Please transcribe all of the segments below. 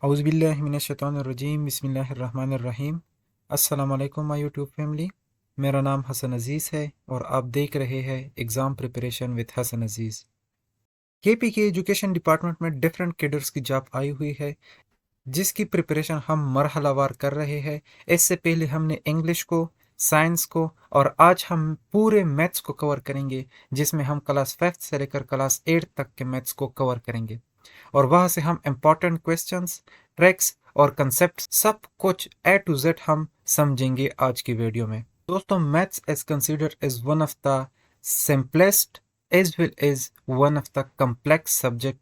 औज़ुबिल्लाहिमिनश्शैतानिर्रजीम बिस्मिल्लाहिर्रहमानिर्रहीम। अस्सलाम वालेकुम माय यूट्यूब फैमिली। मेरा नाम हसन अज़ीज़ है और आप देख रहे हैं exam preparation with Hasan Aziz. KP के एजुकेशन डिपार्टमेंट में डिफरेंट कैडर्स की जॉब आई हुई है जिसकी प्रिपरेशन हम मरहलावार कर रहे हैं। इससे पहले हमने इंग्लिश को, साइंस को और आज हम पूरे मैथ्स को कवर करेंगे जिसमें हम क्लास 5 से लेकर क्लास 8 तक के मैथ्स को कवर करेंगे और वहां से हम इम्पोर्टेंट क्वेश्चंस, ट्रिक्स और कंसेप्ट सब कुछ ए टू जेड हम समझेंगे आज की वीडियो में। दोस्तों, maths is considered as one of the simplest as well as one of the complex subject.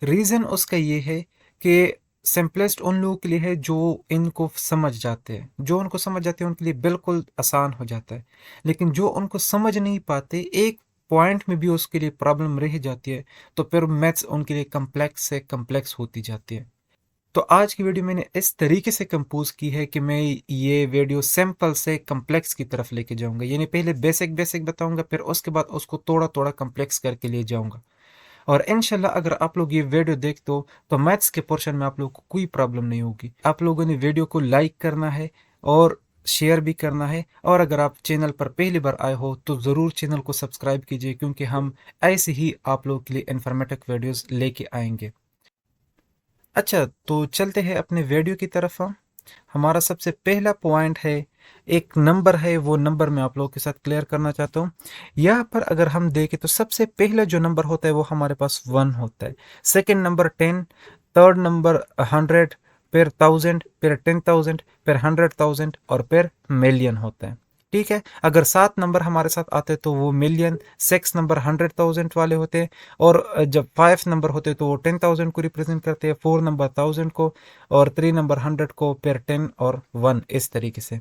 Reason उसका ये है कि सिंपलेस्ट उन लोगों के लिए है जो इनको समझ जाते हैं, जो उनको समझ जाते हैं उनके लिए बिल्कुल आसान हो जाता है, लेकिन जो उनको समझ नहीं पाते, एक पॉइंट में भी उसके लिए प्रॉब्लम रह जाती है, तो फिर मैथ्स उनके लिए कम्प्लेक्स से कम्प्लेक्स होती जाती है। तो आज की वीडियो मैंने इस तरीके से कंपोज की है कि मैं ये वीडियो सिंपल से कम्प्लेक्स की तरफ लेके जाऊंगा, यानी पहले बेसिक बेसिक बताऊंगा, फिर उसके बाद उसको थोड़ा थोड़ा कम्प्लेक्स करके ले जाऊंगा। और इंशाल्लाह अगर आप लोग ये वीडियो देखते हो तो मैथ्स के पोर्शन में आप लोगों को कोई प्रॉब्लम नहीं होगी। आप लोगों ने वीडियो को लाइक करना है और शेयर भी करना है, और अगर आप चैनल पर पहली बार आए हो तो ज़रूर चैनल को सब्सक्राइब कीजिए क्योंकि हम ऐसे ही आप लोगों के लिए इन्फॉर्मेटिव वीडियोस लेके आएंगे। अच्छा, तो चलते हैं अपने वीडियो की तरफ। हमारा सबसे पहला पॉइंट है, एक नंबर है, वो नंबर मैं आप लोगों के साथ क्लियर करना चाहता हूँ। यहाँ पर अगर हम देखें तो सबसे पहला जो नंबर होता है वो हमारे पास 1 होता है, सेकंड नंबर 10, थर्ड नंबर 100, फिर 1000, फिर 10,000, फिर 100,000 और फिर मिलियन होता है। ठीक है, अगर 7 नंबर हमारे साथ आते तो वो मिलियन, 6 नंबर 100,000 वाले होते हैं, और जब 5 नंबर होते तो वो 10,000 को रिप्रेजेंट करते हैं, 4 नंबर 1000 को, और 3 नंबर 100 को, फिर 10 और 1 इस तरीके से।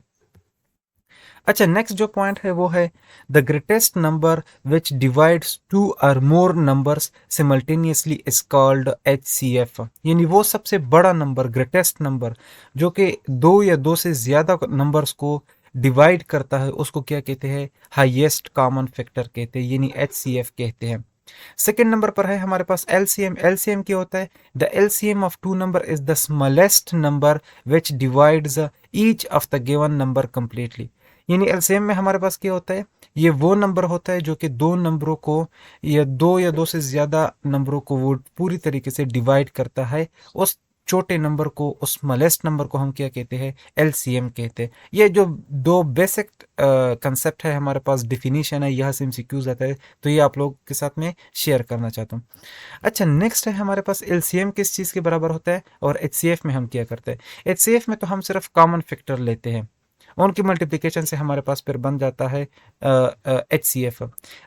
अच्छा, नेक्स्ट जो पॉइंट है वो है the greatest number which divides two or more numbers simultaneously is called HCF, यानी वो सबसे बड़ा नंबर, ग्रेटेस्ट नंबर जो कि दो या दो से ज्यादा नंबर्स को डिवाइड करता है, उसको क्या कहते हैं? हाईएस्ट कॉमन फैक्टर कहते हैं, यानी HCF कहते हैं। सेकेंड नंबर पर है हमारे पास LCM। LCM क्या होता है? The LCM of two number is the smallest number which divides each of the given number completely, यानी एलसीएम में हमारे पास क्या होता है? ये वो नंबर होता है जो कि दो नंबरों को या दो से ज्यादा नंबरों को वो पूरी तरीके से डिवाइड करता है। उस छोटे नंबर को, उस स्मॉलेस्ट नंबर को हम क्या कहते हैं? एलसीएम कहते हैं। ये जो दो बेसिक कंसेप्ट है हमारे पास, डिफिनीशन है, यहाँ से एमसीक्यूज आता है, तो ये आप लोग के साथ में शेयर करना चाहता हूँ। अच्छा, नेक्स्ट है हमारे पास एलसीएम किस चीज़ के बराबर होता है और एचसीएफ में हम क्या करते हैं? एचसीएफ में तो हम सिर्फ कॉमन फैक्टर लेते हैं, उनकी मल्टीप्लिकेशन से हमारे पास फिर बन जाता है HCF।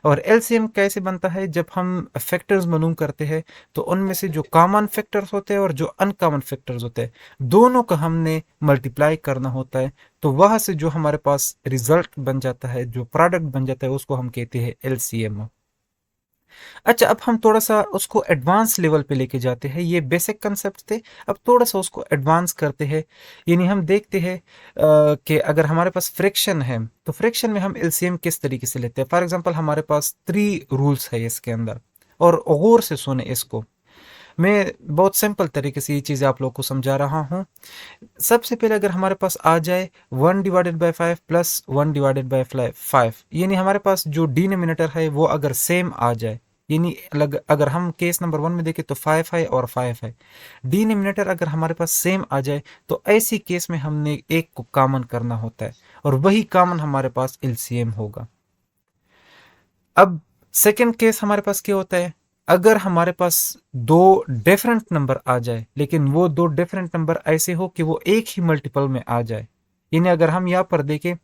और LCM कैसे बनता है? जब हम फैक्टर्स मालूम करते हैं तो उनमें से जो कॉमन फैक्टर्स होते हैं और जो अनकॉमन फैक्टर्स होते हैं, दोनों का हमने मल्टीप्लाई करना होता है, तो वहां से जो हमारे पास रिजल्ट बन जाता है, जो प्रोडक्ट बन जाता है, उसको हम कहते हैं LCM। अच्छा, अब हम थोड़ा सा उसको एडवांस लेवल पे लेके जाते हैं। ये बेसिक कंसेप्ट थे, अब थोड़ा सा उसको एडवांस करते हैं, यानी हम देखते हैं कि अगर हमारे पास फ्रैक्शन है तो फ्रैक्शन में हम एलसीएम किस तरीके से लेते हैं। फॉर एग्जांपल हमारे पास 3 रूल्स है इसके अंदर, और गौर से सुने इसको, मैं बहुत सिंपल तरीके से ये चीज़ आप लोग को समझा रहा हूँ। सबसे पहले अगर हमारे पास आ जाए 1/5 प्लस 1/5, यानी हमारे पास जो डिनोमिनेटर है वो अगर सेम आ जाए, यानी अगर हम केस नंबर 1 में देखें तो 5 है और 5 है, डिनोमिनेटर अगर हमारे पास सेम आ जाए तो ऐसी केस में हमने एक को कॉमन करना होता है, और वही कॉमन हमारे पास एलसीएम होगा। अब सेकंड केस हमारे पास क्या होता है? अगर हमारे पास दो डिफरेंट नंबर आ जाए, लेकिन वो दो डिफरेंट नंबर ऐसे हो कि वो एक ही मल्टीपल में आ जाए, यानी अगर हम यहाँ पर देखें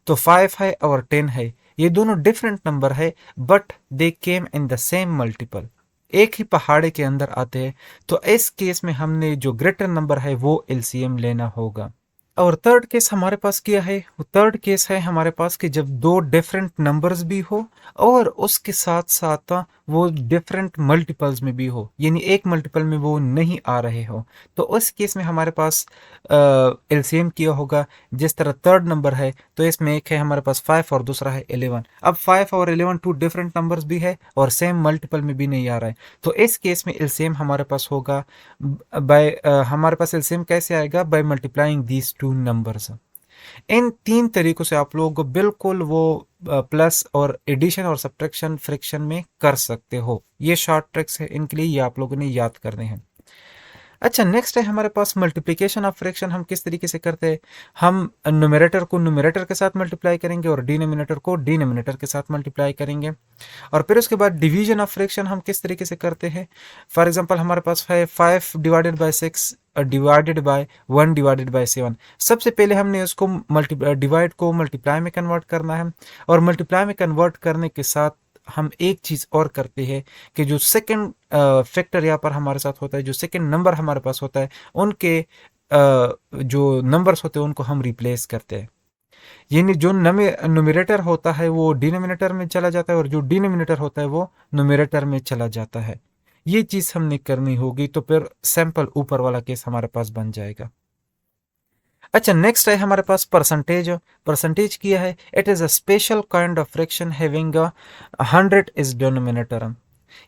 तो 5 है और 10 है, ये दोनों डिफरेंट नंबर है but they came in the same multiple, एक ही पहाड़े के अंदर आते हैं, तो इस केस में हमने जो ग्रेटर नंबर है वो एलसीएम लेना होगा। और थर्ड केस हमारे पास क्या है, थर्ड केस है हमारे पास कि जब दो डिफरेंट नंबर्स भी हो और उसके साथ साथ वो डिफरेंट मल्टीपल्स में भी हो, यानी एक मल्टीपल में वो नहीं आ रहे हो। तो उस केस में हमारे पास एलसीएम किया होगा। जिस तरह थर्ड नंबर है तो इसमें एक है हमारे पास 5 और दूसरा है 11। अब 5 और 11 टू डिफरेंट नंबर्स भी है और सेम मल्टीपल में भी नहीं आ रहा है, तो इस केस में एलसीएम हमारे पास होगा बाय हमारे पास एलसीएम कैसे आएगा, by multiplying these two numbers. इन तीन तरीकों से आप लोग बिल्कुल वो प्लस और एडिशन और सब्ट्रैक्शन फ्रैक्शन में कर सकते हो। ये शॉर्ट ट्रिक्स है, इनके लिए ये आप लोगों ने याद करने हैं। अच्छा, नेक्स्ट है हमारे पास मल्टीप्लिकेशन ऑफ फ्रैक्शन। हम किस तरीके से करते हैं, हम न्यूमरेटर को न्यूमरेटर के साथ मल्टीप्लाई करेंगे और डिनोमिनेटर को डिनोमिनेटर के साथ मल्टीप्लाई करेंगे। और फिर उसके बाद डिवीजन ऑफ फ्रैक्शन हम किस तरीके से करते हैं। फॉर एग्जांपल हमारे पास है 5 divided by 6 divided by 1 divided by 7। सबसे पहले हमने उसको डिवाइड को मल्टीप्लाई में कन्वर्ट करना है, और मल्टीप्लाई में कन्वर्ट करने के साथ हम एक चीज़ और करते हैं कि जो सेकंड फैक्टर यहाँ पर हमारे साथ होता है, जो सेकंड नंबर हमारे पास होता है, उनके जो नंबर्स होते हैं उनको हम रिप्लेस करते हैं। यानी जो न्यूमरेटर होता है वो डिनोमिनेटर में चला जाता है और जो डिनोमिनेटर होता है वो न्यूमरेटर में चला जाता है। ये चीज़ हमने करनी होगी, तो फिर सैंपल ऊपर वाला केस हमारे पास बन जाएगा। अच्छा, नेक्स्ट है हमारे पास परसेंटेज। परसेंटेज किया है, it is a special kind of fraction having a 100 is denominator.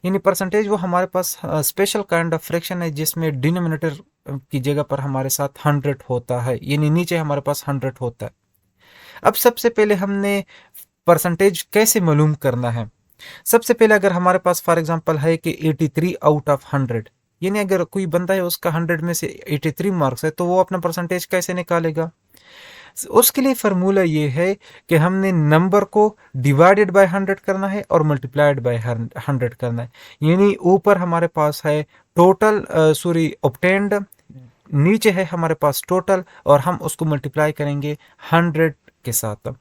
यानी परसेंटेज वो हमारे पास स्पेशल काइंड ऑफ फ्रैक्शन है जिसमें डिनोमिनेटर की जगह पर हमारे साथ 100 होता है, यानी नीचे हमारे पास 100 होता है। अब सबसे पहले हमने परसेंटेज कैसे मालूम करना है। सबसे पहले अगर हमारे पास फॉर एग्जांपल है कि 83 आउट ऑफ 100, यानी अगर कोई बंदा है उसका 100 में से 83 मार्क्स है, तो वो अपना परसेंटेज कैसे निकालेगा। उसके लिए फार्मूला ये है कि हमने नंबर को डिवाइडेड बाय 100 करना है और मल्टीप्लाइड बाय 100 करना है। यानी ऊपर हमारे पास है टोटल सॉरी ऑब्टेन्ड, नीचे है हमारे पास टोटल, और हम उसको मल्टीप्लाई करेंगे 100 के साथ।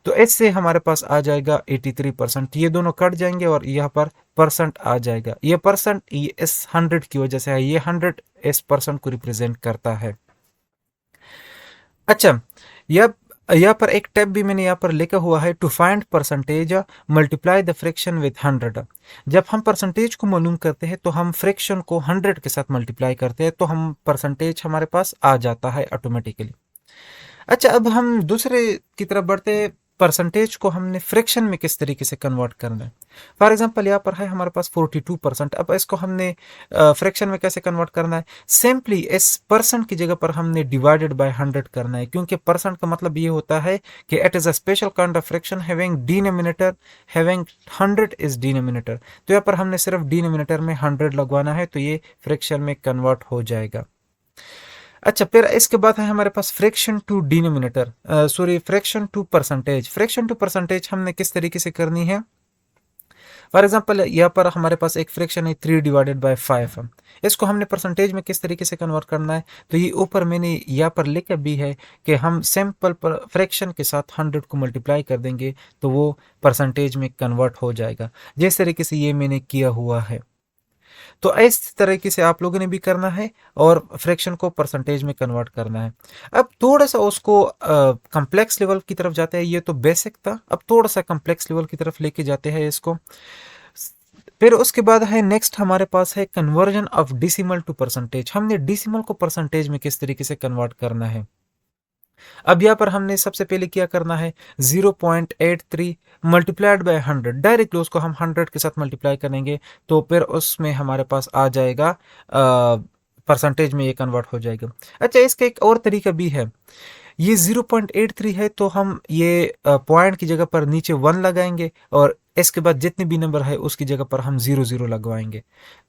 तो इससे हमारे पास आ जाएगा 83%। ये दोनों कट जाएंगे और यहाँ पर परसेंट आ जाएगा। ये परसेंट ये इस 100 की वजह से है, ये 100 इस परसेंट को रिप्रेजेंट करता है। अच्छा, यह यहाँ पर एक टैब भी मैंने यहाँ पर लिखा हुआ है, to find percentage multiply the fraction with 100। जब हम परसेंटेज को मालूम करते हैं तो हम फ्रैक्शन को 100 के साथ मल्टीप्लाई करते हैं, तो हम परसेंटेज हमारे पास आ जाता है ऑटोमेटिकली। अच्छा, अब हम दूसरे की तरफ बढ़ते हैं। परसेंटेज को हमने फ्रैक्शन में किस तरीके से कन्वर्ट करना है। फॉर एग्जांपल यहाँ पर है हमारे पास 42%। अब इसको हमने फ्रैक्शन में कैसे कन्वर्ट करना है, सिंपली इस परसेंट की जगह पर हमने डिवाइडेड बाय 100 करना है, क्योंकि परसेंट का मतलब ये होता है कि it is a special kind of fraction having denominator having 100 is denominator. तो यहाँ पर हमने सिर्फ डिनोमिनेटर में 100 लगवाना है, तो ये फ्रैक्शन में कन्वर्ट हो जाएगा। अच्छा, फिर इसके बाद है हमारे पास fraction to denominator sorry fraction to percentage. Fraction to percentage हमने किस तरीके से करनी है। फॉर एग्जांपल यहाँ पर हमारे पास एक फ्रैक्शन है 3 डिवाइडेड बाय 5। इसको हमने परसेंटेज में किस तरीके से कन्वर्ट करना है, तो ये ऊपर मैंने यहाँ पर लिखा भी है कि हम सिंपल फ्रैक्शन के साथ 100 को मल्टीप्लाई कर देंगे तो वो परसेंटेज में कन्वर्ट हो जाएगा, जिस तरीके से ये मैंने किया हुआ है। तो इस तरीके से आप लोगों ने भी करना है और फ्रैक्शन को परसेंटेज में कन्वर्ट करना है। अब थोड़ा सा उसको कॉम्प्लेक्स लेवल की तरफ जाते हैं। ये तो बेसिक था, अब थोड़ा सा कॉम्प्लेक्स लेवल की तरफ लेके जाते हैं इसको। फिर उसके बाद है नेक्स्ट हमारे पास है conversion of decimal to percentage. हमने डिसिमल को परसेंटेज में किस तरीके से कन्वर्ट करना है। अब यहाँ पर हमने सबसे पहले क्या करना है, 0.83 मल्टीप्लाइड बाय 100। डायरेक्टली उसको हम 100 के साथ मल्टीप्लाई करेंगे तो फिर उसमें हमारे पास आ जाएगा परसेंटेज में ये कन्वर्ट हो जाएगा। अच्छा, इसका एक और तरीका भी है। ये 0.83 है तो हम ये पॉइंट की जगह पर नीचे 1 लगाएंगे और इसके बाद जितने भी नंबर है उसकी जगह पर हम 0 लगवाएंगे,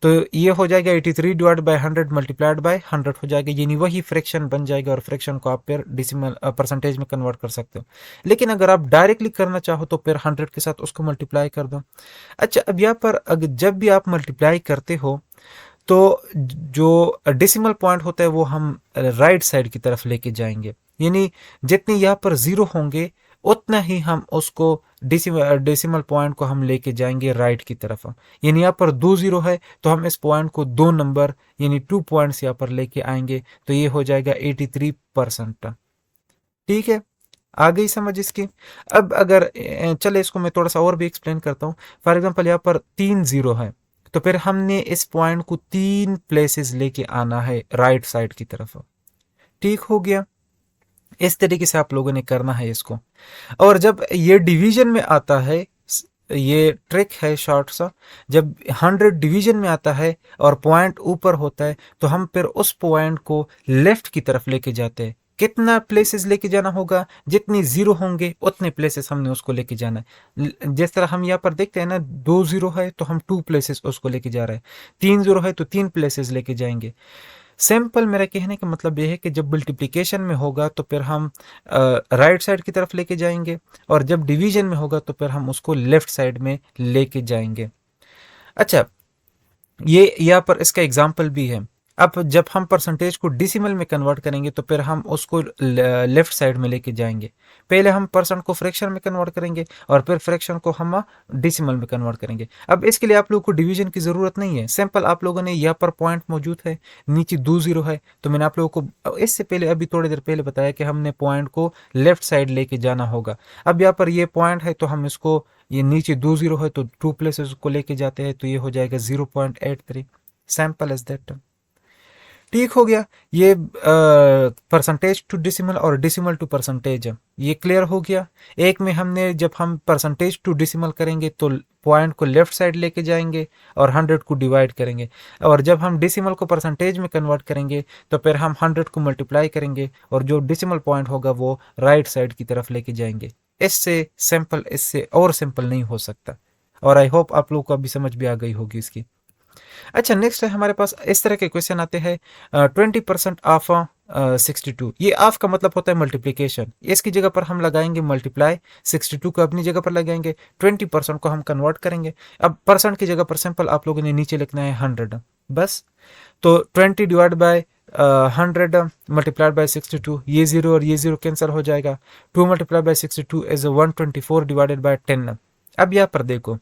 तो ये हो जाएगा 83 डिवाइड बाय 100 मल्टीप्लाइड बाय 100 हो जाएगा। यानी वही फ्रैक्शन बन जाएगा और फ्रैक्शन को आप फिर डिसिमल परसेंटेज में कन्वर्ट कर सकते हो। लेकिन अगर आप डायरेक्टली करना चाहो तो फिर 100 के साथ उसको मल्टीप्लाई कर दो। अच्छा, अब यहाँ पर अगर जब भी आप मल्टीप्लाई करते हो तो जो डेसिमल पॉइंट होता है वो हम राइट साइड की तरफ लेके जाएंगे, यानी जितने यहाँ पर 0 होंगे उतना ही हम उसको डेसिमल पॉइंट को हम लेके जाएंगे राइट की तरफ। यानी यहाँ पर 2 0 है तो हम इस पॉइंट को 2 नंबर यानी 2 पॉइंट्स यहाँ पर लेके आएंगे, तो ये हो जाएगा 83%। ठीक है, आ गई समझ इसकी। अब अगर चले इसको मैं थोड़ा सा और भी एक्सप्लेन करता हूँ। फॉर एग्जांपल यहाँ पर 3 0 है, तो फिर हमने इस पॉइंट को 3 प्लेसेस लेके आना है राइट साइड की तरफ। ठीक हो गया, इस तरीके से आप लोगों ने करना है इसको। और जब ये डिवीजन में आता है, ये ट्रिक है शॉर्ट सा, जब 100 डिवीजन में आता है और पॉइंट ऊपर होता है तो हम फिर उस पॉइंट को लेफ्ट की तरफ लेके जाते हैं। कितना प्लेसेस लेके जाना होगा, जितनी जीरो होंगे उतने प्लेसेस हमने उसको लेके जाना है। जिस तरह हम यहाँ पर देखते हैं ना, 2 0 है तो हम 2 प्लेसेस उसको लेके जा रहे हैं, 3 0 है तो 3 प्लेसेस लेके जाएंगे। सिंपल मेरा कहने का मतलब यह है कि जब मल्टीप्लिकेशन में होगा तो फिर हम राइट साइड की तरफ लेके जाएंगे, और जब डिवीजन में होगा तो फिर हम उसको लेफ्ट साइड में लेके जाएंगे। अच्छा, ये यहाँ पर इसका एग्जाम्पल भी है। अब जब हम परसेंटेज को डिसिमल में कन्वर्ट करेंगे तो फिर हम उसको लेफ्ट साइड में लेके जाएंगे। पहले हम परसेंट को फ्रैक्शन में कन्वर्ट करेंगे और फिर फ्रैक्शन को हम डिसिमल में कन्वर्ट करेंगे। अब इसके लिए आप लोगों को डिवीजन की ज़रूरत नहीं है। सिंपल आप लोगों ने यहाँ पर पॉइंट मौजूद है, नीचे 2 0 है, तो मैंने आप लोगों को इससे पहले अभी थोड़ी देर पहले बताया कि हमने पॉइंट को लेफ्ट साइड लेके जाना होगा। अब यहाँ पर ये पॉइंट है तो हम इसको, ये नीचे 2 0 है तो 2 प्लेसेस को लेके जाते हैं, तो ये हो जाएगा 0.83। Simple as that. ठीक हो गया, ये परसेंटेज टू डिसिमल और डिसिमल टू परसेंटेज ये क्लियर हो गया। एक में हमने, जब हम परसेंटेज टू डिसिमल करेंगे तो पॉइंट को लेफ्ट साइड लेके जाएंगे और 100 को डिवाइड करेंगे, और जब हम डिसिमल को परसेंटेज में कन्वर्ट करेंगे तो फिर हम 100 को मल्टीप्लाई करेंगे और जो डिसिमल पॉइंट होगा वो राइट साइड की तरफ लेके जाएंगे। इससे सिंपल, इससे और सिंपल नहीं हो सकता। और आई होप आप लोगों को अभी समझ भी आ गई होगी इसकी। अच्छा, नेक्स्ट है हमारे पास इस तरह के क्वेश्चन आते हैं, 20% ऑफ 62। ये ऑफ का मतलब होता है मल्टीप्लीकेशन, इसकी जगह पर हम लगाएंगे मल्टीप्लाई, 62 को अपनी जगह पर लगाएंगे, 20% को हम कन्वर्ट करेंगे। अब परसेंट की जगह पर सिंपल आप लोगों ने नीचे लिखना है 100 बस। तो 20 डिवाइड बाय 100 मल्टीप्लाइड बाय 62, ये जीरो और ये जीरो कैंसिल हो जाएगा। 2 multiplied by 62 is 124 divided by 10। अब यहाँ पर देखो,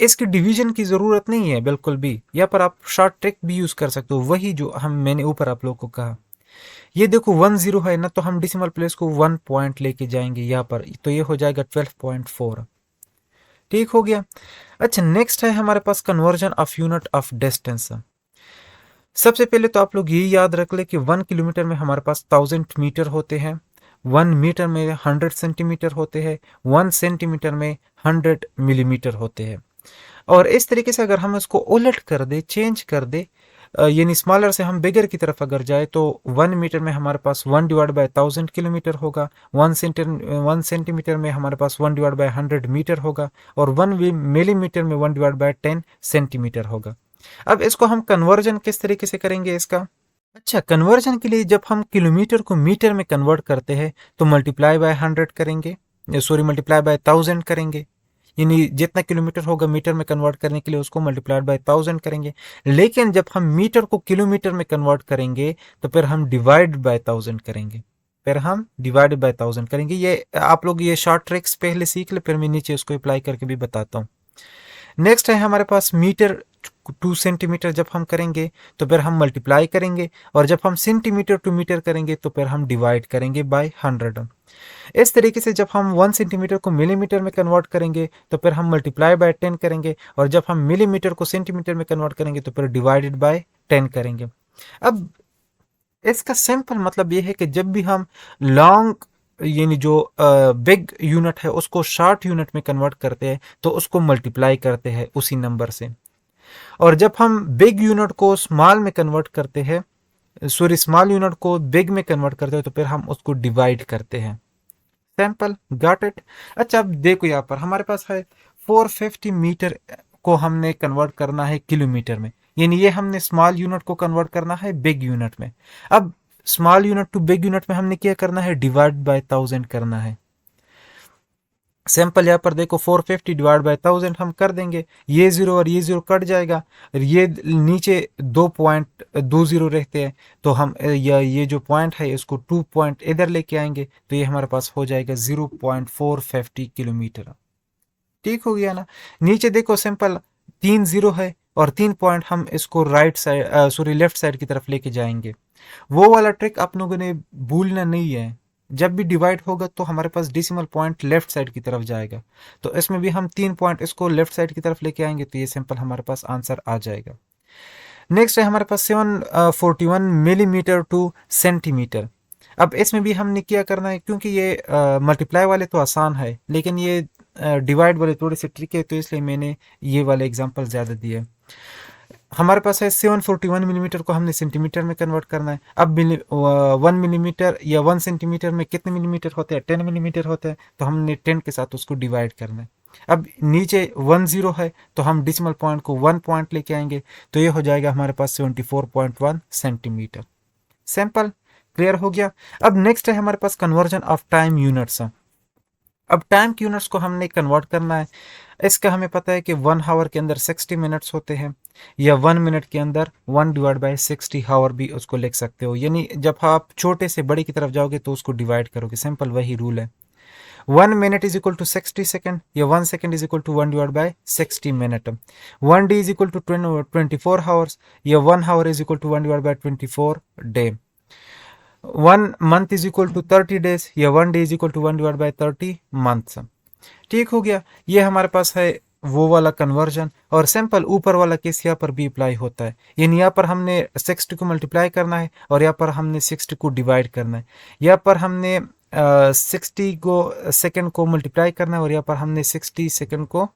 इसकी डिवीजन की जरूरत नहीं है बिल्कुल भी, यहाँ पर आप शॉर्ट ट्रिक भी यूज कर सकते हो, वही जो हम मैंने ऊपर आप लोगों को कहा। ये देखो 1 0 है ना, तो हम डिसिमल प्लेस को 1 पॉइंट लेके जाएंगे यहाँ पर, तो ये हो जाएगा 12.4। ठीक हो गया। अच्छा, नेक्स्ट है हमारे पास conversion of unit of distance. सबसे पहले तो आप लोग ये याद रख ले कि 1 किलोमीटर में हमारे पास 1000 मीटर होते हैं, 1 मीटर में 100 सेंटीमीटर होते हैं, 1 सेंटीमीटर में 100 मिलीमीटर होते हैं। और इस तरीके से अगर हम इसको उलट कर दे, चेंज कर दे, यानी स्मॉलर से हम बिगर की तरफ अगर जाए, तो 1 मीटर में हमारे पास 1/1000 किलोमीटर होगा, 1 सेंटीमीटर में हमारे पास 1/100 मीटर होगा, और 1 मिलीमीटर में 1/10 सेंटीमीटर होगा। अब इसको हम कन्वर्जन किस तरीके से करेंगे इसका? अच्छा, कन्वर्जन के लिए जब हम किलोमीटर को मीटर में कन्वर्ट करते हैं तो मल्टीप्लाई बाय 100 करेंगे, सॉरी मल्टीप्लाई बाय 1000 करेंगे, यानी जितना किलोमीटर होगा मीटर में कन्वर्ट करने के लिए उसको मल्टीप्लाइड बाय 1000 करेंगे। लेकिन जब हम मीटर को किलोमीटर में कन्वर्ट करेंगे तो फिर हम डिवाइड बाय 1000 करेंगे, फिर हम डिवाइड बाय 1000 करेंगे। ये आप लोग ये शॉर्ट ट्रिक्स पहले सीख ले, फिर मैं नीचे उसको अप्लाई करके भी बताता हूँ। नेक्स्ट है हमारे पास मीटर 2 सेंटीमीटर जब हम करेंगे तो फिर हम मल्टीप्लाई करेंगे, और जब हम सेंटीमीटर टू मीटर करेंगे तो फिर हम डिवाइड करेंगे बाय 100। इस तरीके से जब हम 1 सेंटीमीटर को मिलीमीटर में कन्वर्ट करेंगे तो फिर हम मल्टीप्लाई बाय 10 करेंगे, और जब हम मिलीमीटर को सेंटीमीटर में कन्वर्ट करेंगे तो फिर डिवाइडेड बाय 10 करेंगे। अब इसका सिंपल मतलब ये है कि जब भी हम लॉन्ग, यानी जो बिग यूनिट है उसको शॉर्ट यूनिट में कन्वर्ट करते हैं तो उसको मल्टीप्लाई करते हैं उसी नंबर से, और जब हम बिग यूनिट को स्मॉल में कन्वर्ट करते हैं, सॉरी स्मॉल यूनिट को बिग में कन्वर्ट करते हैं, तो फिर हम उसको डिवाइड करते हैं। Sample got it. अच्छा, अब देखो यहाँ पर हमारे पास है 450 मीटर को हमने कन्वर्ट करना है किलोमीटर में, यानी ये हमने स्मॉल यूनिट को कन्वर्ट करना है बिग यूनिट में। अब small unit to big unit में हमने क्या करना है? डिवाइड बाय 1000 करना है। सैंपल यहाँ पर देखो 450 डिवाइड बाय 1000 हम कर देंगे, ये जीरो और ये जीरो कट जाएगा, और ये नीचे 2.20 रहते हैं, तो हम ये जो पॉइंट है इसको 2 पॉइंट इधर लेके आएंगे, तो ये हमारे पास हो जाएगा 0.450 किलोमीटर। ठीक हो गया ना? नीचे देखो सिंपल 3 0 है और 3 पॉइंट हम इसको right side, sorry left side की तरफ लेके जाएंगे। वो वाला ट्रिक आप लोगों ने भूलना नहीं है, जब भी डिवाइड होगा तो हमारे पास डेसिमल पॉइंट लेफ्ट साइड की तरफ जाएगा। तो इसमें भी हम 3 पॉइंट इसको लेफ्ट साइड की तरफ लेके आएंगे तो ये सिंपल हमारे पास आंसर आ जाएगा। नेक्स्ट है हमारे पास 741 मिलीमीटर टू सेंटीमीटर। अब इसमें भी हमने क्या करना है, क्योंकि ये मल्टीप्लाई वाले तो आसान है लेकिन ये डिवाइड वाले थोड़े से ट्रिक है, तो इसलिए मैंने ये वाले एग्जांपल ज़्यादा दिए। हमारे पास है 741 मिलीमीटर को हमने सेंटीमीटर में कन्वर्ट करना है। अब 1 मिलीमीटर या 1 सेंटीमीटर में कितने मिलीमीटर होते हैं, 10 मिलीमीटर होते हैं, तो हमने 10 के साथ उसको डिवाइड करना है। अब नीचे 10 है तो हम डिसिमल पॉइंट को 1 पॉइंट लेके आएंगे, तो ये हो जाएगा हमारे पास 74.1 सेंटीमीटर। सिंपल, क्लियर हो गया। अब नेक्स्ट है हमारे पास कन्वर्जन ऑफ टाइम यूनिट्स। अब टाइम की यूनिट्स को हमने कन्वर्ट करना है। इसका हमें पता है कि 1 आवर के अंदर 60 मिनट्स होते हैं, या 1 मिनट के अंदर 1/60 आवर भी उसको लिख सकते हो। यानी जब आप छोटे से बड़े की तरफ जाओगे तो उसको डिवाइड करोगे, सिंपल वही रूल है। 1 minute is equal to 60 second, या 1 second is equal to 1/60 minute. 1 day is equal to 24 hours, या 1 hour is equal to 1/24 day. 1 month is equal to 30 days, या 1 day is equal to 1/30 months. ठीक हो गया। ये हमारे पास है वो वाला कन्वर्जन। और सिंपल ऊपर वाला केस यहाँ पर भी अप्लाई होता है। यानी यहाँ पर हमने 60 को मल्टीप्लाई करना है और यहाँ पर हमने 60 को डिवाइड करना है। यहाँ पर हमने 60 को सेकंड को मल्टीप्लाई करना है और यहाँ पर हमने 60 सेकंड को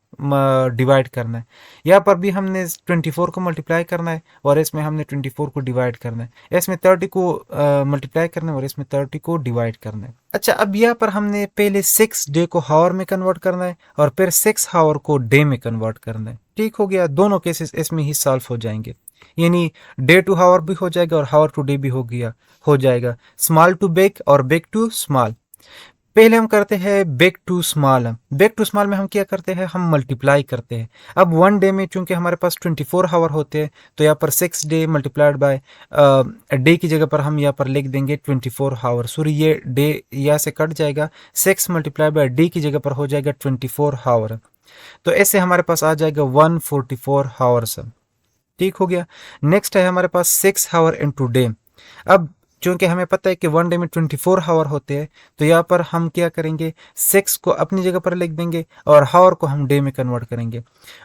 डिवाइड करना है। यहाँ पर भी हमने 24 को मल्टीप्लाई करना है और इसमें हमने 24 को डिवाइड करना है। इसमें 30 को मल्टीप्लाई करना है और इसमें 30 को डिवाइड करना है। अच्छा, अब यहाँ पर हमने पहले 6 डे को हावर में कन्वर्ट करना है और फिर 6 हावर को डे में कन्वर्ट करना है। ठीक हो गया, दोनों केसेस इसमें ही सॉल्व हो जाएंगे। यानी डे टू हावर भी हो जाएगा और हावर टू डे भी हो जाएगा। स्मॉल टू बिग और बिग टू स्मॉल। पहले हम करते हैं big to small. Big to small में हम क्या करते हैं, हम मल्टीप्लाई करते हैं। अब 1 डे में चूंकि हमारे पास 24 आवर होते हैं तो यहाँ पर 6 डे मल्टीप्लाइड बाय डे की जगह पर हम यहाँ पर लिख देंगे 24 आवर। सॉरी, ये डे यहाँ से कट जाएगा, 6 मल्टीप्लाइड बाय डे की जगह पर हो जाएगा 24 आवर। तो ऐसे हमारे पास आ जाएगा 144 आवर्स। ठीक हो गया। नेक्स्ट है हमारे पास 6 आवर इनटू डे। अब चूंकि हमें पता है कि 1 डे में 24 आवर होते हैं तो यहाँ पर हम क्या करेंगे, 6 को अपनी जगह पर लिख देंगे और हावर को हम डे में कन्वर्ट करेंगे।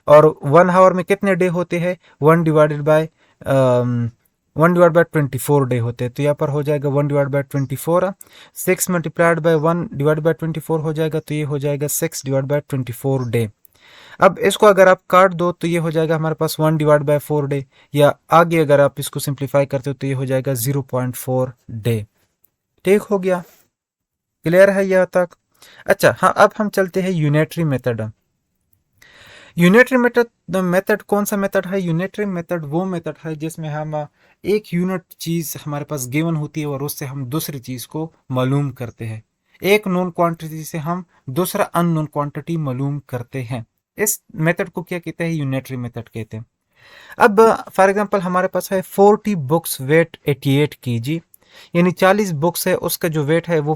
और 1 आवर में कितने डे होते हैं, 1/24 डे होते हैं। तो यहाँ पर हो जाएगा 1/24। 6 मल्टीप्लाइड बाय 1/24 हो जाएगा, तो ये हो जाएगा 6/24 डे। अब इसको अगर आप काट दो तो ये हो जाएगा हमारे पास 1/4 डे, या आगे अगर आप इसको सिंप्लीफाई करते हो तो ये हो जाएगा 0.4 डे। ठीक हो गया, क्लियर है यहाँ तक। अच्छा हाँ, अब हम चलते हैं यूनिटरी मेथड। यूनिटरी मेथड कौन सा मेथड है? यूनिटरी मेथड वो मेथड है जिसमें हम एक यूनिट चीज हमारे पास गिवन होती है और उससे हम दूसरी चीज को मालूम करते हैं। एक नोन क्वांटिटी से हम दूसरा अननोन क्वांटिटी मालूम करते हैं। इस मेथड को क्या कहते हैं? यूनिटरी मेथड कहते हैं। अब फॉर एग्जांपल हमारे पास है 40 बुक्स वेट 88 केजी, यानी 40 बुक्स है, उसका जो वेट है वो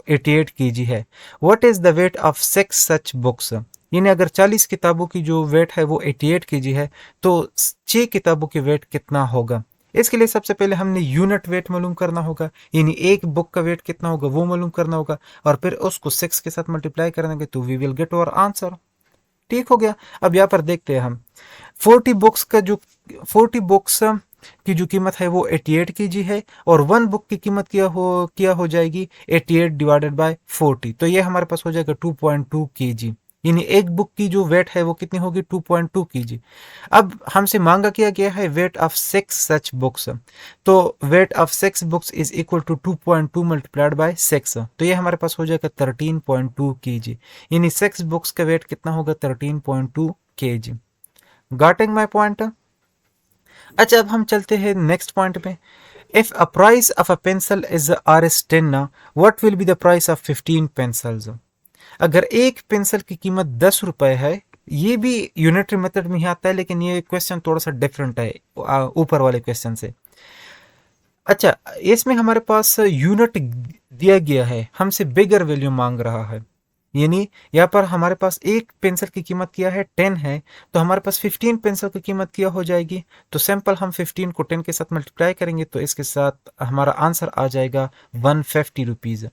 88 केजी है। What is the wait of 6 such books? यानी अगर 40 किताबों की जो वेट है वो 88 केजी है तो 6 किताबों की वेट कितना होगा? इसके लिए सबसे पहले हमने यूनिट वेट मालूम करना होगा, यानी एक बुक का वेट कितना होगा वो मालूम करना होगा और फिर उसको 6 के साथ मल्टीप्लाई करेंगे तो we will get our answer. ठीक हो गया। अब यहाँ पर देखते हैं हम 40 बुक्स की जो कीमत है वो 88 केजी है और 1 बुक की कीमत क्या हो जाएगी 88 डिवाइडेड बाय 40, तो ये हमारे पास हो जाएगा 2.2 केजी। यानी एक बुक की जो वेट है वो कितनी होगी 2.2 केजी। अब हमसे मांगा किया गया है वेट ऑफ 6 सच बुक्स, तो weight of 6 books is equal to 2.2 multiplied by 6, तो ये हमारे पास हो जाएगा 13.2 केजी। यानी 6 बुक्स का वेट कितना होगा 13.2 केजी। Getting my point. अच्छा, अब हम चलते हैं नेक्स्ट पॉइंट पे। If a price of a pencil is Rs10, what will be the price of 15 pencils? अगर एक पेंसिल की कीमत 10 रुपए है, ये भी यूनिटरी मेथड में ही आता है लेकिन ये क्वेश्चन थोड़ा सा डिफरेंट है ऊपर वाले क्वेश्चन से। अच्छा, इसमें हमारे पास यूनिट दिया गया है, हमसे बिगर वैल्यू मांग रहा है। यानी यहाँ पर हमारे पास एक पेंसिल की कीमत क्या है 10 है, तो हमारे पास 15 पेंसिल की कीमत क्या हो जाएगी? तो सिंपल हम 15 को 10 के साथ मल्टीप्लाई करेंगे तो इसके साथ हमारा आंसर आ जाएगा 150 रुपीज़।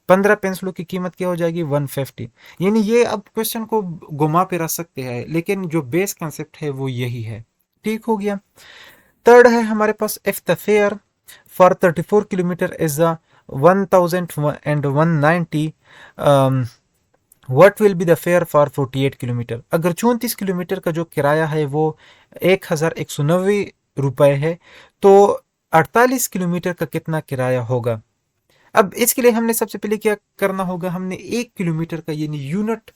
15 पेंसिलों की कीमत क्या हो जाएगी 150। यानी ये अब क्वेश्चन को घुमा फिरा सकते हैं, लेकिन जो बेस कंसेप्ट है वो यही है। ठीक हो गया। थर्ड है हमारे पास, if the fare for 34 kilometre is 1190, what will be the fare for 48 kilometre. अगर 34 किलोमीटर का जो किराया है वो 1190 रुपए है, तो 48 किलोमीटर का कितना किराया होगा। अब इसके लिए हमने सबसे पहले क्या करना होगा, हमने 1 किलोमीटर का यानी यूनिट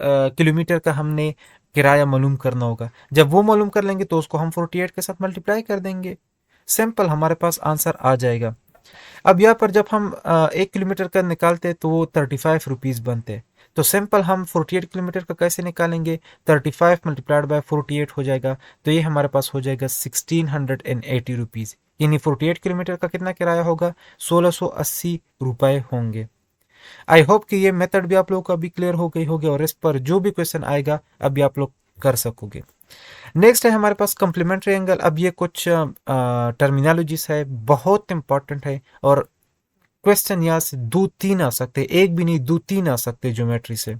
किलोमीटर का हमने किराया मालूम करना होगा। जब वो मालूम कर लेंगे तो उसको हम 48 के साथ मल्टीप्लाई कर देंगे, सिंपल हमारे पास आंसर आ जाएगा। अब यहाँ पर जब हम 1 किलोमीटर का निकालते हैं तो वो 35 रुपीज़ बनते हैं। तो सिंपल हम 48 किलोमीटर का कैसे निकालेंगे, 35 मल्टीप्लाइड बाय 48 हो जाएगा, तो ये हमारे पास हो जाएगा 1680 रुपीज़। यानी 48 किलोमीटर का कितना किराया होगा, 1680 रुपए होंगे। आई होप कि ये मेथड भी आप लोगों को अभी क्लियर हो गई होगी, और इस पर जो भी क्वेश्चन आएगा अभी आप लोग कर सकोगे। नेक्स्ट है हमारे पास कम्प्लीमेंट्री एंगल। अब ये कुछ टर्मिनोलॉजीज है, बहुत इंपॉर्टेंट है, और क्वेश्चन यहाँ से 2-3 आ सकते हैं, एक भी नहीं 2-3 आ सकते ज्योमेट्री से।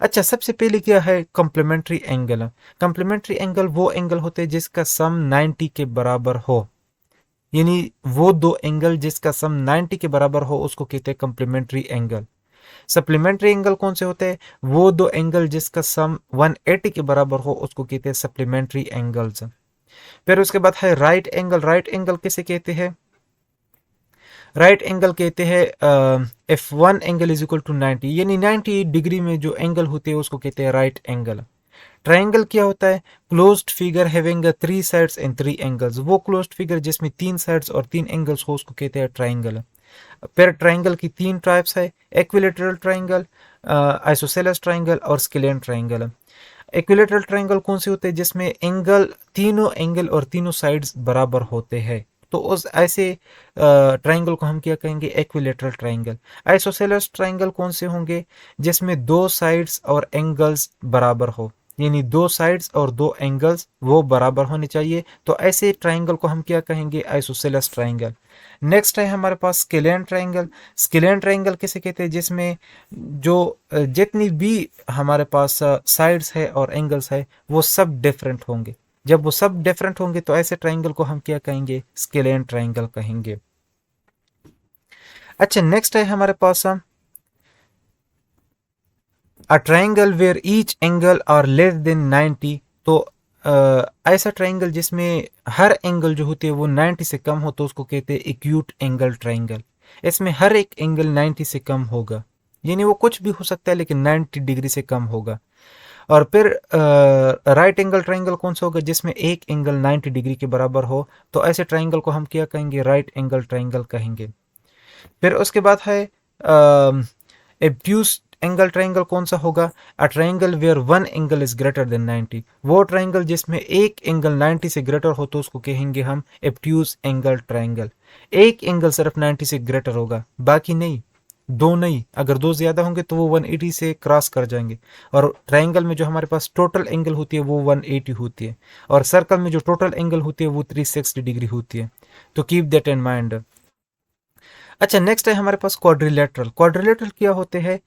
अच्छा, सबसे पहले क्या है कम्प्लीमेंट्री एंगल। कम्प्लीमेंट्री एंगल वो एंगल होते हैं जिसका सम 90 के बराबर हो, यानी वो दो एंगल जिसका सम 90 के बराबर हो उसको कहते हैं कम्प्लीमेंट्री एंगल। सप्लीमेंट्री एंगल कौन से होते हैं, वो दो एंगल जिसका सम 180 के बराबर हो उसको कहते हैं सप्लीमेंट्री एंगल्स। फिर उसके बाद है राइट एंगल। राइट एंगल किसे कहते हैं, राइट एंगल कहते हैं if one angle is equal to 90, यानी 90 डिग्री में जो एंगल होते हैं उसको कहते हैं राइट एंगल। ट्राइंगल क्या होता है, closed figure having 3 sides and 3 angles. वो क्लोज्ड फिगर जिसमें 3 साइड्स और 3 एंगल्स हो उसको कहते हैं ट्राइंगल। फिर ट्राइंगल की 3 टाइप्स है, इक्विलैटरल ट्राइंगल, आइसोसेलेस ट्राइंगल और स्केलियन ट्राइंगल। इक्विलैटरल ट्राइंगल कौन से होते हैं, जिसमें एंगल, तीनों एंगल और तीनों साइड्स बराबर होते हैं, तो उस ऐसे ट्राइंगल को हम क्या कहेंगे, इक्विलैटरल ट्राइंगल। आइसोसेलेस ट्राइंगल कौन से होंगे, जिसमें दो साइड्स और एंगल्स बराबर हो, यानी दो साइड्स और दो एंगल्स वो बराबर होने चाहिए, तो ऐसे ट्राइंगल को हम क्या कहेंगे, आइसोसेलेस ट्राइंगल। नेक्स्ट है हमारे पास स्केलियन ट्राइंगल। स्केलियन ट्राइंगल किसे कहते हैं, जिसमें जो जितनी भी हमारे पास साइड्स है और एंगल्स है वो सब डिफरेंट होंगे। जब वो सब डिफरेंट होंगे तो ऐसे ट्राइंगल को हम क्या कहेंगे, स्केलियन ट्राइंगल कहेंगे। अच्छा, नेक्स्ट है हमारे पास a triangle where each angle are less than 90। तो ऐसा ट्राइंगल जिसमें हर एंगल जो होते हैं वो 90 से कम हो तो उसको कहते हैं एक्यूट एंगल ट्राइंगल। इसमें हर एक एंगल 90 से कम होगा, यानी वो कुछ भी हो सकता है लेकिन 90 डिग्री से कम होगा। और फिर राइट एंगल ट्राइंगल कौन सा होगा, जिसमें एक एंगल 90 डिग्री के बराबर हो, तो ऐसे ट्राइंगल को हम क्या कहेंगे, राइट एंगल ट्राइंगल कहेंगे। फिर उसके बाद है एब्ट्यूज एंगल ट्राइंगल कौन सा होगा, a triangle where one angle is greater than 90। वो ट्राइंगल जिसमें एक एंगल 90 से ग्रेटर हो तो उसको कहेंगे हम एब्ट्यूज एंगल ट्राइंगल। एक एंगल सिर्फ 90 से ग्रेटर होगा, बाकी नहीं, दो नहीं, अगर दो ज्यादा होंगे तो वो 180 से क्रॉस कर जाएंगे। और ट्राइंगल में जो हमारे पास टोटल एंगल होती है वो 180 होती है, और सर्कल में जो टोटल एंगल होती है वो 360 डिग्री होती है। तो कीप दैट इन माइंड। अच्छा, नेक्स्ट है हमारे पास क्वाड्रिलेटरल। क्वाड्रिलेटरल क्या होते हैं,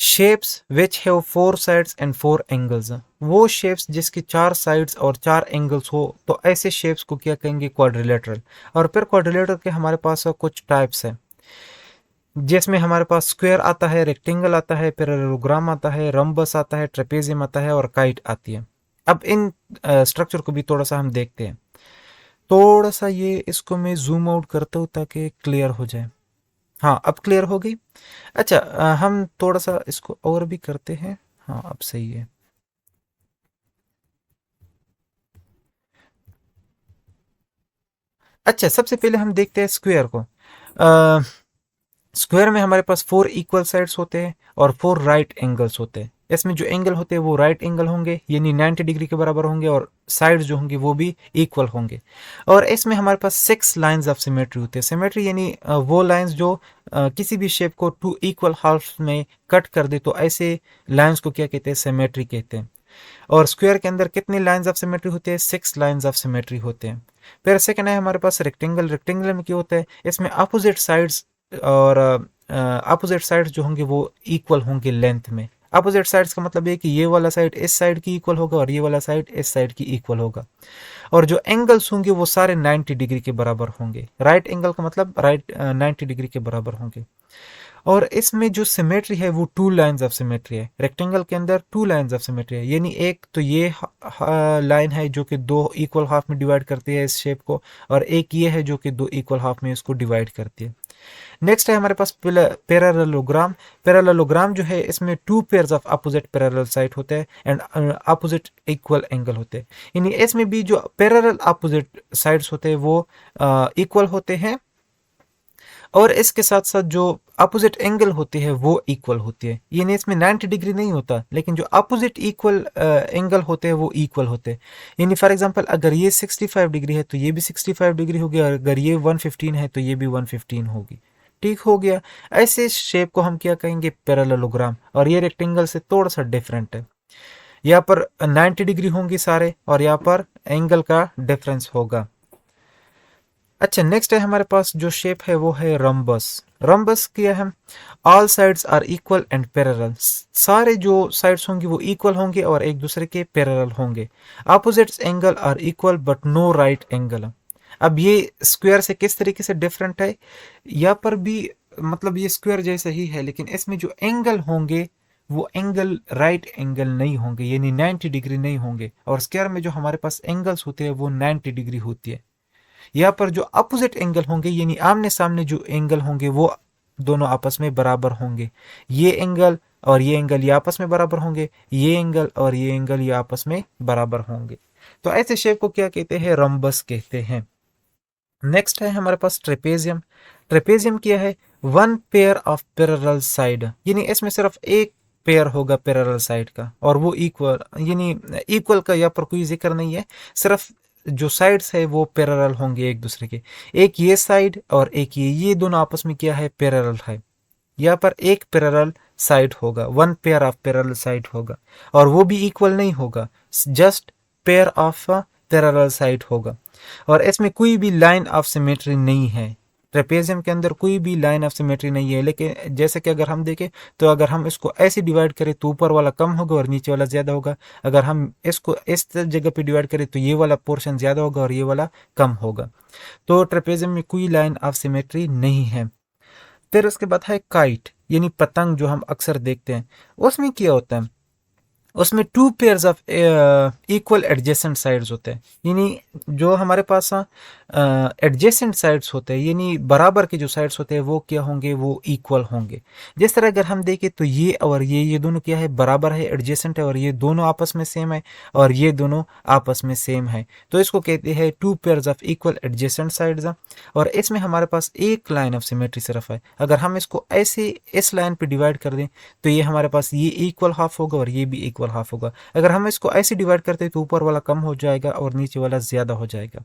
shapes which have 4 sides and 4 angles. वो शेप्स जिसकी 4 साइड्स और 4 एंगल्स हो तो ऐसे शेप्स को क्या कहेंगे, क्वाड्रिलेटरल। और फिर क्वाड्रिलेटरल के हमारे पास कुछ टाइप्स हैं, जिसमें हमारे पास स्क्वायर आता है, रेक्टेंगल आता है, पैरेललोग्राम आता है, रम्बस आता है, ट्रेपेजियम आता है और काइट आती है। अब इन स्ट्रक्चर को भी थोड़ा सा हम देखते हैं। थोड़ा सा ये इसको मैं जूम आउट करता हूँ ताकि क्लियर हो जाए। हाँ, अब क्लियर हो गई। अच्छा, हम थोड़ा सा इसको और भी करते हैं। हाँ, अब सही है। अच्छा, सबसे पहले हम देखते हैं स्क्वायर को। स्क्वायर में हमारे पास 4 इक्वल साइड्स होते हैं और 4 राइट एंगल्स होते हैं। इसमें जो एंगल होते हैं वो राइट एंगल होंगे, यानी 90 डिग्री के बराबर होंगे, और साइड्स जो होंगे वो भी इक्वल होंगे। और इसमें हमारे पास 6 लाइंस ऑफ सिमेट्री होते हैं। सिमेट्री यानी वो लाइंस जो किसी भी शेप को 2 इक्वल हाफ में कट कर दे, तो ऐसे लाइंस को क्या कहते हैं, सिमेट्री कहते हैं। और स्क्वायर के अंदर कितनी लाइंस ऑफ सिमेट्री होते हैं, 6 लाइंस ऑफ सिमेट्री होते हैं। फिर सेकंड है हमारे पास रेक्टेंगल। रेक्टेंगल में क्या होता है, इसमें अपोजिट साइड्स और अपोजिट साइड्स जो होंगे वो इक्वल होंगे लेंथ में। अपोजिट साइड्स का मतलब है कि ये वाला साइड इस साइड की इक्वल होगा और ये वाला साइड इस साइड की इक्वल होगा। और जो एंगल्स होंगे वो सारे 90 डिग्री के बराबर होंगे। राइट एंगल का मतलब राइट 90 डिग्री के बराबर होंगे। और इसमें जो सिमेट्री है वो टू लाइंस ऑफ सिमेट्री है। रेक्टेंगल के अंदर टू लाइंस ऑफ सिमेट्री है, यानी एक तो ये लाइन है जो कि दो इक्वल हाफ में डिवाइड करती है इस शेप को, और एक ये है जो कि दो इक्वल हाफ में इसको डिवाइड करती है। नेक्स्ट है हमारे पास पैरेललोग्राम। पैरेललोग्राम जो है इसमें two pairs of opposite parallel side होते हैं एंड अपोजिट इक्वल एंगल होते हैं। यानी इसमें भी जो पैरेलल अपोजिट साइड्स होते हैं वो इक्वल होते हैं, और इसके साथ साथ जो अपोजिट एंगल होती है वो इक्वल होती है। यानी इसमें 90 डिग्री नहीं होता, लेकिन जो अपोजिट इक्वल एंगल होते हैं वो इक्वल होते हैं। यानी फॉर एग्जांपल अगर ये 65 डिग्री है तो ये भी 65 डिग्री होगी, और अगर ये 115 है तो ये भी 115 होगी। ठीक हो गया। ऐसे शेप को हम क्या कहेंगे, पैरेललोग्राम। और ये रेक्टेंगल से थोड़ा सा डिफरेंट है। यहाँ पर 90 डिग्री होंगी सारे, और यहाँ पर एंगल का डिफरेंस होगा। अच्छा, नेक्स्ट है हमारे पास जो शेप है वो है रम्बस। रम्बस क्या है, all sides are equal and parallel. सारे जो साइड्स होंगे वो इक्वल होंगे और एक दूसरे के पैरेलल होंगे। Opposites angle are equal but no right angle. अब ये स्क्वायर से किस तरीके से डिफरेंट है, यहाँ पर भी मतलब ये स्क्वायर जैसा ही है, लेकिन इसमें जो एंगल होंगे वो एंगल राइट एंगल नहीं होंगे, यानी 90 डिग्री नहीं होंगे। और स्क्वायर में जो हमारे पास एंगल्स होते हैं वो 90 डिग्री होती है। यहाँ पर जो अपोजिट एंगल होंगे यानी आमने सामने जो एंगल होंगे वो दोनों आपस में बराबर होंगे। ये एंगल और ये एंगल ये आपस में बराबर होंगे, ये एंगल और ये एंगल ये आपस में बराबर होंगे। तो ऐसे शेप को क्या कहते हैं, रम्बस कहते हैं। नेक्स्ट है हमारे पास ट्रेपेजियम। ट्रेपेजियम क्या है, one pair of parallel side, यानी इसमें सिर्फ एक पेयर होगा पैरेलल साइड का, और वो इक्वल, यानी इक्वल का यहाँ पर कोई जिक्र नहीं है, सिर्फ जो साइड्स है वो पैरेलल होंगे एक दूसरे के। एक ये साइड और एक ये दोनों आपस में क्या है, पैरेलल है। यहाँ पर एक पैरेलल साइड होगा, one pair of parallel side होगा, और वो भी इक्वल नहीं होगा, just pair of parallel side होगा। और इसमें कोई भी लाइन ऑफ सिमेट्री नहीं है। ट्रेपेजियम के अंदर कोई भी लाइन ऑफ सिमेट्री नहीं है। लेकिन जैसे कि अगर हम देखें तो अगर हम इसको ऐसे डिवाइड करें तो ऊपर वाला कम होगा और नीचे वाला ज़्यादा होगा। अगर हम इसको इस जगह पे डिवाइड करें तो ये वाला पोर्शन ज़्यादा होगा और ये वाला कम होगा। तो ट्रेपेजियम में कोई लाइन ऑफ सिमेट्री नहीं है। फिर उसके बाद है काइट, यानी पतंग जो हम अक्सर देखते हैं। उसमें क्या होता है, उसमें two pairs of equal adjacent sides होते हैं। यानी जो हमारे पास एडजेसेंट साइड्स होते हैं, यानी बराबर के जो साइड्स होते हैं वो क्या होंगे, वो इक्वल होंगे। जिस तरह अगर हम देखें तो ये और ये दोनों क्या है, बराबर है, एडजेसेंट है, और ये दोनों आपस में सेम है, और ये दोनों आपस में सेम है। तो इसको कहते हैं two pairs of equal adjacent sides. और इसमें हमारे पास एक लाइन ऑफ सिमेट्री सिर्फ है। अगर हम इसको ऐसे इस लाइन पे डिवाइड कर दें तो ये हमारे पास ये इक्वल हाफ होगा और ये भी इक्वल हाफ होगा। अगर हम इसको ऐसे डिवाइड करते हैं तो ऊपर वाला कम हो जाएगा और नीचे वाला ज्यादा हो जाएगा।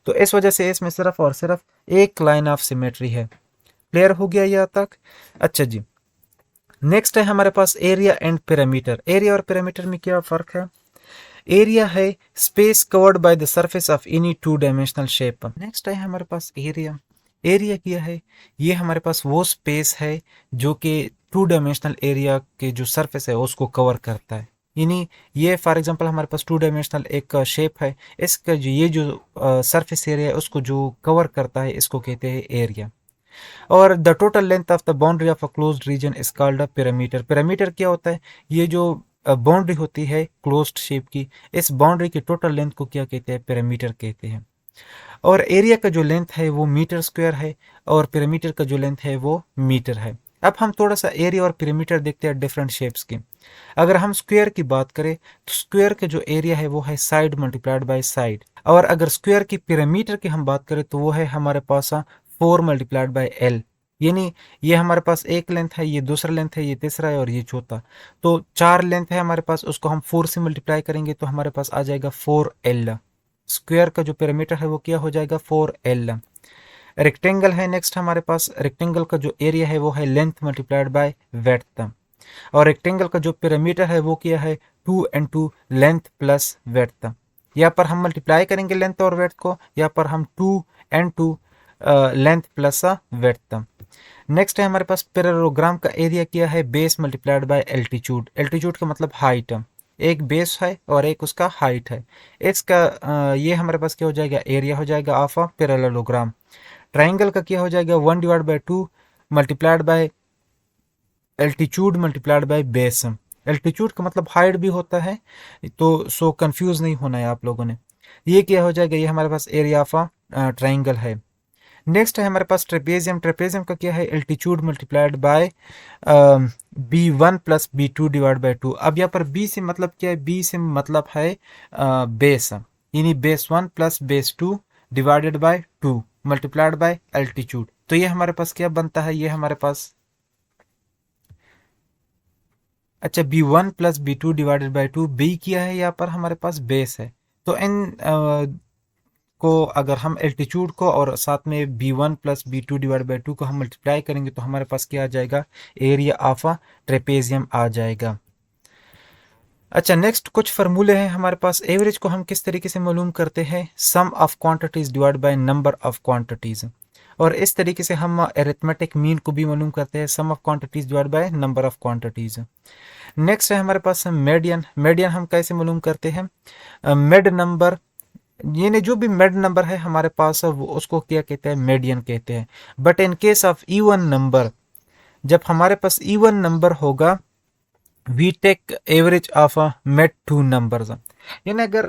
तो इस वजह से इसमें सिर्फ और सिर्फ एक लाइन ऑफ सिमेट्री है। क्लियर हो गया यहाँ तक? अच्छा जी, नेक्स्ट है हमारे पास एरिया एंड पैरामीटर। एरिया और पैरामीटर में क्या फर्क है? एरिया है space covered by the surface of any two dimensional shape. Next है हमारे पास एरिया। एरिया क्या है, ये हमारे पास वो स्पेस है जो कि टू डायमेंशनल एरिया के जो सरफेस है उसको कवर करता है। यानी ये फॉर एग्जांपल हमारे पास टू डायमेंशनल एक शेप है, इसका जो ये जो सरफेस एरिया है उसको जो कवर करता है इसको कहते हैं एरिया। और the total length of the boundary of a closed region is called a parameter. Parameter क्या होता है, ये जो बाउंड्री होती है क्लोज्ड शेप की, इस बाउंड्री की टोटल लेंथ को क्या कहते हैं, पैरामीटर कहते हैं। और एरिया का जो लेंथ है वो मीटर स्क्वायर है, और पैरामीटर का जो लेंथ है वो मीटर है। अब हम थोड़ा सा एरिया और पैरामीटर देखते हैं डिफरेंट शेप्स की। अगर हम स्क्वायर की बात करें तो स्क्वायर का जो एरिया है वो है साइड मल्टीप्लाइड बाय साइड, और अगर स्क्वायर की पैरामीटर की हम बात करें तो वो है हमारे पास 4 मल्टीप्लाइड बाय एल। यानी ये हमारे पास एक लेंथ है, ये दूसरा लेंथ है, ये तीसरा है और ये चौथा। तो 4 लेंथ है हमारे पास, उसको हम 4 से मल्टीप्लाई करेंगे तो हमारे पास आ जाएगा 4L। स्क्वायर का जो पैरामीटर है वो क्या हो जाएगा, 4L। रेक्टेंगल है नेक्स्ट हमारे पास, रेक्टेंगल का जो एरिया है वो है लेंथ मल्टीप्लाइड बाय वेड्थ, और रेक्टेंगल का जो पैरामीटर है वो क्या है, 2 लेंथ प्लस वेड्थ। यहाँ पर हम मल्टीप्लाई करेंगे लेंथ और वेड्थ को, यहाँ पर हम 2 लेंथ प्लस वेड्थ। नेक्स्ट है हमारे पास पैरेललोग्राम का एरिया क्या है, base multiplied by altitude. Altitude का मतलब हाइट, एक बेस है और एक उसका हाइट है। इसका ये हमारे पास क्या हो जाएगा, एरिया हो जाएगा ऑफ अ पैरेललोग्राम। ट्राइंगल का क्या हो जाएगा, 1/2 multiplied by altitude multiplied by base. Altitude का मतलब हाइट भी होता है, तो सो कंफ्यूज नहीं होना है आप लोगों ने। ये क्या हो जाएगा, ये हमारे पास एरिया ऑफ अ ट्राइंगल है। नेक्स्ट है हमारे पास ट्रेपेजियम। ट्रेपेजियम का क्या है, altitude multiplied by B1 plus B2 divide by 2। अब यहाँ पर बी से मतलब क्या है, बी से मतलब है बेस, यानी base 1 plus base 2 divided by 2 multiplied by altitude. तो ये हमारे पास क्या बनता है, ये हमारे पास अच्छा B1 plus B2 divided by 2, B किया है यहाँ पर हमारे पास बेस है। तो इन को अगर हम एल्टीट्यूड को और साथ में B1 plus B2 divide by 2 को हम मल्टीप्लाई करेंगे तो हमारे पास क्या आ जाएगा, एरिया ऑफ अ ट्रेपेजियम आ जाएगा। अच्छा, नेक्स्ट कुछ फार्मूले हैं हमारे पास। एवरेज को हम किस तरीके से मालूम करते हैं, sum of quantities divide by number of quantities. और इस तरीके से हम अरिथमेटिक मीन को भी मालूम करते हैं, sum of quantities divide by number of quantities. Next है हमारे पास मीडियन। मीडियन हम कैसे मालूम करते हैं, मिड नंबर, यानी जो भी मिड नंबर है हमारे पास वो उसको क्या कहते हैं, मीडियन कहते हैं। But in case of even number, जब हमारे पास इवन नंबर होगा, we take average of a mid two numbers. यानी अगर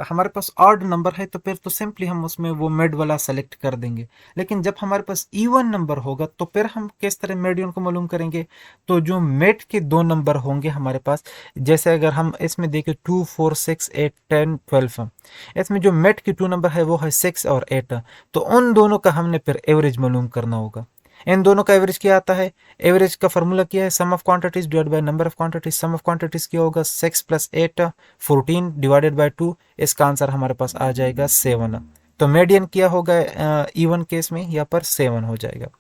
हमारे पास ऑड नंबर है तो फिर तो सिंपली हम उसमें वो मिड वाला सेलेक्ट कर देंगे। लेकिन जब हमारे पास इवन नंबर होगा तो फिर हम किस तरह मीडियन को मालूम करेंगे, तो जो मिड के दो नंबर होंगे हमारे पास, जैसे अगर हम इसमें देखें 2 4 6 8 10 12, इसमें जो मिड के टू नंबर है वो है 6 और 8, तो उन दोनों का हमने फिर एवरेज मालूम करना होगा। इन दोनों का एवरेज क्या आता है, एवरेज का फॉर्मूला क्या है, sum of quantities divide by number of quantities. Sum of quantities क्या होगा, 6 प्लस 8 14 डिवाइडेड बाय 2। इसका आंसर हमारे पास आ जाएगा 7। तो मीडियन क्या होगा इवन केस में, यहाँ पर 7 हो जाएगा।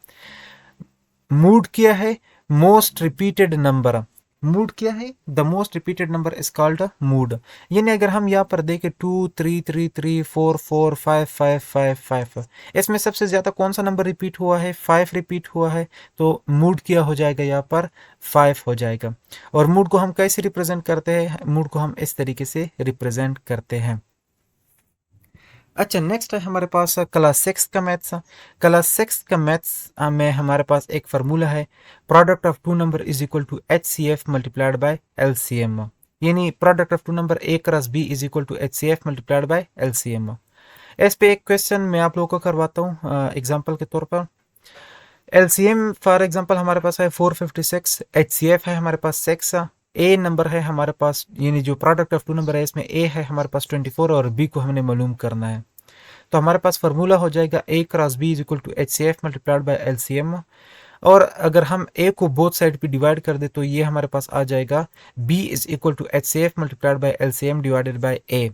मूड क्या है, मोस्ट रिपीटेड नंबर। मूड क्या है, the most repeated number is called mood. यानी अगर हम यहाँ पर देखें 2 3 3 3 4 4 5 5 5 5, इसमें सबसे ज्यादा कौन सा नंबर रिपीट हुआ है, 5 रिपीट हुआ है। तो मूड क्या हो जाएगा, यहाँ पर 5 हो जाएगा। और मूड को हम कैसे रिप्रेजेंट करते हैं, मूड को हम इस तरीके से रिप्रेजेंट करते हैं। अच्छा, नेक्स्ट है हमारे पास क्लास 6 का मैथ्स। क्लास 6 का मैथ्स में हमारे पास एक फार्मूला है, product of two number is equal to HCF multiplied by LCM। यानी product of two number A cross B is equal to HCF multiplied by LCM। इस पे एक क्वेश्चन मैं आप लोगों को करवाता हूँ एग्जाम्पल के तौर पर। LCM फॉर एग्जाम्पल हमारे पास है 456, HCF है हमारे पास 6, ए नंबर है हमारे पास, यानी जो प्रोडक्ट ऑफ टू नंबर है इसमें ए है हमारे पास 24 और बी को हमने मालूम करना है। तो हमारे पास फार्मूला हो जाएगा a cross b is equal to HCF multiplied by LCM। और अगर हम ए को बोथ साइड पे डिवाइड कर दे तो ये हमारे पास आ जाएगा b is equal to HCF multiplied by LCM divided by a.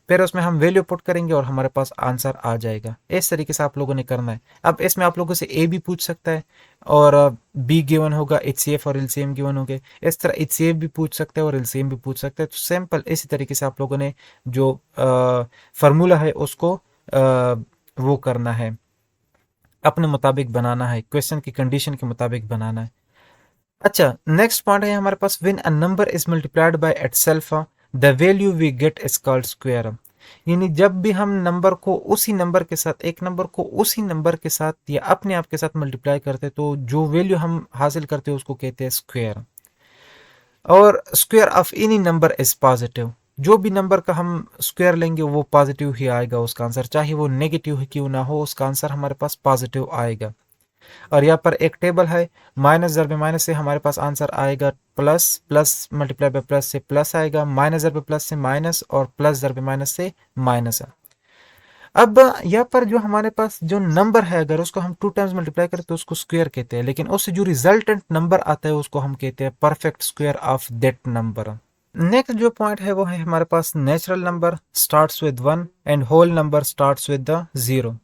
फिर उसमें हम वैल्यू पुट करेंगे और हमारे पास आंसर आ जाएगा। इस तरीके से आप लोगों ने करना है। अब इसमें आप लोगों से ए भी पूछ सकता है और बी गिवन होगा, HCF और LCM गिवन होंगे। इस तरह HCF भी पूछ सकते हैं और LCM भी पूछ सकते हैं। तो सिंपल इसी तरीके से आप लोगों ने जो फार्मूला है उसको वो करना है, अपने मुताबिक बनाना है, क्वेश्चन की कंडीशन के मुताबिक बनाना है। अच्छा, नेक्स्ट पॉइंट है हमारे पास, when a number is multiplied by itself the value we get is called square. यानी जब भी हम नंबर को उसी नंबर के साथ, एक नंबर को उसी नंबर के साथ या अपने आप के साथ मल्टीप्लाई करते तो जो वैल्यू हम हासिल करते हैं उसको कहते हैं स्क्वायर। और square of any number is positive. जो भी नंबर का हम स्क्वायर लेंगे वो पॉजिटिव ही आएगा उसका आंसर, चाहे वो नेगेटिव क्यों ना हो, उसका आंसर हमारे पास पॉजिटिव आएगा। और यहाँ पर एक टेबल है, माइनस ज़रब माइनस से हमारे पास आंसर आएगा plus, plus multiply by plus से प्लस आएगा, माइनस ज़रब प्लस से माइनस और प्लस ज़रब माइनस से माइनस। अब यहाँ पर जो हमारे पास जो नंबर है अगर उसको हम 2 टाइम्स मल्टीप्लाई करें तो उसको स्क्वायर कहते हैं, लेकिन उससे जो रिजल्टेंट नंबर आता है उसको हम कहते हैं perfect square of that number. Next जो पॉइंट है वो है हमारे पास natural number starts with 1 and whole number starts with the 0।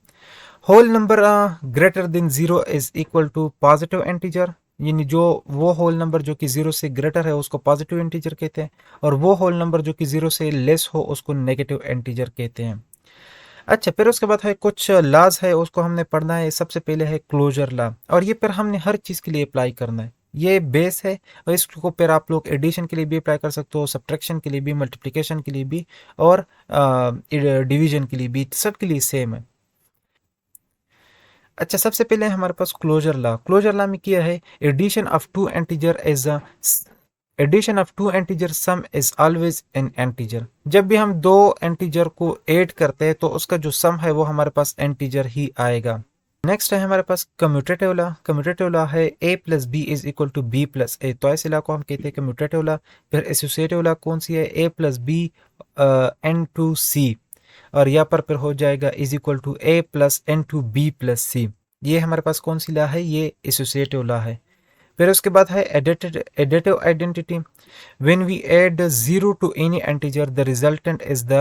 Whole number greater than 0 is equal to positive integer, यानी जो वो होल नंबर जो कि 0 से ग्रेटर है उसको पॉजिटिव इंटीजर कहते हैं, और वो होल नंबर जो कि 0 से लेस हो उसको नेगेटिव इंटीजर कहते हैं। अच्छा, फिर उसके बाद है कुछ लॉज है, उसको हमने पढ़ना है। सबसे पहले है क्लोजर लॉ, और ये फिर हमने हर चीज़ के लिए अप्लाई करना है। ये बेस है, और इसको फिर आप लोग एडिशन के लिए भी अप्लाई कर सकते हो, सब्ट्रैक्शन के लिए भी, मल्टीप्लिकेशन के लिए भी, और डिवीजन के लिए भी, सबके लिए सेम है। अच्छा, सबसे पहले हमारे पास क्लोजर लॉ। क्लोजर लॉ में क्या है, addition of two integer is a addition of two integer sum is always an integer. जब भी हम दो एंटीजर को ऐड करते हैं तो उसका जो सम है वो हमारे पास एंटीजर ही आएगा। नेक्स्ट है हमारे पास कम्यूटेटिव लॉ। कम्यूटेटिव लॉ है a plus b is equal to b plus a, तो ऐसे लॉ को हम कहते हैं कम्यूटेटिव लॉ। फिर एसोसिएटिव लॉ कौन सी है, a plus b and to c, और यहाँ पर फिर हो जाएगा is equal to a plus and to b plus c. ये हमारे पास कौन सी लॉ है, ये एसोसिएटिव लॉ है। फिर उसके बाद है additive identity. When we add 0 to any integer, the resultant is the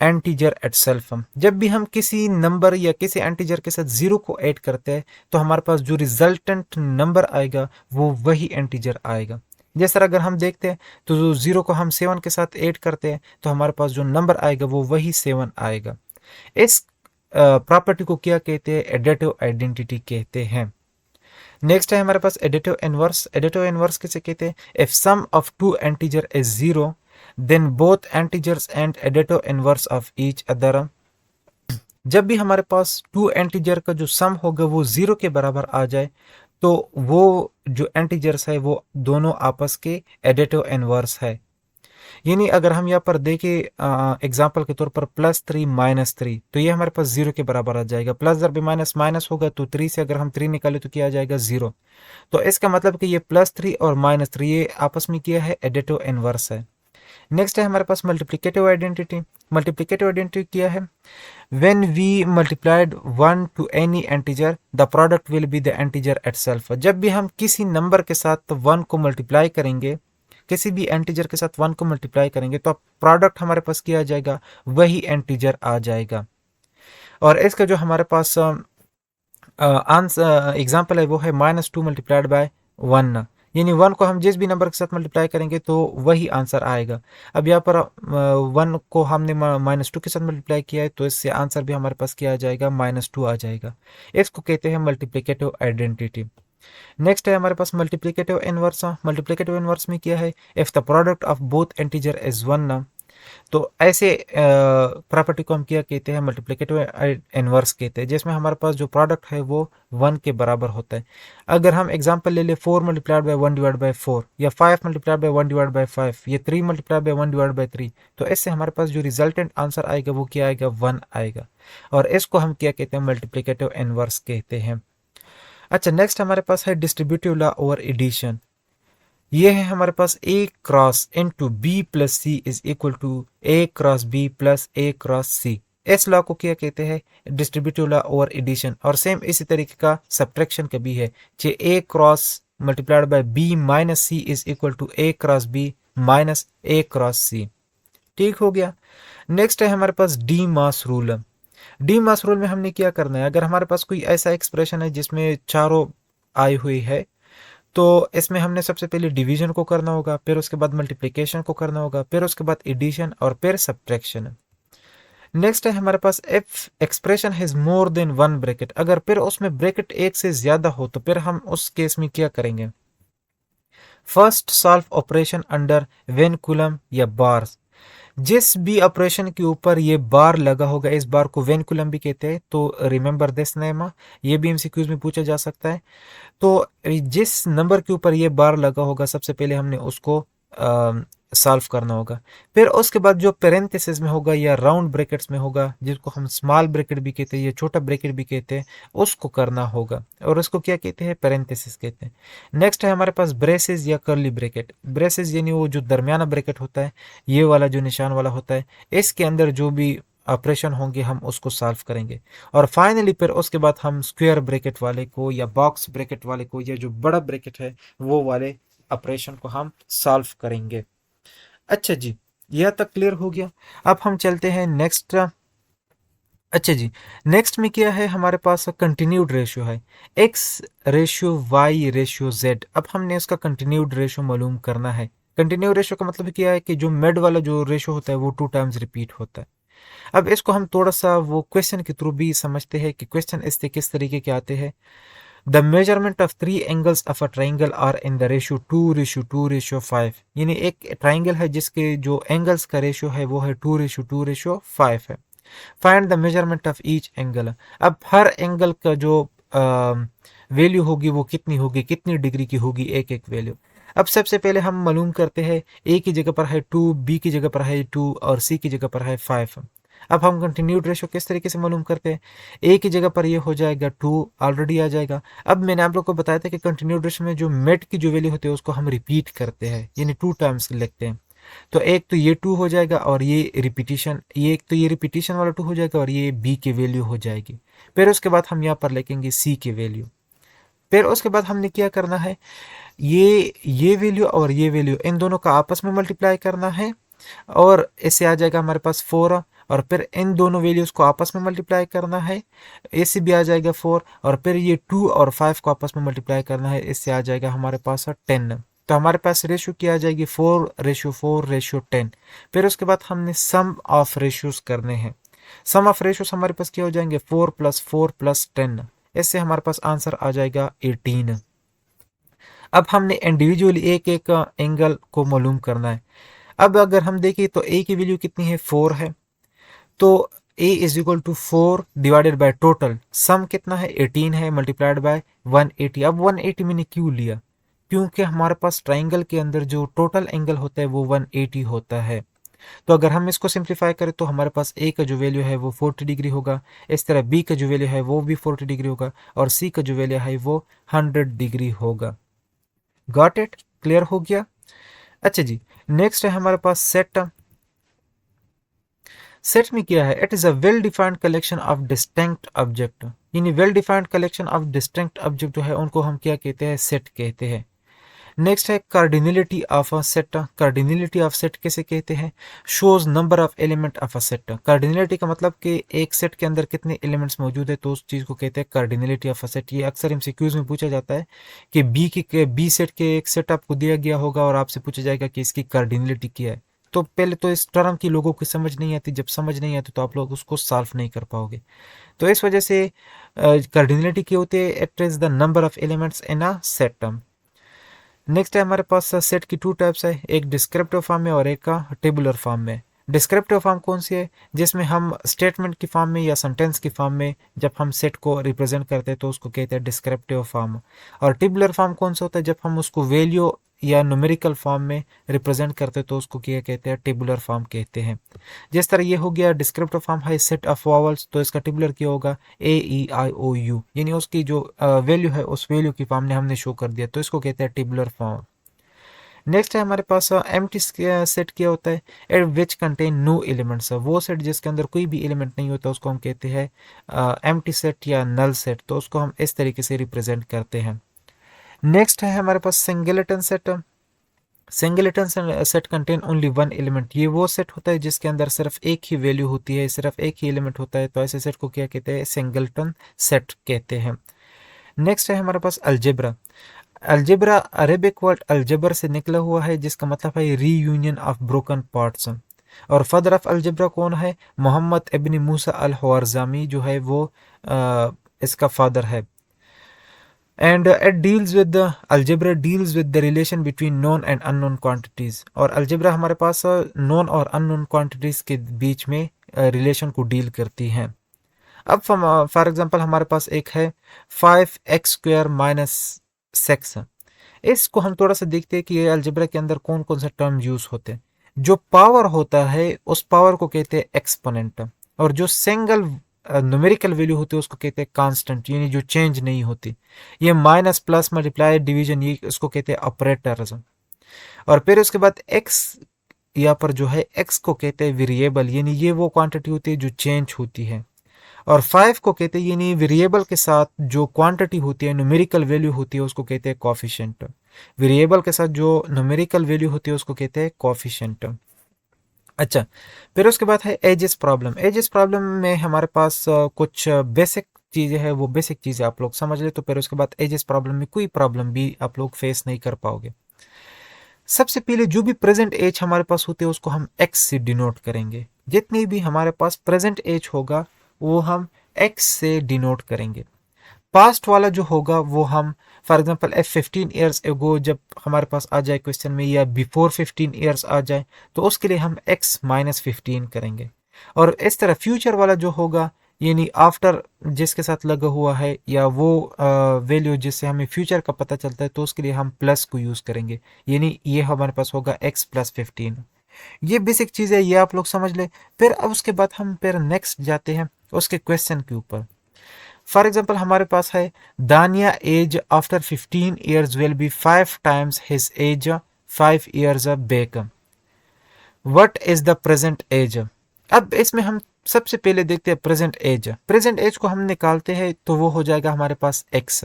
integer itself। जब भी हम किसी नंबर या किसी एंटीजर के साथ 0 को ऐड करते हैं तो हमारे पास जो रिजल्टेंट नंबर आएगा वो वही एंटीजर आएगा। जैसे अगर हम देखते हैं तो जो 0 को हम 7 के साथ ऐड करते हैं तो हमारे पास जो नंबर आएगा वो वही 7 आएगा। इस प्रॉपर्टी को क्या कहते हैं, एडिटिव आइडेंटिटी कहते हैं। नेक्स्ट है हमारे पास एडिटिव इनवर्स। एडिटिव इनवर्स किसे कहते हैं, if sum of two integer is zero then both integers and additive inverse of each other. जब भी हमारे पास टू एंटीजर का जो सम होगा वो जीरो के बराबर आ जाए तो वो जो एंटीजर्स है वो दोनों आपस के एडिटिव इनवर्स है। यानी अगर हम यहाँ पर देखें एग्जाम्पल के तौर पर +3 - 3, तो ये हमारे पास जीरो के बराबर आ जाएगा। प्लस जब भी माइनस माइनस होगा तो 3 से अगर हम 3 निकाले तो क्या आ जाएगा, जीरो। तो इसका मतलब कि ये +3 और -3 ये आपस में क्या है, एडिटिव इनवर्स है। नेक्स्ट है हमारे पास मल्टीप्लिकेटिव आइडेंटिटी। मल्टीप्लिकेटिव आइडेंटिटी क्या है, when we multiplied one to any integer the product will be the integer itself. जब भी हम किसी नंबर के साथ वन को मल्टीप्लाई करेंगे, किसी भी एंटीजर के साथ वन को मल्टीप्लाई करेंगे तो प्रोडक्ट हमारे पास क्या आ जाएगा, वही एंटीजर आ जाएगा। और इसका जो हमारे पास आंसर एग्जाम्पल है वो है -2 मल्टीप्लाइड बाय 1। यानी 1 को हम जिस भी नंबर के साथ मल्टीप्लाई करेंगे तो वही आंसर आएगा। अब यहाँ पर 1 को हमने -2 के साथ मल्टीप्लाई किया है तो इससे आंसर भी हमारे पास क्या आ जाएगा, -2 आ जाएगा। इसको कहते हैं मल्टीप्लिकेटिव आइडेंटिटी। नेक्स्ट है हमारे पास मल्टीप्लिकेटिव इनवर्स। मल्टीप्लिकेटिव इनवर्स में क्या है, if the product of both integer is 1, तो ऐसे प्रॉपर्टी को हम क्या कहते हैं, मल्टीप्लिकेटिव इनवर्स कहते हैं, जिसमें हमारे पास जो प्रोडक्ट है वो 1 के बराबर होता है। अगर हम एग्जांपल ले ले 4 मल्टीप्लाइड बाय 1 डिवाइड बाय 4, या 5 मल्टीप्लाइड बाय 1 डिवाइड बाय 5, या 3 मल्टीप्लाइड बाय 1 डिवाइड बाय 3, तो इससे हमारे पास जो रिजल्टेंट आंसर आएगा वो क्या आएगा, 1 आएगा। और इसको हम क्या कहते हैं, मल्टीप्लिकेटिव इनवर्स कहते हैं। अच्छा, नेक्स्ट हमारे पास है डिस्ट्रीब्यूटिव लॉ ओवर एडिशन। ये है हमारे पास a cross into b plus c is equal to a cross b plus a cross c. इस लॉ को क्या कहते हैं, डिस्ट्रीब्यूटिव लॉ ओवर एडिशन। और सेम इसी तरीके का सब्ट्रैक्शन का भी है, जे a cross multiplied by b minus c is equal to a cross b minus a cross c. ठीक हो गया। नेक्स्ट है हमारे पास DMAS rule. DMAS rule में हमने क्या करना है, अगर हमारे पास कोई ऐसा एक्सप्रेशन है जिसमें चारों आई हुई है तो इसमें हमने सबसे पहले डिवीजन को करना होगा, फिर उसके बाद मल्टीप्लिकेशन को करना होगा, फिर उसके बाद एडिशन और फिर सब्ट्रैक्शन। नेक्स्ट है हमारे पास if expression has more than one bracket. अगर फिर उसमें ब्रैकेट एक से ज्यादा हो तो फिर हम उस केस में क्या करेंगे, फर्स्ट सॉल्व ऑपरेशन अंडर वेनकुलम या बार्स। जिस भी ऑपरेशन के ऊपर ये बार लगा होगा, इस बार को वेनकुलम भी कहते हैं, तो रिमेंबर दिस नेम, ये भी एमसीक्यूज में पूछा जा सकता है। तो जिस नंबर के ऊपर ये बार लगा होगा सबसे पहले हमने उसको सॉल्व करना होगा। फिर उसके बाद जो पेरेंथेसिस में होगा या राउंड ब्रैकेट्स में होगा, जिसको हम स्मॉल ब्रैकेट भी कहते हैं या छोटा ब्रैकेट भी कहते हैं, उसको करना होगा, और उसको क्या कहते हैं, पेरेंथेसिस कहते हैं। नेक्स्ट है हमारे पास ब्रेसेस या कर्ली ब्रैकेट। ब्रेसेस यानी वो जो दरमियाना ब्रैकेट होता है, ये वाला जो निशान वाला होता है, इसके अंदर जो भी ऑपरेशन होंगे हम उसको सॉल्व करेंगे। और फाइनली फिर उसके बाद हम स्क्वायर ब्रैकेट वाले को या बॉक्स ब्रैकेट वाले को या जो बड़ा ब्रैकेट है वो वाले ऑपरेशन को हम सॉल्व करेंगे। अच्छा जी, यह तक क्लियर हो गया। अब हम चलते हैं नेक्स्ट। अच्छा जी, नेक्स्ट में क्या है, हमारे पास कंटिन्यूड रेशियो है, x ratio y ratio z। अब हमने इसका कंटिन्यूड रेशियो मालूम करना है। कंटिन्यूड रेशियो का मतलब क्या है कि जो मिड वाला जो रेशियो होता है वो 2 टाइम्स रिपीट होता है। अब इसको हम थोड़ा सा वो क्वेश्चन के थ्रू भी समझते हैं कि क्वेश्चन इससे किस तरीके के आते हैं। The measurement of 3 angles of a triangle are in the ratio 2:2:5। यानी एक ट्राइंगल है जिसके जो एंगल्स का रेशियो है वो है 2:2:5 है। Find the measurement of each angle. अब हर एंगल का जो वैल्यू होगी वो कितनी होगी, कितनी डिग्री की होगी, एक एक वैल्यू। अब सबसे पहले हम मालूम करते हैं ए की जगह पर है 2, बी की जगह पर है 2 और सी की जगह पर है 5। अब हम कंटिन्यूड रेशो किस तरीके से मालूम करते हैं, ए की जगह पर ये हो जाएगा 2 ऑलरेडी आ जाएगा। अब मैंने आप लोग को बताया था कि कंटिन्यूड रेशो में जो मेट की जो वैल्यू होती है उसको हम रिपीट करते हैं, यानी 2 टाइम्स लिखते हैं। तो एक तो ये 2 हो जाएगा और ये रिपीटिशन, ये एक तो ये रिपीटिशन वाला 2 हो जाएगा और ये बी की वैल्यू हो जाएगी। फिर उसके बाद हम यहाँ पर लिखेंगे सी की वैल्यू। फिर उसके बाद हमने क्या करना है, ये वैल्यू और ये वैल्यू इन दोनों का आपस में मल्टीप्लाई करना है और इससे आ जाएगा हमारे पास 4। और फिर इन दोनों वैल्यूज को आपस में मल्टीप्लाई करना है, इससे भी आ जाएगा 4। और फिर ये 2 और 5 को आपस में मल्टीप्लाई करना है, इससे आ जाएगा हमारे पास 10। तो हमारे पास रेशियो क्या आ जाएगी 4:4:10। फिर उसके बाद हमने सम ऑफ रेशियोज करने हैं। सम ऑफ रेशियोज हमारे पास क्या हो जाएंगे 4+4+10। इससे हमारे पास आंसर आ जाएगा 18। अब हमने इंडिविजुअली एक एक एंगल को मालूम करना है। अब अगर हम देखें तो ए की वैल्यू कितनी है 4 है, तो a is equal to 4 divided by total sum कितना है 18 है मल्टीप्लाइड बाय 180। अब 180 मैंने क्यों लिया, क्योंकि हमारे पास ट्राइंगल के अंदर जो टोटल एंगल होता है वो 180 होता है। तो अगर हम इसको सिंप्लीफाई करें तो हमारे पास a का जो वैल्यू है वो 40 डिग्री होगा, इस तरह b का जो वैल्यू है वो भी 40 डिग्री होगा और c का जो वैल्यू है वो 100 डिग्री होगा। गॉट इट, क्लियर हो गया। अच्छा जी, नेक्स्ट है हमारे पास सेट। सेट में क्या है, it is a well defined collection of distinct object. यानी well defined collection of distinct object जो है उनको हम क्या कहते हैं, सेट कहते हैं। नेक्स्ट है cardinality of a set. Cardinality of set कैसे कहते हैं, shows number of element of a set. Cardinality का मतलब कि एक सेट के अंदर कितने एलिमेंट्स मौजूद है, तो उस चीज को कहते हैं कार्डिनलिटी ऑफ अ सेट। ये अक्सर एमसीक्यूज में पूछा जाता है कि बी सेट के एक सेट आपको दिया गया होगा और आपसे पूछा जाएगा कि इसकी कार्डिनलिटी क्या है। तो पहले तो इस टर्म की लोगों को समझ नहीं आती, जब समझ नहीं आती तो आप लोग उसको सॉल्व नहीं कर पाओगे। तो इस वजह से कार्डिनलिटी क्या होती है, it is the number of elements in a set. Next है हमारे पास सेट की 2 टाइप्स है, एक डिस्क्रिप्टिव फॉर्म में और एक का टेबुलर फॉर्म में। डिस्क्रिप्टिव फॉर्म कौन सी है, जिसमें हम स्टेटमेंट की फॉर्म में या सेंटेंस की फॉर्म में जब हम सेट को रिप्रेजेंट करते हैं तो उसको कहते हैं डिस्क्रिप्टिव फॉर्म। और टेबुलर फॉर्म कौन सा होता है, जब हम उसको वैल्यू या न्यूमेरिकल फॉर्म में रिप्रेजेंट करते हैं तो उसको क्या कहते हैं, टेबुलर फॉर्म कहते हैं। जिस तरह ये हो गया डिस्क्रिप्टिव फॉर्म है सेट ऑफ वॉवल्स, तो इसका टेबुलर क्या होगा AEIOU, यानी उसकी जो वैल्यू है उस वैल्यू की फॉर्म ने हमने शो कर दिया, तो इसको कहते हैं टेबुलर फॉर्म। नेक्स्ट है हमारे पास एम्प्टी सेट क्या होता है, at which contain no elements. वो सेट जिसके अंदर कोई भी एलिमेंट नहीं होता उसको हम कहते हैं एम्प्टी सेट या नल सेट, तो उसको हम इस तरीके से रिप्रेजेंट करते हैं। नेक्स्ट है हमारे पास singleton set. Singleton set contain only one element. ये वो सेट होता है जिसके अंदर सिर्फ एक ही वैल्यू होती है, सिर्फ एक ही एलिमेंट होता है, तो ऐसे सेट को क्या कहते हैं, सिंगलेटन सेट कहते हैं। नेक्स्ट है हमारे पास अलजेब्रा। अलजेब्रा अरेबिक वर्ड अलजबर से निकला हुआ है जिसका मतलब है रीयूनियन ऑफ ब्रोकन पार्ट्स। और फादर ऑफ अलजेब्रा कौन है, मोहम्मद इब्न मूसा अल ख्वारज़मी जो है वो इसका फादर है। And it deals with algebra deals with the relation between known and unknown quantities. और अलजेब्रा हमारे पास नोन और अननोन क्वांटिटीज के बीच में रिलेशन को डील करती है। अब फॉर एग्जांपल हमारे पास एक है 5x² माइनस 6। इसको हम थोड़ा सा देखते हैं कि ये अलजेब्रा के अंदर कौन कौन से टर्म यूज होते हैं। जो पावर होता है उस पावर को कहते हैं एक्सपोनेंट, और जो सिंगल न्यूमेरिकल वैल्यू होती है उसको कहते हैं कांस्टेंट, यानी जो चेंज नहीं होती। ये माइनस प्लस मल्टीप्लाई डिवीजन ये उसको कहते हैं ऑपरेटर्स। और फिर उसके बाद एक्स यहाँ पर जो है एक्स को कहते हैं वेरिएबल, यानी ये वो क्वांटिटी होती है जो चेंज होती है। और 5 को कहते हैं यानी वेरिएबल के साथ जो क्वांटिटी होती है, न्यूमेरिकल वैल्यू होती है उसको कहते हैं कोफिशिएंट। वेरिएबल के साथ जो न्यूमेरिकल वैल्यू होती है उसको कहते हैं कोफिशिएंट। अच्छा, फिर उसके बाद है एजेस प्रॉब्लम। एजेस प्रॉब्लम में हमारे पास कुछ बेसिक चीज़ें हैं, वो बेसिक चीज़ें आप लोग समझ ले, तो फिर उसके बाद एजेस प्रॉब्लम में कोई प्रॉब्लम भी आप लोग फेस नहीं कर पाओगे। सबसे पहले जो भी प्रेजेंट एज हमारे पास होते हैं उसको हम x से डिनोट करेंगे। जितनी भी हमारे पास प्रेजेंट एज होगा वो हम x से डिनोट करेंगे। पास्ट वाला जो होगा वो हम for example F 15 years ago जब हमारे पास आ जाए क्वेश्चन में, या बिफोर 15 ईयर्स आ जाए, तो उसके लिए हम x-15 करेंगे। और इस तरह फ्यूचर वाला जो होगा, यानी आफ्टर जिसके साथ लगा हुआ है, या वो वैल्यू जिससे हमें फ्यूचर का पता चलता है, तो उसके लिए हम प्लस को यूज़ करेंगे, यानी ये हमारे पास होगा x+15। ये बेसिक चीज़ है, ये आप लोग समझ ले। फिर अब उसके बाद हम फिर नेक्स्ट जाते हैं उसके क्वेश्चन के ऊपर। फॉर एग्जाम्पल हमारे पास है Dania age after 15 years will be 5 times his age 5 years back. What is the present age? अब इसमें हम सबसे पहले देखते हैं प्रेजेंट एज। प्रेजेंट एज को हम निकालते हैं तो वो हो जाएगा हमारे पास एक्स।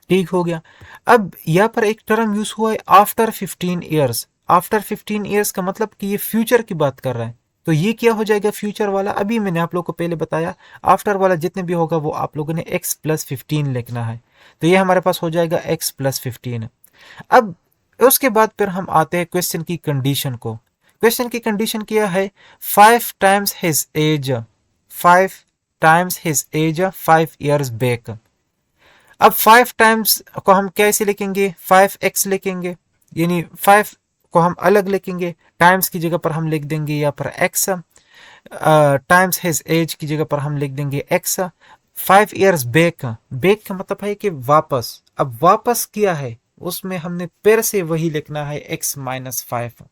ठीक हो गया। अब यहाँ पर एक टर्म यूज हुआ है आफ्टर 15 ईयर्स। आफ्टर 15 ईयर्स का मतलब कि ये फ्यूचर की बात कर रहा है, तो ये क्या हो जाएगा फ्यूचर वाला? अभी मैंने आप लोग को पहले बताया, आफ्टर वाला जितने भी होगा वो आप लोगों ने x+15 लिखना है, तो ये हमारे पास हो जाएगा x+15। अब उसके बाद फिर हम आते हैं क्वेश्चन की कंडीशन को। क्वेश्चन की कंडीशन क्या है? 5 times his age 5 years back. अब 5 टाइम्स को हम कैसे लिखेंगे? 5x लिखेंगे, यानी 5 को हम अलग लिखेंगे, टाइम्स की जगह पर हम लिख देंगे यहाँ पर x, टाइम्स हिज एज की जगह पर हम लिख देंगे x। 5 ईयर्स बैक, बैक का मतलब है कि वापस। अब वापस किया है उसमें हमने फिर से वही लिखना है x-5।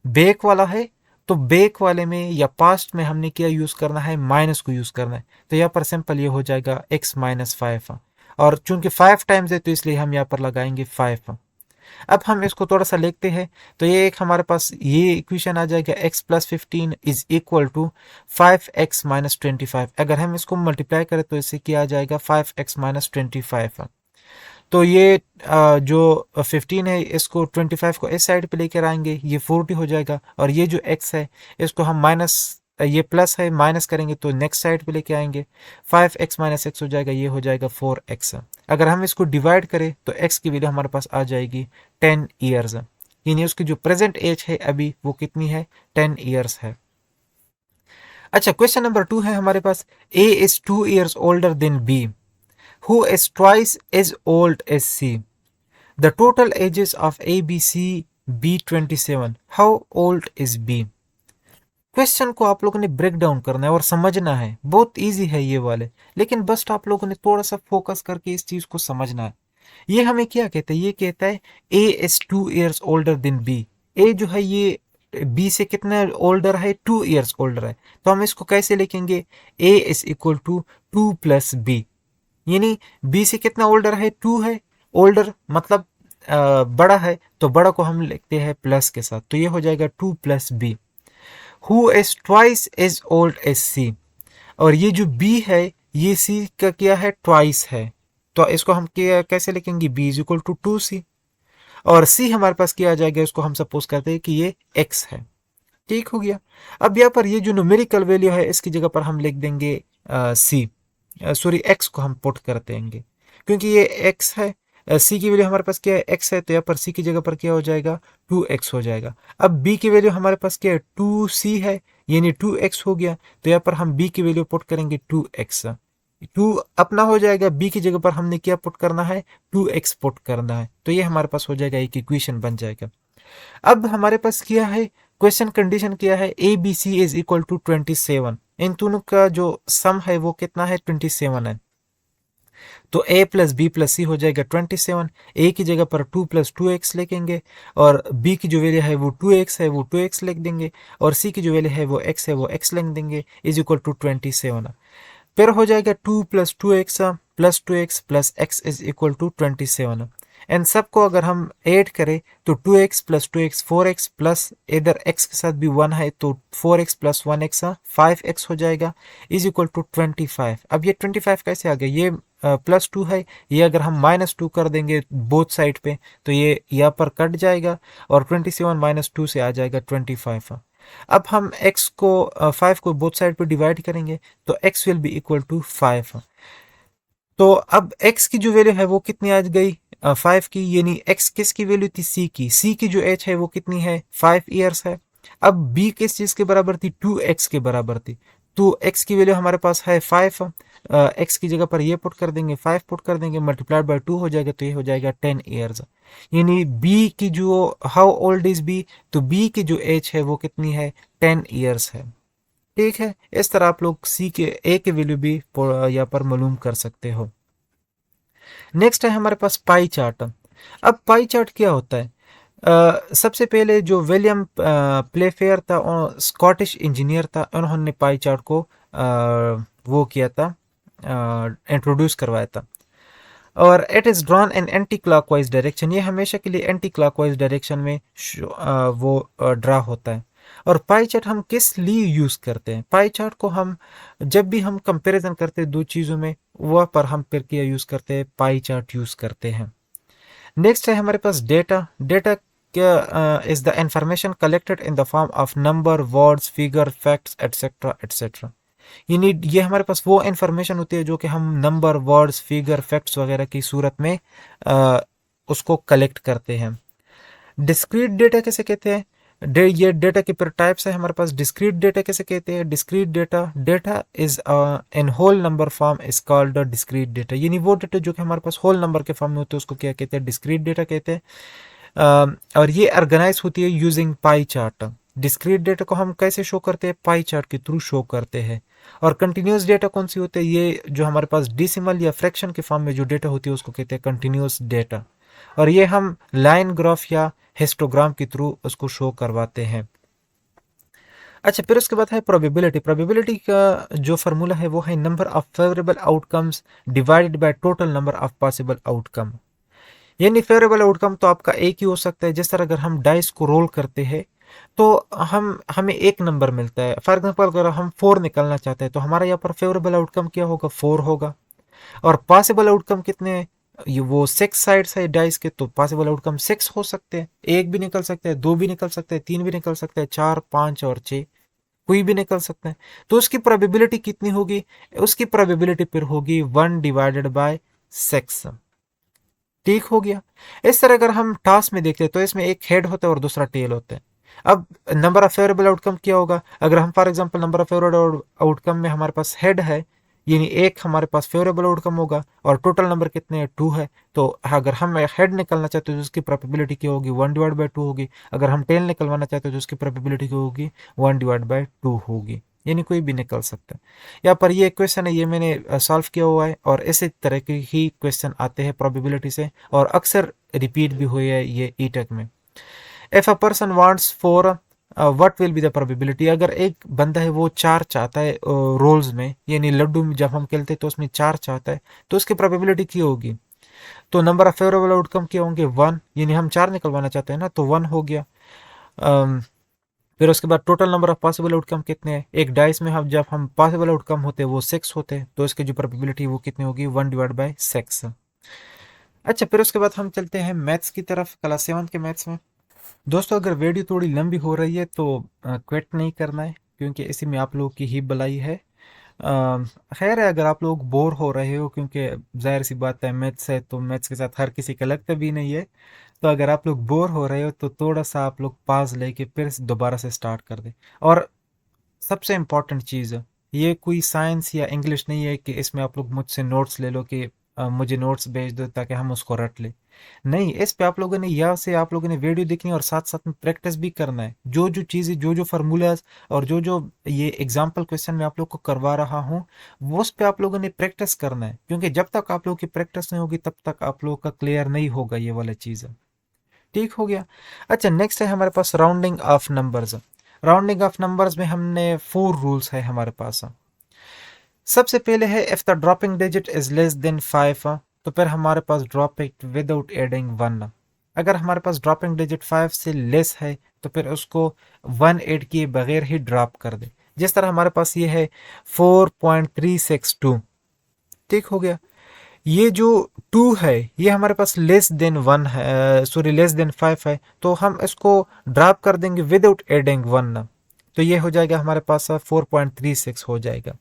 बैक वाला है तो बैक वाले में या पास्ट में हमने क्या यूज करना है? माइनस को यूज करना है, तो यहाँ पर सिंपल ये हो जाएगा x-5। और चूंकि 5 टाइम्स है तो इसलिए हम यहाँ पर लगाएंगे 5। अब हम इसको थोड़ा सा लिखते हैं, तो ये एक हमारे पास ये इक्वेशन आ जाएगा x+15 is equal to 5x-25। अगर हम इसको मल्टीप्लाई करें तो इससे क्या आ जाएगा? 5x-25। तो ये जो 15 है इसको 25 को इस साइड पे लेकर आएंगे, ये 40 हो जाएगा। और ये जो x है इसको हम माइनस, ये प्लस है, माइनस करेंगे तो नेक्स्ट साइड पे लेके आएंगे। 5x-x हो जाएगा, ये हो जाएगा 4x। अगर हम इसको डिवाइड करें तो x की वैल्यू हमारे पास आ जाएगी 10 ईयर्स, यानी उसकी जो प्रेजेंट एज है अभी वो कितनी है? 10 ईयर्स है। अच्छा, क्वेश्चन नंबर 2 है हमारे पास, a is 2 years older than b who is twice as old as c. The total ages of A, B, C, B 27. How old is B? Question को आप लोगों ने ब्रेक डाउन करना है और समझना है। बहुत इजी है ये वाले, लेकिन बस आप लोगों ने थोड़ा सा फोकस करके इस चीज को समझना है। ये हमें क्या कहता है? ये कहता है A is 2 years older than B। A जो है ये B से कितना ओल्डर है? 2 years ओल्डर है। तो हम इसको कैसे लिखेंगे? A is equal to 2 plus B, यानी बी से कितना ओल्डर है? 2 है। ओल्डर मतलब बड़ा है, तो बड़ा को हम लिखते हैं प्लस के साथ, तो ये हो जाएगा 2 + b। Who is twice as old as c, और ये जो बी है ये सी का क्या है? ट्वाइस है, तो इसको हम क्या कैसे लिखेंगे? b is equal to 2c। और c हमारे पास क्या आ जाएगा? इसको हम सपोज करते हैं कि ये x है। ठीक हो गया। अब यहाँ पर ये जो न्यूमेरिकल वैल्यू है इसकी जगह पर हम लिख देंगे सी, सॉरी x को हम पुट कर देंगे, क्योंकि ये x है। c की वैल्यू हमारे पास क्या है? x है, तो यहाँ पर c की जगह पर क्या हो जाएगा? 2x हो जाएगा। अब b की वैल्यू हमारे पास क्या है? 2c है, यानी 2x हो गया, तो यहाँ पर हम b की वैल्यू पुट करेंगे 2x। 2 अपना हो जाएगा, b की जगह पर हमने क्या पुट करना है? 2x पुट करना है, तो ये हमारे पास हो जाएगा, एक इक्वेशन बन जाएगा। अब हमारे पास क्या है? क्वेश्चन कंडीशन क्या है? A B C is equal to 27। इन दोनों का जो सम है वो कितना है? 27 है। तो a प्लस बी प्लस सी हो जाएगा 27। a की जगह पर 2 + 2x लिखेंगे, और b की जो वैल्यू है वो 2x है, वो 2x लिख देंगे, और c की जो वैल्यू है वो x है, वो x लिख देंगे, इज इक्वल टू 27। फिर हो जाएगा 2 + 2x plus 2x plus x is equal to 27। इन सबको अगर हम ऐड करें तो 2x + 2x 4x प्लस इधर x के साथ भी 1 है, तो 4x + 1x 5x हो जाएगा, इज इक्वल टू 25। अब ये 25 कैसे आ गया? ये +2 है, ये अगर हम -2 कर देंगे बोथ साइड पे तो ये यहाँ पर कट जाएगा, और 27 - 2 से आ जाएगा 25। अब हम x को 5 को बोथ साइड पे डिवाइड करेंगे तो x will be equal to 5। तो अब x की जो वैल्यू है वो कितनी आ गई, 5 की, यानी x किसकी वैल्यू थी, c की जो एज है वो कितनी है, 5 ईयर्स है। अब b किस चीज के बराबर थी, 2x के बराबर थी। तो x की वैल्यू हमारे पास है 5, x की जगह पर ये पुट कर देंगे, 5 पुट कर देंगे, मल्टीप्लाइड बाय 2 हो जाएगा, तो ये हो जाएगा 10 ईयर्स। यानी b की जो, हाउ ओल्ड इज b, तो b की जो एज है वो कितनी है, 10 ईयर्स है। ठीक है, इस तरह आप लोग सी के ए की वैल्यू भी यहाँ पर मालूम कर सकते हो। नेक्स्ट है हमारे पास पाई चार्ट। अब पाई चार्ट क्या होता है, सबसे पहले जो विलियम प्लेफेयर था, स्कॉटिश इंजीनियर था, उन्होंने पाई चार्ट को वो किया था, इंट्रोड्यूस करवाया था। और it is drawn in anti clockwise direction, ये हमेशा के लिए एंटी क्लॉकवाइज डायरेक्शन में वो ड्रा होता है। और पाई चार्ट हम किस लिए यूज़ करते हैं, पाई चार्ट को हम जब भी हम कंपैरिजन करते हैं दो चीज़ों में, वह पर हम फिर क्या यूज़ करते हैं, पाई चार्ट यूज़ करते हैं। नेक्स्ट है हमारे पास डेटा। डेटा क्या is the information collected in the form of number, words, figure, facts, etcetera etcetera. ये हमारे पास वो इंफॉर्मेशन होती है जो कि हम नंबर, वर्ड्स, फिगर, फैक्ट्स वगैरह की सूरत में आ, उसको कलेक्ट करते हैं। डिस्क्रीट डेटा कैसे कहते हैं, ये डेटा के पर टाइप्स है हमारे पास। डिस्क्रीट डेटा कैसे कहते हैं, discrete data, data is in whole number form is called discrete data, यानी वो डेटा जो कि हमारे पास होल नंबर के फॉर्म में होते हैं उसको क्या कहते हैं, डिस्क्रीट डेटा कहते हैं। और ये ऑर्गेनाइज होती है using pie chart. Discrete data को हम कैसे शो करते हैं, पाई चार्ट के थ्रू शो करते हैं। और कंटिन्यूस डेटा कौन सी होती है, ये जो हमारे पास डिसिमल या फ्रैक्शन के फॉर्म में जो डेटा होती है उसको कहते हैं कंटिन्यूस डेटा। और ये हम लाइन ग्राफ या हिस्टोग्राम के थ्रू उसको शो करवाते हैं। अच्छा, फिर उसके बाद है प्रोबेबिलिटी। प्रोबेबिलिटी का जो फार्मूला है वो है number of favourable outcomes divided by total number of possible outcome. यानी फेवरेबल आउटकम तो आपका एक ही हो सकता है। जिस तरह अगर हम डाइस को रोल करते हैं तो हमें एक नंबर मिलता है। फॉर एग्जाम्पल अगर हम 4 निकलना चाहते हैं तो हमारा यहाँ पर फेवरेबल आउटकम क्या होगा, 4 होगा। और पॉसिबल आउटकम कितने हैं, ये वो 6 साइड्स है डाइस के, तो पॉसिबल आउटकम 6 हो सकते हैं। एक भी निकल सकते हैं, दो भी निकल सकते हैं, तीन भी निकल सकते हैं, चार, पांच और छः, कोई भी निकल सकते हैं। तो उसकी प्रोबेबिलिटी कितनी होगी, उसकी प्रोबेबिलिटी फिर होगी 1 डिवाइडेड बाय 6। ठीक हो गया। इस तरह अगर हम टास्क में देखते हैं तो इसमें एक हेड होता है और दूसरा टेल होता है। अब नंबर ऑफ फेवरेबल आउटकम क्या होगा, अगर हम for example number of favourable outcome में हमारे पास हेड है, यानी एक हमारे पास फेवरेबल आउटकम होगा, और टोटल नंबर कितने हैं, 2 है। तो अगर हम हेड निकलना चाहते हैं तो उसकी प्रोबेबिलिटी क्या होगी, 1/2 होगी। अगर हम टेल निकलवाना चाहते हैं तो उसकी प्रोबेबिलिटी क्या होगी, 1/2 होगी। यानी कोई भी निकल सकता है। यहाँ पर ये क्वेश्चन है, ये मैंने सॉल्व किया हुआ है, और इसी तरह के ही क्वेश्चन आते हैं प्रोबेबिलिटी से, और अक्सर रिपीट भी हुए हैं ये ई टेक में। If a person wants for what will be the probability, अगर एक बंदा है वो 4 चाहता है रोल्स में, यानी लड्डू में जब हम खेलते हैं तो उसमें 4 चाहता है, तो उसकी प्रोबेबिलिटी क्या होगी, तो नंबर ऑफ फेवरेबल आउटकम क्या होंगे, 1, यानी हम 4 निकलवाना चाहते हैं ना, तो 1 हो गया। फिर उसके बाद total number of possible outcome कितने हैं, एक डाइस में हम जब हम पॉसिबल आउटकम होते हैं वो 6 होते हैं, तो इसकी जो प्रोबेबिलिटी वो कितनी होगी, 1/6। अच्छा, फिर उसके बाद हम चलते हैं मैथ्स की तरफ, क्लास 7 के मैथ्स में। दोस्तों, अगर वीडियो थोड़ी लंबी हो रही है तो क्विट नहीं करना है, क्योंकि इसी में आप लोगों की ही भलाई है। खैर है, अगर आप लोग बोर हो रहे हो, क्योंकि जाहिर सी बात है मैथ्स है, तो मैथ्स के साथ हर किसी का लगता भी नहीं है, तो अगर आप लोग बोर हो रहे हो तो थोड़ा सा आप लोग पाज लेके फिर दोबारा से स्टार्ट कर दें। और सबसे इम्पॉर्टेंट चीज़, ये कोई साइंस या इंग्लिश नहीं है कि इसमें आप लोग मुझसे नोट्स ले लो कि मुझे नोट्स भेज दो ताकि हम उसको रट लें। नहीं, इस पे आप लोगों ने यहाँ से आप लोगों ने वीडियो देखनी है और साथ साथ में प्रैक्टिस भी करना है। जो जो चीज़ें, जो जो फार्मूलाज और जो जो ये एग्जाम्पल क्वेश्चन मैं आप लोग को करवा रहा हूँ, वो उस पर आप लोगों ने प्रैक्टिस करना है, क्योंकि जब तक आप लोगों की प्रैक्टिस नहीं होगी तब तक आप लोगों का क्लियर नहीं होगा ये वाला चीज़। ठीक हो गया। अच्छा, नेक्स्ट है हमारे पास rounding off numbers. Rounding off numbers में हमने 4 रूल्स है हमारे पास। सबसे पहले है if the dropping digit is less than 5, तो फिर हमारे पास ड्रॉप इट विदाउट एडिंग 1। अगर हमारे पास ड्रॉपिंग डिजिट 5 से लेस है तो फिर उसको 1 ऐड किए बगैर ही ड्रॉप कर दे। जिस तरह हमारे पास ये है 4.362। ठीक हो गया। ये जो 2 है ये हमारे पास लेस देन 1 है, सॉरी लेस देन 5 है, तो हम इसको ड्रॉप कर देंगे विदाउट एडिंग 1, तो ये हो जाएगा हमारे पास 4.36 हो जाएगा।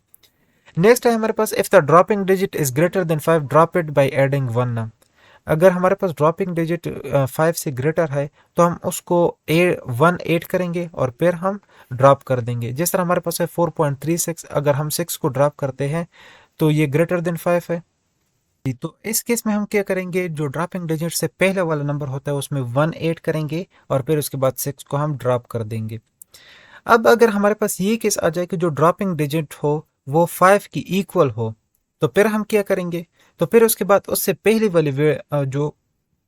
नेक्स्ट है हमारे पास if the dropping digit is greater than 5 drop it by adding 1। अगर हमारे पास ड्रॉपिंग डिजिट 5 से ग्रेटर है तो हम उसको 1 ऐड करेंगे और फिर हम ड्रॉप कर देंगे। जिस तरह हमारे पास है 4.36, अगर हम 6 को ड्रॉप करते हैं तो ये ग्रेटर देन 5 है। तो इस केस में हम क्या करेंगे, जो ड्रॉपिंग डिजिट से पहले वाला नंबर होता है उसमें 1 ऐड करेंगे और फिर उसके बाद 6 को हम ड्रॉप कर देंगे। अब अगर हमारे पास ये केस आ जाए कि जो ड्रॉपिंग डिजिट हो वो 5 की इक्वल हो, तो फिर हम क्या करेंगे, तो फिर उसके बाद उससे पहले वाली जो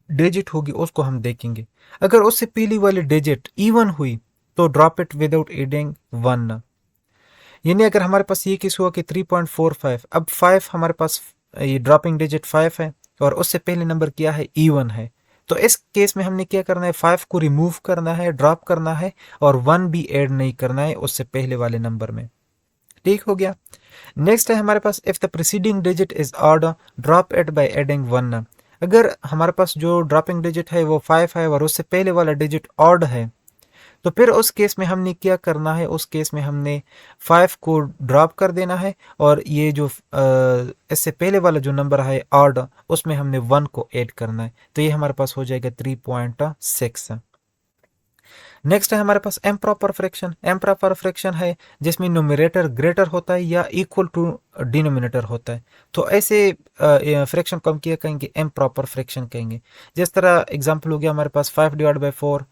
डिजिट होगी उसको हम देखेंगे। अगर उससे पहली वाली डिजिट इवन हुई तो ड्रॉप इट विदाउट एडिंग 1। यानी अगर हमारे पास ये केस हुआ कि 3.45, अब 5 हमारे पास ये ड्रॉपिंग डिजिट 5 है और उससे पहले नंबर क्या है, इवन है, तो इस केस में हमने क्या करना है, 5 को रिमूव करना है, ड्रॉप करना है और 1 भी ऐड नहीं करना है उससे पहले वाले नंबर में। ठीक हो गया। नेक्स्ट है हमारे पास if the preceding digit is odd drop it by adding 1। अगर हमारे पास जो ड्रॉपिंग डिजिट है वो 5 है और उससे पहले वाला डिजिट ऑड है, तो फिर उस केस में हमने क्या करना है, उस केस में हमने 5 को ड्रॉप कर देना है और ये जो इससे पहले वाला जो नंबर है ऑड, उसमें हमने 1 को ऐड करना है, तो ये हमारे पास हो जाएगा 3.6। नेक्स्ट है हमारे पास इम्प्रॉपर फ्रैक्शन। इम्प्रॉपर फ्रैक्शन है जिसमें न्यूमरेटर ग्रेटर होता है या इक्वल टू डिनोमिनेटर होता है, तो ऐसे फ्रैक्शन को हम क्या कहेंगे, इम्प्रॉपर फ्रैक्शन कहेंगे। जिस तरह एग्जांपल हो गया हमारे पास 5/4,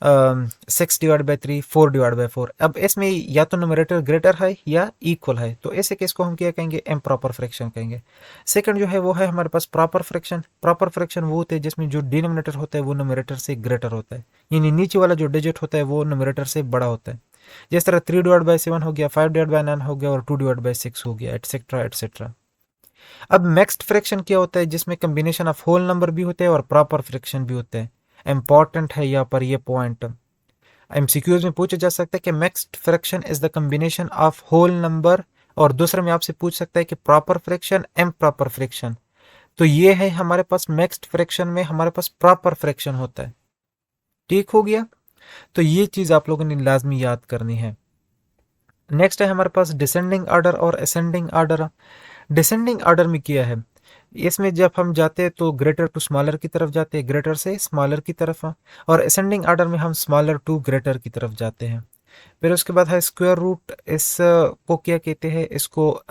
6/3, 4/4। अब इसमें या तो न्यूमरेटर ग्रेटर है या इक्वल है, तो ऐसे केस को हम क्या कहेंगे, इम्प्रॉपर फ्रैक्शन कहेंगे। सेकंड जो है वो है हमारे पास प्रॉपर फ्रैक्शन। प्रॉपर फ्रैक्शन वो होते हैं जिसमें जो डिनोमिनेटर होता है वो न्यूमरेटर से ग्रेटर होता है, यानी नीचे वाला जो डिजिट होता है वो न्यूमरेटर से बड़ा होता है। जिस तरह 3/7 हो गया, 5/9 हो गया और 2/6 हो गया, एटसेट्रा एटसेट्रा। अब मिक्स्ड फ्रैक्शन क्या होता है, जिसमें कम्बिनेशन ऑफ होल नंबर भी होते हैं और प्रॉपर फ्रैक्शन भी होते हैं। इंपॉर्टेंट है यहाँ पर ये पॉइंट, एमसीक्यूज में पूछा जा सकता है कि mixed fraction is the combination of whole number, और दूसरे में आपसे पूछ सकता है कि प्रॉपर फ्रैक्शन, इम्प्रॉपर फ्रैक्शन। तो ये है हमारे पास मिक्स्ड फ्रैक्शन में हमारे पास प्रॉपर फ्रैक्शन होता है। ठीक हो गया, तो ये चीज आप लोगों ने लाजमी याद करनी है। नेक्स्ट है हमारे पास डिसेंडिंग ऑर्डर और असेंडिंग ऑर्डर। डिसेंडिंग ऑर्डर में क्या है, इसमें जब हम जाते हैं तो ग्रेटर टू स्मॉलर की तरफ जाते हैं, ग्रेटर से स्मॉलर की तरफ, और असेंडिंग ऑर्डर में हम स्मॉलर टू ग्रेटर की तरफ जाते हैं। फिर उसके बाद है स्क्वायर रूट, इस को क्या कहते हैं, इसको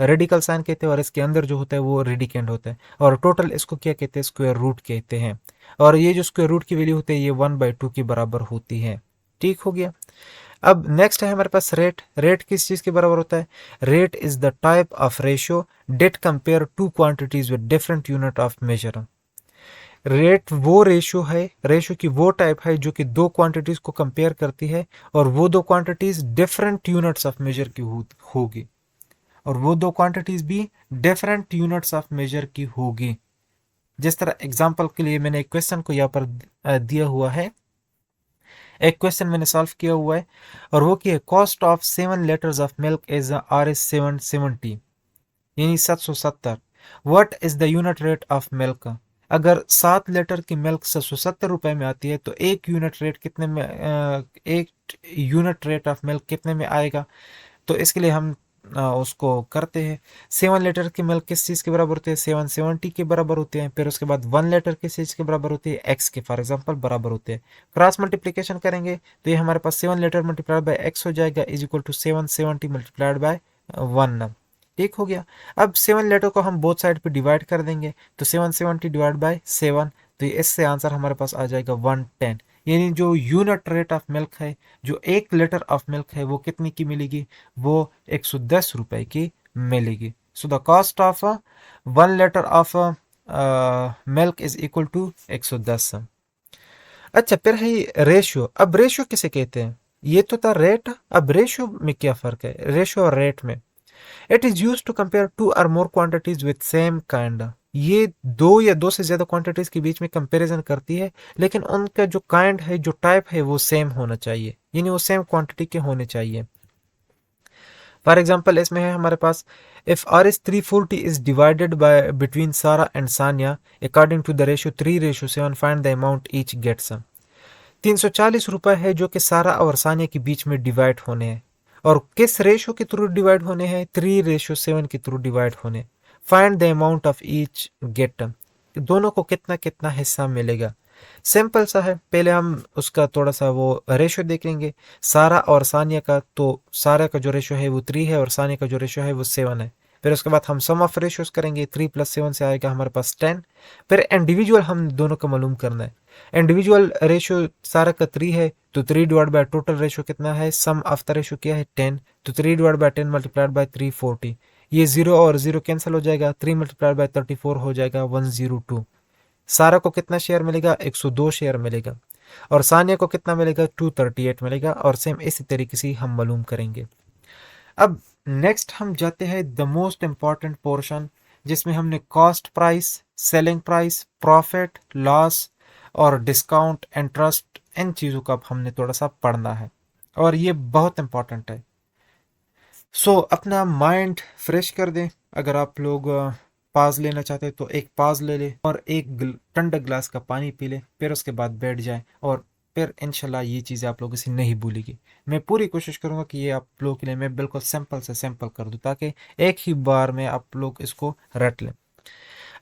रेडिकल साइन कहते हैं और इसके अंदर जो होता है वो रेडिकेंड होता है, और टोटल इसको क्या कहते हैं, स्क्वायर रूट कहते हैं। और ये जो स्क्वायर रूट की वैल्यू होती है ये 1/2 के बराबर होती है। ठीक हो गया। अब नेक्स्ट है हमारे पास रेट। रेट किस चीज के बराबर होता है, rate is the type of ratio that compare two quantities with different unit of measure. Rate वो रेशियो है, रेशियो की वो टाइप है जो कि दो क्वांटिटीज को कंपेयर करती है और वो दो quantities different units of measure की होगी, और वो दो क्वांटिटीज भी डिफरेंट यूनिट्स ऑफ मेजर की होगी। जिस तरह एग्जांपल के लिए मैंने एक क्वेश्चन को यहाँ पर दिया हुआ है, एक क्वेश्चन मैंने सॉल्व किया हुआ है और वो क्या है, cost of 7 litres of milk is Rs770, यानी 770। What is the unit rate of milk. अगर 7 लीटर की मिल्क 770 रुपए में आती है तो एक यूनिट रेट कितने में, एक यूनिट रेट ऑफ मिल्क कितने में आएगा। तो इसके लिए हम उसको करते हैं। 7 लीटर की मिल्क किस चीज़ के बराबर होती है, 770 के बराबर होते हैं। फिर उसके बाद 1 लीटर किस चीज़ के बराबर होती है, एक्स के फॉर एग्जांपल बराबर होते हैं। क्रॉस मल्टीप्लिकेशन करेंगे तो ये हमारे पास 7 लीटर मल्टीप्लाइड बाय एक्स हो जाएगा is equal to 770 multiplied by 1। ठीक हो गया। अब 7 लीटर को हम बोथ साइड पे डिवाइड कर देंगे तो 770 डिवाइड बाय 7, तो इससे आंसर हमारे पास आ जाएगा 110। यानी जो यूनिट रेट ऑफ मिल्क है, जो 1 लीटर ऑफ मिल्क है वो कितने की मिलेगी, वो 110 रुपए की मिलेगी। So the cost of 1 litre of milk is equal to 110। अच्छा, फिर है रेशियो। अब रेशियो किसे कहते हैं, ये तो था रेट, अब रेशियो में क्या फर्क है, रेशियो और रेट में। It is use to compare 2 और more quantities with same kind. ये दो या दो से ज्यादा क्वांटिटीज के बीच में कंपैरिजन करती है, लेकिन उनका जो काइंड है, जो टाइप है वो सेम होना चाहिए, यानी वो सेम क्वांटिटी के होने चाहिए। फॉर एग्जाम्पल इसमें है हमारे पास, if Rs340 is divided by between Sara and Sania according to the ratio 3:7, find the amount each gets. 340 रुपए है जो कि सारा और सानिया के बीच में डिवाइड होने हैं, और किस रेशो के थ्रू डिवाइड होने हैं, 3:7 के थ्रू डिवाइड होने। Find the amount of each get, दोनों को कितना कितना हिस्सा मिलेगा। सिंपल सा है, पहले हम उसका थोड़ा सा वो रेशो देखेंगे सारा और सानिया का। तो सारा का जो रेशो है वो 3 है और सानिया का जो रेशो है वो 7 है। फिर उसके बाद हम सम ऑफ रेशियोज करेंगे, 3 + 7 से आएगा हमारे पास 10। फिर इंडिविजुअल हम दोनों का मालूम करना है। इंडिविजुअल रेशियो सारा का 3 है, तो 3 डिवाइड बाय टोटल रेशियो कितना है, सम ऑफ द रेशियो क्या है 10, तो 3 डिवाइड बाय 10 मल्टीप्लाइड बाय 340। ये 0 और 0 कैंसिल हो जाएगा, 3 मल्टीप्लाइड बाय 34 हो जाएगा 102। सारा को कितना शेयर मिलेगा, 102 शेयर मिलेगा। और सानिया को कितना मिलेगा, 238 मिलेगा। और सेम इसी तरीके से हम मालूम करेंगे। अब नेक्स्ट हम जाते हैं द मोस्ट इंपॉर्टेंट पोर्शन, जिसमें हमने cost price, selling price, profit, loss और डिस्काउंट, इंटरेस्ट, इन चीज़ों का हमने थोड़ा सा पढ़ना है और ये बहुत इंपॉर्टेंट है। सो अपना माइंड फ्रेश कर दें। अगर आप लोग पाज लेना चाहते हैं तो एक पाज ले ले और एक ठंडा ग्लास का पानी पी ले, फिर उसके बाद बैठ जाए और फिर इंशाल्लाह ये चीज़ें आप लोगों से नहीं भूलेगी। मैं पूरी कोशिश करूंगा कि ये आप लोगों के लिए मैं बिल्कुल सिंपल से सिंपल कर दूं ताकि एक ही बार में आप लोग इसको रट लें।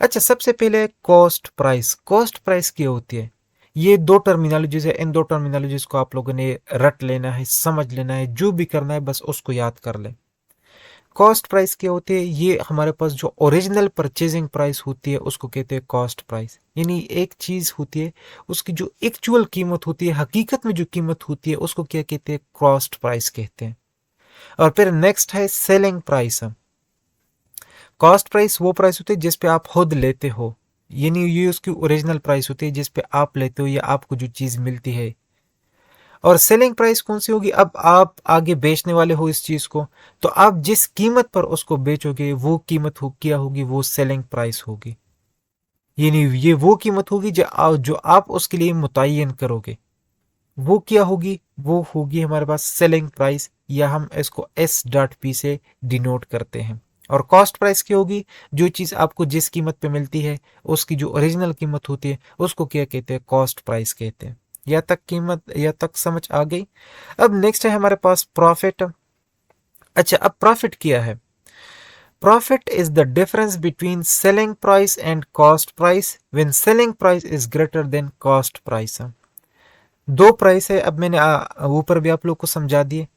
अच्छा, सबसे पहले कॉस्ट प्राइस। कॉस्ट प्राइस क्या होती है, ये दो टर्मिनोलॉजीज है। इन दो टर्मिनोलॉजीज को आप लोगों ने रट लेना है, समझ लेना है, जो भी करना है बस उसको याद कर लें। कॉस्ट प्राइस क्या होती है, ये हमारे पास जो ओरिजिनल परचेजिंग प्राइस होती है उसको कहते हैं कॉस्ट प्राइस। यानी एक चीज होती है, उसकी जो एक्चुअल कीमत होती है, हकीकत में जो कीमत होती है, उसको क्या कहते हैं, कॉस्ट प्राइस कहते हैं। और फिर नेक्स्ट है सेलिंग प्राइस। कॉस्ट प्राइस वो प्राइस होती है जिस पे आप खुद लेते हो, यानी ये उसकी ओरिजिनल प्राइस होती है जिस पे आप लेते हो या आपको जो चीज मिलती है। और सेलिंग प्राइस कौन सी होगी, अब आप आगे बेचने वाले हो इस चीज को, तो आप जिस कीमत पर उसको बेचोगे वो कीमत हो क्या होगी, वो सेलिंग प्राइस होगी। यानी ये वो कीमत होगी जो आप उसके लिए मुतय्यन करोगे, वो क्या होगी, वो होगी हमारे पास सेलिंग प्राइस, या हम इसको S.P से डिनोट करते हैं। और कॉस्ट प्राइस क्या होगी, जो चीज आपको जिस कीमत पे मिलती है उसकी जो ओरिजिनल कीमत होती है उसको क्या कहते हैं, कॉस्ट प्राइस कहते हैं। या तक समझ आ गई। अब नेक्स्ट है हमारे पास प्रॉफिट। अच्छा, अब प्रॉफिट क्या है, profit is the difference between selling price and cost price when selling price is greater then cost price. दो प्राइस है, अब मैंने ऊपर भी आप लोग को समझा दिए।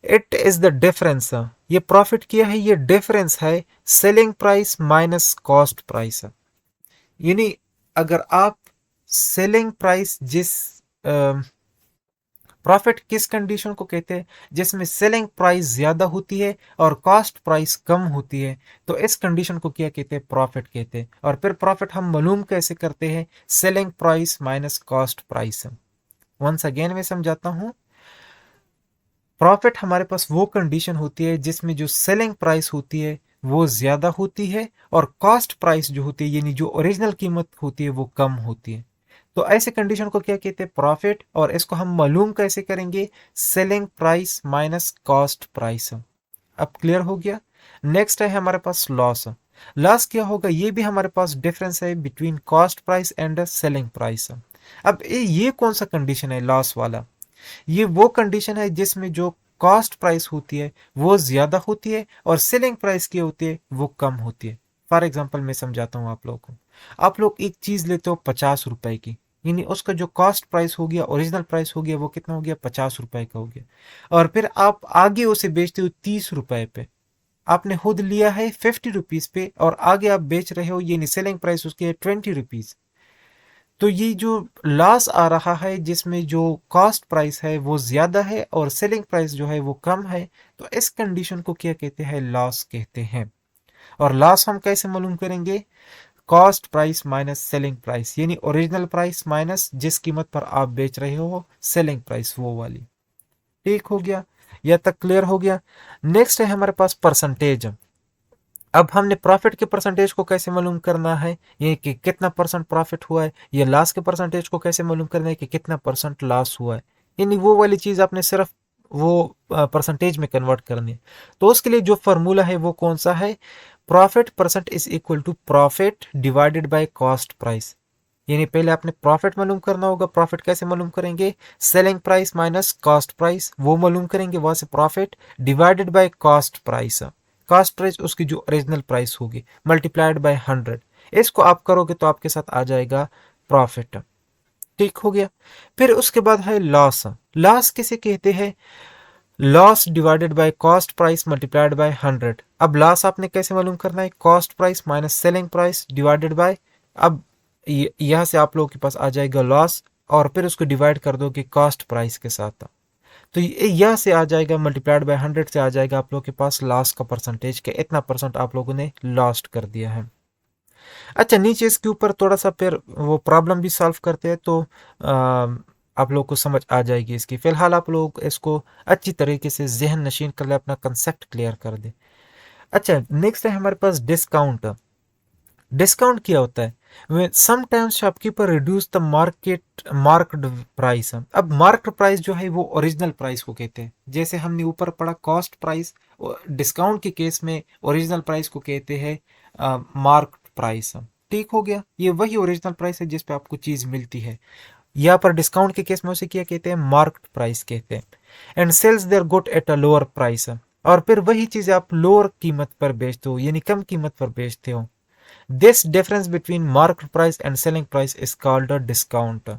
इट इज द डिफरेंस, ये प्रॉफिट क्या है, ये डिफरेंस है selling price minus cost price. यानी अगर आप सेलिंग प्राइस प्रॉफिट किस कंडीशन को कहते हैं, जिसमें सेलिंग प्राइस ज्यादा होती है और कॉस्ट प्राइस कम होती है, तो इस कंडीशन को क्या कहते हैं, प्रॉफिट कहते हैं। और फिर प्रॉफिट हम मालूम कैसे करते हैं, selling price minus cost price. Once again मैं समझाता हूं, प्रॉफिट हमारे पास वो कंडीशन होती है जिसमें जो सेलिंग प्राइस होती है वो ज्यादा होती है और कॉस्ट प्राइस जो होती है यानी जो ओरिजिनल कीमत होती है वो कम होती है। तो ऐसे कंडीशन को क्या कहते हैं, प्रॉफिट। और इसको हम मालूम कैसे करेंगे, selling price minus cost price. अब क्लियर हो गया। नेक्स्ट है हमारे पास लॉस। लॉस क्या होगा, ये भी हमारे पास डिफरेंस है between cost price and selling price. अब ये कौन सा कंडीशन है लॉस वाला, ये वो कंडीशन है जिसमें जो कॉस्ट प्राइस होती है वो ज्यादा होती है और सेलिंग प्राइस की होती है वो कम होती है। फॉर एग्जाम्पल मैं समझाता हूँ आप लोगों को, आप लोग एक चीज लेते हो 50 रुपए की, यानी उसका जो कॉस्ट प्राइस हो गया, ओरिजिनल प्राइस हो गया, वो कितना हो गया, 50 रुपए का हो गया। और फिर आप आगे उसे बेचते हो 30 रुपए पे, आपने खुद लिया है 50 रुपीज पे और आगे आप बेच रहे हो, यानी सेलिंग प्राइस उसकी है 20 रुपीज। तो ये जो लॉस आ रहा है जिसमें जो कॉस्ट प्राइस है वो ज्यादा है और सेलिंग प्राइस जो है वो कम है, तो इस कंडीशन को क्या कहते हैं, लॉस कहते हैं। और लॉस हम कैसे मालूम करेंगे, cost price minus selling price, यानी ओरिजिनल प्राइस माइनस जिस कीमत पर आप बेच रहे हो सेलिंग प्राइस वो वाली। ठीक हो गया, यह तक क्लियर हो गया। नेक्स्ट है हमारे पास परसेंटेज। अब हमने प्रॉफिट के परसेंटेज को कैसे मालूम करना है, ये कि कितना परसेंट प्रॉफिट हुआ है, ये लॉस के परसेंटेज को कैसे मालूम करना है कि कितना परसेंट लॉस हुआ है, यानी वो वाली चीज आपने सिर्फ वो परसेंटेज में कन्वर्ट करनी है। तो उसके लिए जो फॉर्मूला है वो कौन सा है, profit percent is equal to profit divided by cost price. यानी पहले आपने प्रॉफिट मालूम करना होगा। प्रॉफिट कैसे मालूम करेंगे? Selling price minus cost price, वो मालूम करेंगे, वहां से profit divided by cost price. Cost price उसकी जो ओरिजिनल प्राइस होगी मल्टीप्लाइड बाय 100। इसको आप करोगे तो आपके साथ आ जाएगा प्रॉफिट। ठीक हो गया। फिर उसके बाद है लॉस। लॉस किसे कहते हैं? Loss divided by cost price multiplied by 100। अब लॉस आपने कैसे मालूम करना है? Cost price minus selling price divided by, अब यहां से आप लोगों के पास आ जाएगा लॉस, और फिर उसको डिवाइड कर दोगे कॉस्ट प्राइस के साथ, तो यह से आ जाएगा मल्टीप्लाइड बाय 100 से आ जाएगा आप लोगों के पास लॉस का परसेंटेज के इतना परसेंट आप लोगों ने लॉस्ट कर दिया है। अच्छा, नीचे इसके ऊपर थोड़ा सा फिर वो प्रॉब्लम भी सॉल्व करते हैं, तो आप लोग को समझ आ जाएगी इसकी। फिलहाल आप लोग इसको अच्छी तरीके से जहन नशीन कर ले, अपना कंसेप्ट क्लियर कर दे। अच्छा, नेक्स्ट है हमारे पास डिस्काउंट। डिस्काउंट क्या होता है? Sometimes shopkeeper reduce the marked price. अब मार्क्ड प्राइस जो है वो ओरिजिनल प्राइस को कहते हैं। जैसे हमने ऊपर पढ़ा कॉस्ट प्राइस, डिस्काउंट के केस में ओरिजिनल प्राइस को कहते हैं मार्क्ड प्राइस। ठीक हो गया। ये वही ओरिजिनल प्राइस है जिस पे आपको चीज मिलती है। यहाँ पर डिस्काउंट के केस में उसे क्या कहते हैं? मार्क्ड प्राइस कहते हैं। And sells their good at a lower price, और फिर वही चीज आप लोअर कीमत पर बेचते हो, यानी कम कीमत पर बेचते हो। This difference between market price and selling price is called a discount.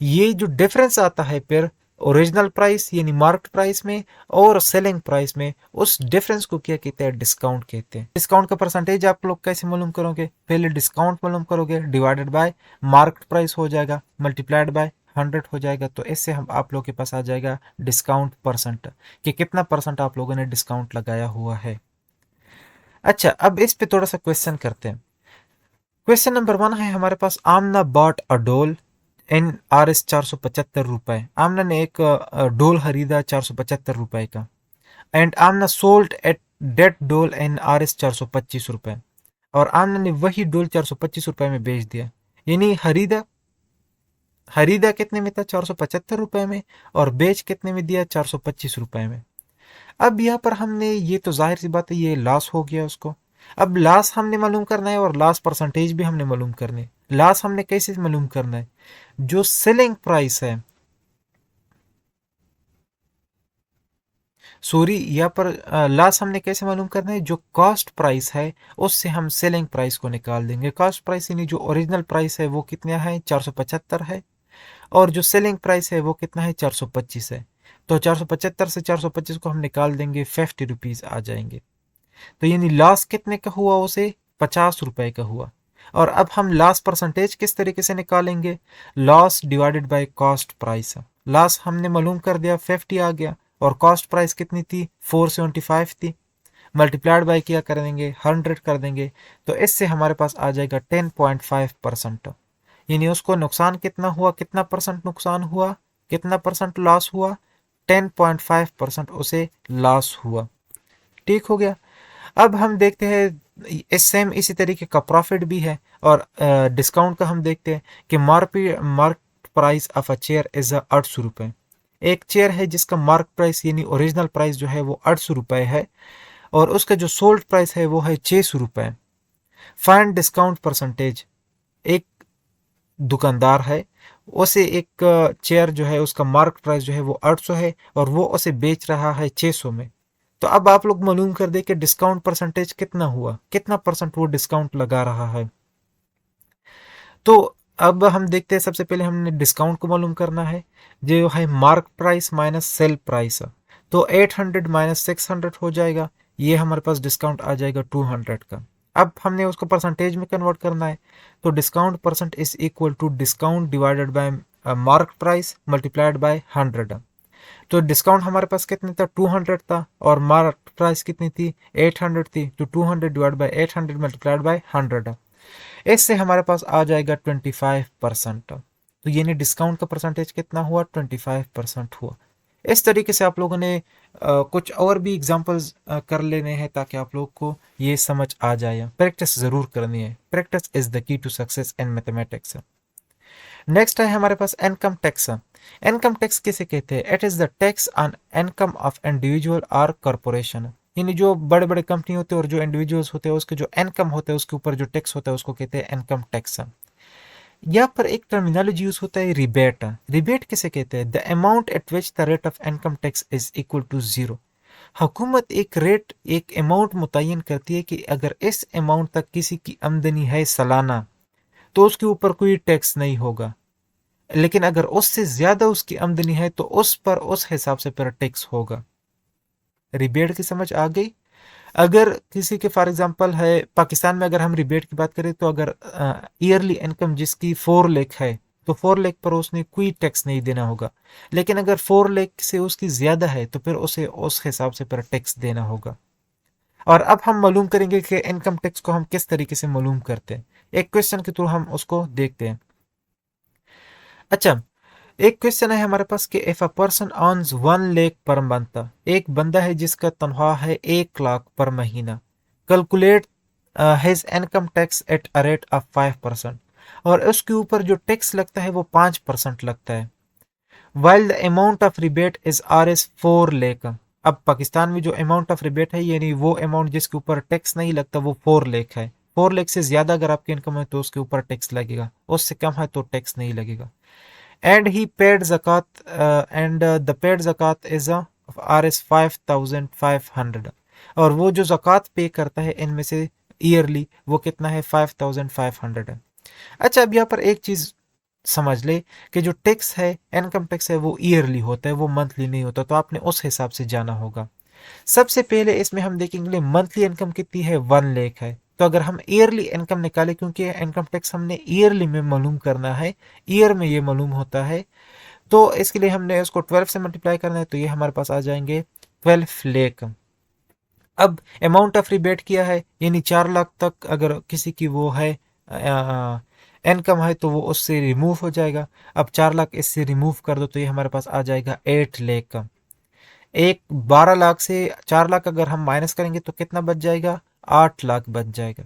ये जो डिफरेंस आता है फिर ओरिजिनल प्राइस यानी मार्केट प्राइस में और सेलिंग प्राइस में, उस डिफरेंस को क्या कहते हैं? डिस्काउंट कहते हैं। डिस्काउंट का परसेंटेज आप लोग कैसे मालूम करोगे? पहले डिस्काउंट मालूम करोगे, डिवाइडेड बाय मार्केट प्राइस हो जाएगा, मल्टीप्लाइड बाय 100 हो जाएगा, तो इससे हम आप लोग के पास आ जाएगा डिस्काउंट परसेंट, कि कितना परसेंट आप लोगों ने डिस्काउंट लगाया हुआ है। अच्छा, अब इस पे थोड़ा सा क्वेश्चन करते हैं। क्वेश्चन नंबर 1 है हमारे पास, आमना बॉट अ डोल इन RS 475 रुपए। आमना ने एक डोल खरीदा 475 रुपए का। And Amna sold at that doll in RS 425 रुपए। और आमना ने वही डोल 425 रुपए में बेच दिया। यानी खरीदा खरीदा कितने में था? 475 रुपए में, और बेच कितने में दिया? 425 रुपए में। अब यहाँ पर हमने, ये तो जाहिर सी बात है ये लॉस हो गया उसको। अब लॉस हमने मालूम करना है और लॉस परसेंटेज भी हमने मालूम करने। लॉस हमने कैसे मालूम करना है? जो सेलिंग प्राइस है, सॉरी यहाँ पर लॉस हमने कैसे मालूम करना है? जो कॉस्ट प्राइस है उससे हम सेलिंग प्राइस को निकाल देंगे। कॉस्ट प्राइस यानी जो ओरिजिनल प्राइस है वो कितना है? 475 है, और जो सेलिंग प्राइस है वो कितना है? 425 है। तो 475 से 425 को हम निकाल देंगे, 50 रुपीज आ जाएंगे। तो यानी लॉस कितने का हुआ? उसे 50 रुपए का हुआ। और अब हम लॉस परसेंटेज किस तरीके से निकालेंगे? Loss divided by cost price. Loss हमने मालूम कर दिया, 50 आ गया, और कॉस्ट प्राइस कितनी थी? 475 थी। मल्टीप्लाइड बाय किया कर देंगे, 100 कर देंगे, तो इससे हमारे पास आ जाएगा 10.5%। यानी उसको नुकसान कितना हुआ? कितना परसेंट नुकसान हुआ? कितना परसेंट लॉस हुआ? 10.5% उसे लॉस हुआ। ठीक हो गया। अब हम देखते हैं इस सेम इसी तरीके का प्रॉफिट भी है, और डिस्काउंट का हम देखते हैं कि mark price of a chair is 800 रुपये। एक चेयर है जिसका मार्क प्राइस यानी ओरिजिनल प्राइस जो है वो 800 रुपये है, और उसका जो सोल्ड प्राइस है वो है 600 रुपये। Find discount percentage. एक दुकानदार है, उसे एक चेयर जो है उसका मार्क प्राइस जो है वो 800 है, और वो उसे बेच रहा है 600 में। तो अब आप लोग मालूम कर दे कि डिस्काउंट परसेंटेज कितना हुआ, कितना परसेंट वो डिस्काउंट लगा रहा है। तो अब हम देखते हैं, सबसे पहले हमने डिस्काउंट को मालूम करना है, जो है mark price minus sale price. तो 800 माइनस 600 हो जाएगा, ये हमारे पास डिस्काउंट आ जाएगा 200 का। अब हमने उसको परसेंटेज में कन्वर्ट करना है, तो discount percent is equal to discount divided by mark price multiplied by 100। तो डिस्काउंट हमारे पास कितने था? 200 था, और मार्केट प्राइस कितनी थी? 800 थी। तो 200 डिवाइड बाय 800 मल्टीप्लाइड बाय 100। इससे हमारे पास आ जाएगा 25%। तो यानी डिस्काउंट का परसेंटेज कितना हुआ? 25% हुआ। इस तरीके से आप लोगों ने कुछ और भी एग्जांपल्स कर लेने हैं ताकि आप लोग को ये समझ आ जाए। प्रैक्टिस जरूर करनी है। Practice is the key to success in mathematics. Next है हमारे पास इनकम टैक्स। इनकम टैक्स किसे कहते हैं? It is the tax on income of individual और कॉर्पोरेशन। यानी जो बड़े बड़े कंपनी होते हैं और जो इंडिविजुअल्स होते हैं उसके जो इनकम होते हैं उसके ऊपर जो टैक्स होता है उसको कहते हैं इनकम टैक्स। यहाँ पर एक टर्मिनोलॉजी यूज होता है रिबेट। रिबेट किसे कहते हैं? The amount at which the rate of income tax is equal to zero. हुकूमत एक रेट, एक अमाउंट मुतय्यन करती है कि अगर इस अमाउंट तक किसी की आमदनी है सालाना तो उसके ऊपर कोई टैक्स नहीं होगा, लेकिन अगर उससे ज्यादा उसकी आमदनी है तो उस पर उस हिसाब से फिर टैक्स होगा। रिबेट की समझ आ गई? अगर किसी के फॉर एग्जांपल है पाकिस्तान में, अगर हम रिबेट की बात करें तो अगर ईयरली इनकम जिसकी 4 लाख है तो 4 लाख पर उसने कोई टैक्स नहीं देना होगा, लेकिन अगर 4 लाख से उसकी ज्यादा है तो फिर उसे उस हिसाब से फिर टैक्स देना होगा। और अब हम मालूम करेंगे कि इनकम टैक्स को हम किस तरीके से मालूम करते हैं। एक क्वेश्चन के थ्रू हम उसको देखते हैं। अच्छा, एक क्वेश्चन है हमारे पास कि if a person earns 1 lakh per month, एक बंदा है जिसका तनख्वाह है 1 लाख पर महीना, calculate his income tax at a rate of 5%, और उसके ऊपर जो टैक्स लगता है वो 5% लगता है। While the amount of rebate is R S 4 lakh. अब पाकिस्तान में जो अमाउंट ऑफ रिबेट है, यानी वो अमाउंट जिसके ऊपर टैक्स नहीं लगता, वो 4 लाख है। 4 लाख से ज्यादा अगर आपकी इनकम है तो उसके ऊपर टैक्स लगेगा, उससे कम है तो टैक्स नहीं लगेगा। And he paid zakat, and the paid zakat is Rs 5500, और वो जो zakat पे करता है इनमें से ईयरली वो कितना है? 5500 है। अच्छा, अब यहाँ पर एक चीज समझ ले कि जो टैक्स है, इनकम टैक्स है, वो ईयरली होता है, वो मंथली नहीं होता, तो आपने उस हिसाब से जाना होगा। सबसे पहले इसमें हम देखेंगे मंथली इनकम कितनी है, 1 लाख है। तो अगर हम ईयरली इनकम निकाले, क्योंकि इनकम टैक्स हमने ईयरली में मालूम करना है, ईयर में ये मालूम होता है, तो इसके लिए हमने उसको 12 से मल्टीप्लाई करना है, तो ये हमारे पास आ जाएंगे 12 लाख। अब अमाउंट ऑफ रिबेट किया है, यानी 4 लाख तक अगर किसी की वो है इनकम है तो वो उससे रिमूव हो जाएगा। अब 4 लाख इससे रिमूव कर दो तो ये हमारे पास आ जाएगा 8 लाख का। एक 12 लाख से 4 लाख अगर हम माइनस करेंगे तो कितना बच जाएगा? 8 लाख बच जाएगा।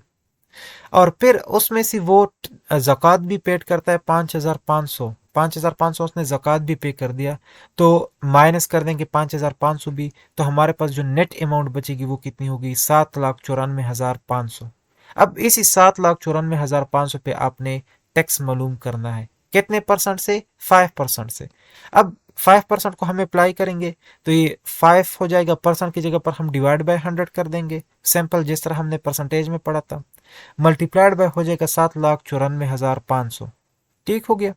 और फिर उसमें से वो ज़कात भी पेड करता है 5500, 5500 उसने ज़कात भी पे कर दिया, तो माइनस कर देंगे 5500 भी, तो हमारे पास जो नेट अमाउंट बचेगी वो कितनी होगी? 7,94,500। अब इसी 7,94,500 पे आपने टैक्स मालूम करना है। कितने परसेंट से? 5% से। अब 5% को हम अप्लाई करेंगे तो ये 5 हो जाएगा, परसेंट की जगह पर हम डिवाइड बाय 100 कर देंगे, सिंपल जिस तरह हमने परसेंटेज में पढ़ा था। मल्टीप्लाइड बाय हो जाएगा 7,94,500। ठीक हो गया।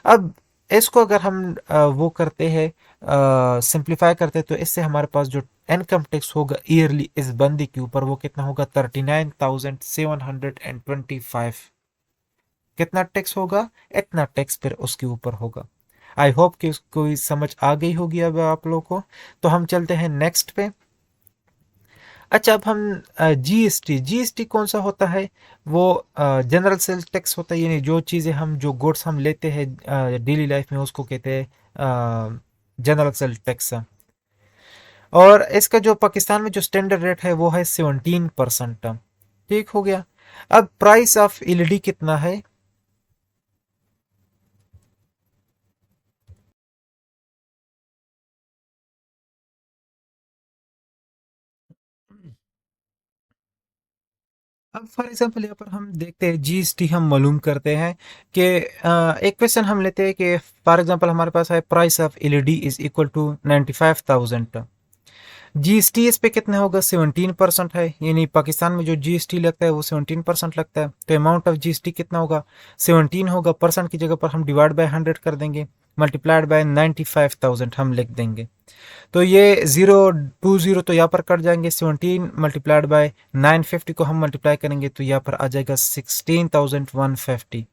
अब इसको अगर हम वो करते हैं, सिंप्लीफाई करते हैं, तो इससे हमारे पास जो इनकम टैक्स होगा ईयरली इस बंदी के ऊपर वो कितना होगा? 39,725। कितना टैक्स होगा? इतना टैक्स फिर उसके ऊपर होगा। आई होप कि उसको समझ आ गई होगी अब आप लोगों को। तो हम चलते हैं नेक्स्ट पे। अच्छा, अब हम जीएसटी, जीएसटी कौन सा होता है? वो जनरल सेल्स टैक्स होता है, यानी जो चीज़ें हम, जो गुड्स हम लेते हैं डेली लाइफ में, उसको कहते हैं जनरल सेल्स टैक्स। और इसका जो पाकिस्तान में जो स्टैंडर्ड रेट है वो है 17%। ठीक हो गया। अब प्राइस ऑफ एलईडी कितना है? अब फॉर एग्जांपल यहाँ पर हम देखते हैं जीएसटी हम मालूम करते हैं कि एक क्वेश्चन हम लेते हैं कि फॉर एग्जांपल हमारे पास है price of LED is equal to 95,000। GST इस पे कितना होगा? 17% है, यानी पाकिस्तान में जो जीएसटी लगता है वो 17% लगता है, तो अमाउंट ऑफ जीएसटी कितना होगा? 17 होगा। परसेंट की जगह पर हम डिवाइड बाय 100 कर देंगे, मल्टीप्लाइड बाय 95,000 हम लिख देंगे। तो ये 0 20 तो यहाँ पर कट जाएंगे, 17 मल्टीप्लाइड बाय 950 को हम मल्टीप्लाई करेंगे तो यहाँ पर आ जाएगा 16,150।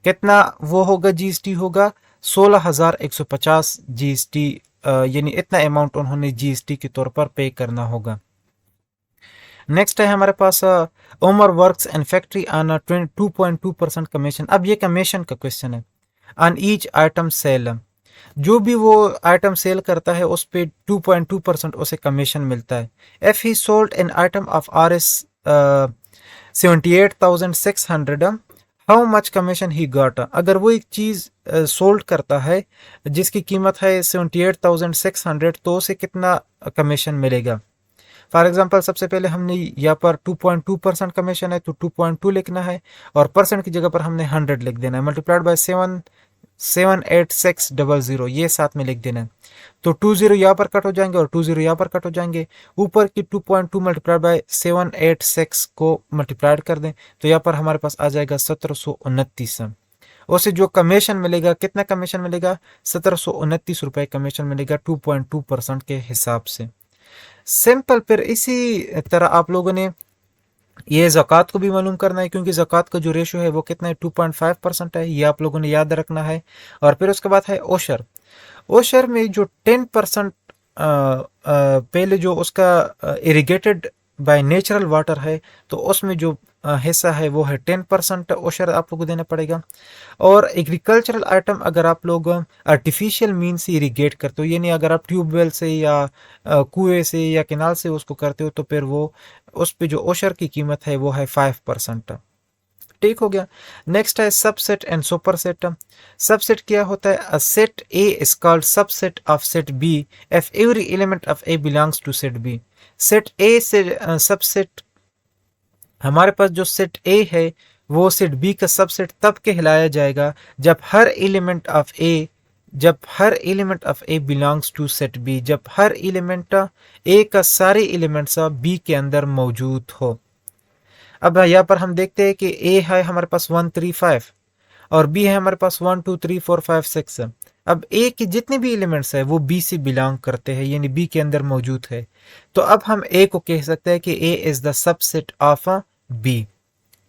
कितना वो होगा? जीएसटी होगा 16,150 जीएसटी, यानी इतना अमाउंट उन्होंने जीएसटी के तौर पर पे करना होगा। नेक्स्ट है हमारे पास Umar works and factory on 2.2% commission. अब ये कमीशन का क्वेश्चन है। ऑन ईच आइटम सेल, जो भी वो आइटम सेल करता है उस पे 2.2% उसे कमीशन मिलता है। If he sold an item of RS 78,600, how much commission he got? अगर वो एक चीज सोल्ड करता है जिसकी कीमत है 78,600, तो उसे कितना कमीशन मिलेगा? फॉर एग्जांपल सबसे पहले हमने यहाँ पर 2.2% कमीशन है तो 2.2 लिखना है, और परसेंट की जगह पर हमने 100 लिख देना है, मल्टीप्लाइड बाय 78600 ये साथ में लिख देना है। तो 20 यहाँ पर कट हो जाएंगे और 20 यहाँ पर कट हो जाएंगे। ऊपर की 2.2 मल्टीप्लाइड बाय 786 को मल्टीप्लाइड कर दें तो यहाँ पर हमारे पास आ जाएगा 1729। उसे जो कमीशन मिलेगा, कितना कमीशन मिलेगा, 1729 रुपए कमीशन मिलेगा 2.2% के हिसाब से। सिंपल। फिर इसी तरह आप लोगों ने ये ज़कात को भी मालूम करना है, क्योंकि ज़कात का जो रेशो है वो कितना है, 2.5% है, ये आप लोगों ने याद रखना है। और फिर उसके बाद है ओशर। ओशर में जो 10% पहले जो उसका इरिगेटेड बाय नेचुरल वाटर है तो उसमें जो हिस्सा है वो है 10% ओशर आप लोगों को देना पड़ेगा। और एग्रीकल्चरल आइटम अगर आप लोग आर्टिफिशियल मीन से इरिगेट करते हो, यानी अगर आप ट्यूबवेल से या कुएं से या केनाल से उसको करते हो तो फिर वो उस पे जो ओशर की कीमत है वो है 5%। ठीक हो गया। नेक्स्ट है सबसेट एंड सुपरसेट। सबसेट क्या होता है, a set A is called subset of set B if every element of A belongs to set B. Set A से सबसेट, हमारे पास जो सेट ए है वो सेट बी का सबसेट तब कहलाया जाएगा जब हर element of A belongs to set b, जब हर एलिमेंट ए का सारे एलिमेंट्स बी के अंदर मौजूद हो। अब यहाँ पर हम देखते हैं कि ए है हमारे पास 135 और बी है हमारे पास 1 2 3 4 5 6। अब ए के जितने भी एलिमेंट्स है वो बी से बिलोंग करते हैं, यानी बी के अंदर मौजूद है। तो अब हम ए को कह सकते हैं कि a is the subset of b.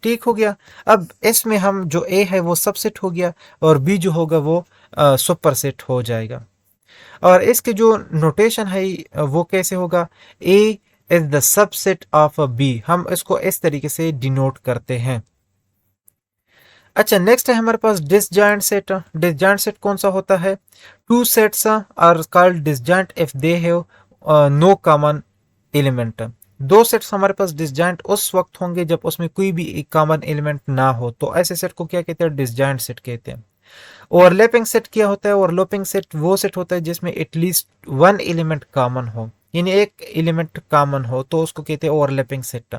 ठीक हो गया। अब इसमें हम जो ए है वो सबसेट हो गया और बी जो होगा वो सुपरसेट हो जाएगा। और इसके जो नोटेशन है वो कैसे होगा, a is the subset of b, हम इसको इस तरीके से डिनोट करते हैं। अच्छा, नेक्स्ट है हमारे पास डिसजॉइंट सेट। डिसजॉइंट सेट कौन सा होता है, two sets are called disjoint if they have no common element. दो सेट्स हमारे पास डिसजॉइंट उस वक्त होंगे जब उसमें कोई भी एक कॉमन एलिमेंट ना हो, तो ऐसे सेट को क्या कहते हैं, डिसजॉइंट सेट कहते हैं। ओवरलैपिंग सेट क्या होता है, ओवरलैपिंग सेट वो सेट होता है जिसमें एटलीस्ट वन एलिमेंट कॉमन हो, यानी एक एलिमेंट कॉमन हो तो उसको कहते हैं overlapping set.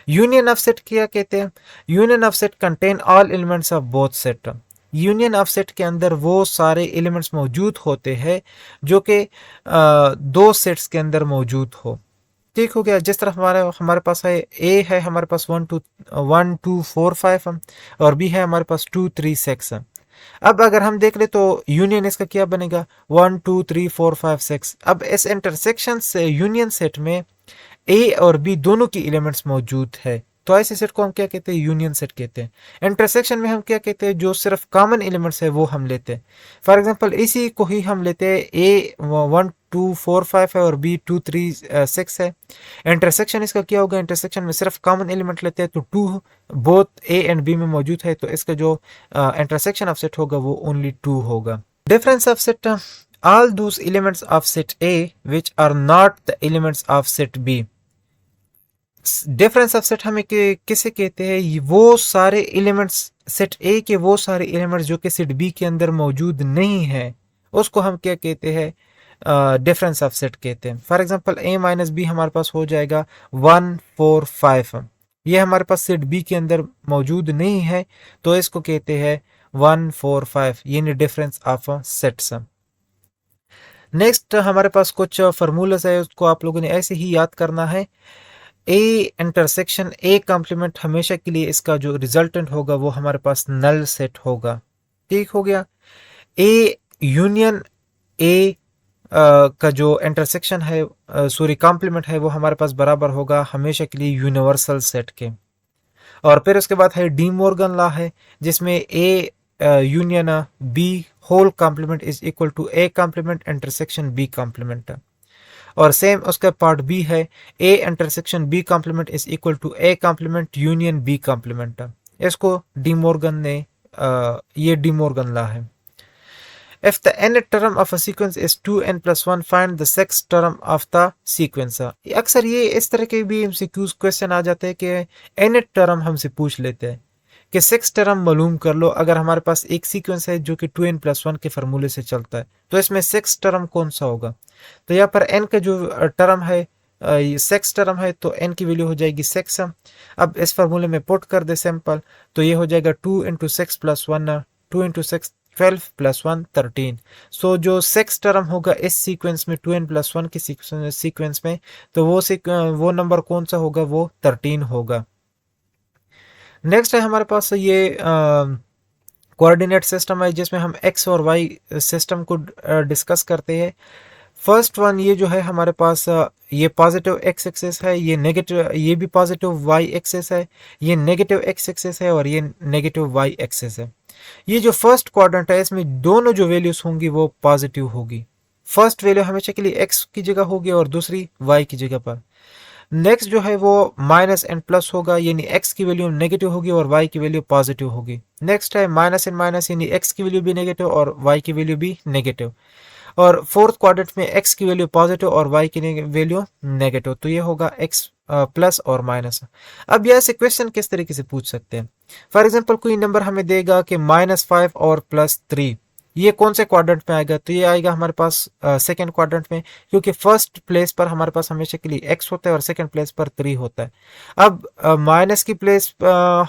Union of set क्या कहते हैं, union of set contain all elements of both set. Union of set के अंदर वो सारे एलिमेंट्स मौजूद होते हैं जो कि दो सेट्स के अंदर मौजूद हो। ठीक हो गया। जिस तरह हमारे पास है ए है हमारे पास 1 2 4 5 और बी है हमारे पास 2 3 6। अब अगर हम देख ले तो यूनियन इसका क्या बनेगा, 1 2 3 4 5 6। अब इस इंटरसेक्शन से यूनियन सेट में ए और बी दोनों की एलिमेंट्स मौजूद है, तो ऐसे सेट को हम क्या कहते हैं, यूनियन सेट कहते हैं। इंटरसेक्शन में हम क्या कहते हैं, जो सिर्फ कॉमन एलिमेंट्स है वो हम लेते हैं। फॉर एग्जांपल इसी को ही हम लेते हैं, ए 1 2 4 5 है और बी 2 3 6 है। इंटरसेक्शन इसका क्या होगा, इंटरसेक्शन में सिर्फ कॉमन एलिमेंट लेते हैं तो 2 बोथ ए एंड बी में मौजूद है, तो इसका जो इंटरसेक्शन ऑफ सेट होगा वो ओनली 2 होगा। Difference of set, all those elements of set A which are not the elements of set B। Difference of set हमें किसे कहते हैं, वो सारे एलिमेंट्स सेट ए के वो सारे एलिमेंट्स जो कि सेट बी के अंदर मौजूद नहीं है उसको हम क्या कहते हैं, डिफरेंस ऑफ सेट कहते हैं। For example A minus B हमारे पास हो जाएगा 1 4 5, ये हमारे पास सेट बी के अंदर मौजूद नहीं है तो इसको कहते हैं 1 4 5, यानी डिफरेंस ऑफ सेट्स। नेक्स्ट हमारे पास कुछ फार्मूलाज है, उसको आप लोगों ने ऐसे ही याद करना है। ए इंटरसेक्शन ए कॉम्प्लीमेंट, हमेशा के लिए इसका जो रिजल्टेंट होगा वो हमारे पास नल सेट होगा। ठीक हो गया। ए यूनियन ए का जो इंटरसेक्शन है सॉरी कॉम्प्लीमेंट है वो हमारे पास बराबर होगा हमेशा के लिए यूनिवर्सल सेट के। और फिर उसके बाद है डी मॉर्गन लॉ है जिसमें A union B whole complement is equal to A complement intersection B complement. और सेम उसका पार्ट बी है, A intersection B complement is equal to A complement union B complement. इसको De Morgan ने ये De Morgan law है। If the nth term of a sequence is 2n plus 1, find the sixth term of the sequence। अक्सर ये इस तरह के भी MCQs क्वेश्चन आ जाते हैं कि nth टर्म हमसे पूछ लेते हैं कि सिक्स टर्म मालूम कर लो। अगर हमारे पास एक सीक्वेंस है जो कि 2n plus 1 के फार्मूले से चलता है तो इसमें सिक्स टर्म कौन सा होगा, तो यहाँ पर n का जो टर्म है सेक्स टर्म है तो n की वैल्यू हो जाएगी सेक्स। अब इस फार्मूले में पुट कर दे सिंपल, तो ये हो जाएगा 2 into six plus one, 2 into six 12 plus one 13। सो जो सेक्स टर्म होगा इस सीक्वेंस में 2n+1 की सीक्वेंस में, तो वो नंबर कौन सा होगा, वो 13 होगा। नेक्स्ट है हमारे पास ये कोऑर्डिनेट सिस्टम है जिसमें हम एक्स और वाई सिस्टम को डिस्कस करते हैं। फर्स्ट वन ये जो है हमारे पास ये पॉजिटिव एक्स एक्सिस है, ये नेगेटिव, ये भी पॉजिटिव वाई एक्सिस है, ये नेगेटिव एक्स एक्सिस है और ये नेगेटिव वाई एक्सिस है। ये जो फर्स्ट क्वाड्रेंट है इसमें दोनों जो वैल्यूज होंगी वो पॉजिटिव होगी। फर्स्ट वैल्यू हमेशा के लिए एक्स की जगह होगी और दूसरी वाई की जगह पर। नेक्स्ट जो है वो माइनस एंड प्लस होगा, यानी एक्स की वैल्यू नेगेटिव होगी और वाई की वैल्यू पॉजिटिव होगी। नेक्स्ट है माइनस एंड माइनस, यानी एक्स की वैल्यू भी नेगेटिव और वाई की वैल्यू भी नेगेटिव। और फोर्थ क्वाड्रेंट में एक्स की वैल्यू पॉजिटिव और वाई की वैल्यू नेगेटिव, तो ये होगा एक्स प्लस और माइनस। अब यह से क्वेश्चन किस तरीके से पूछ सकते हैं। फॉर एग्जांपल कोई नंबर हमें देगा कि -5 और +3, ये कौन से क्वाड्रेंट में आएगा, तो ये आएगा हमारे पास सेकंड क्वाड्रेंट में, क्योंकि फर्स्ट प्लेस पर हमारे पास हमेशा के लिए एक्स होता है और सेकंड प्लेस पर 3 होता है। अब माइनस की प्लेस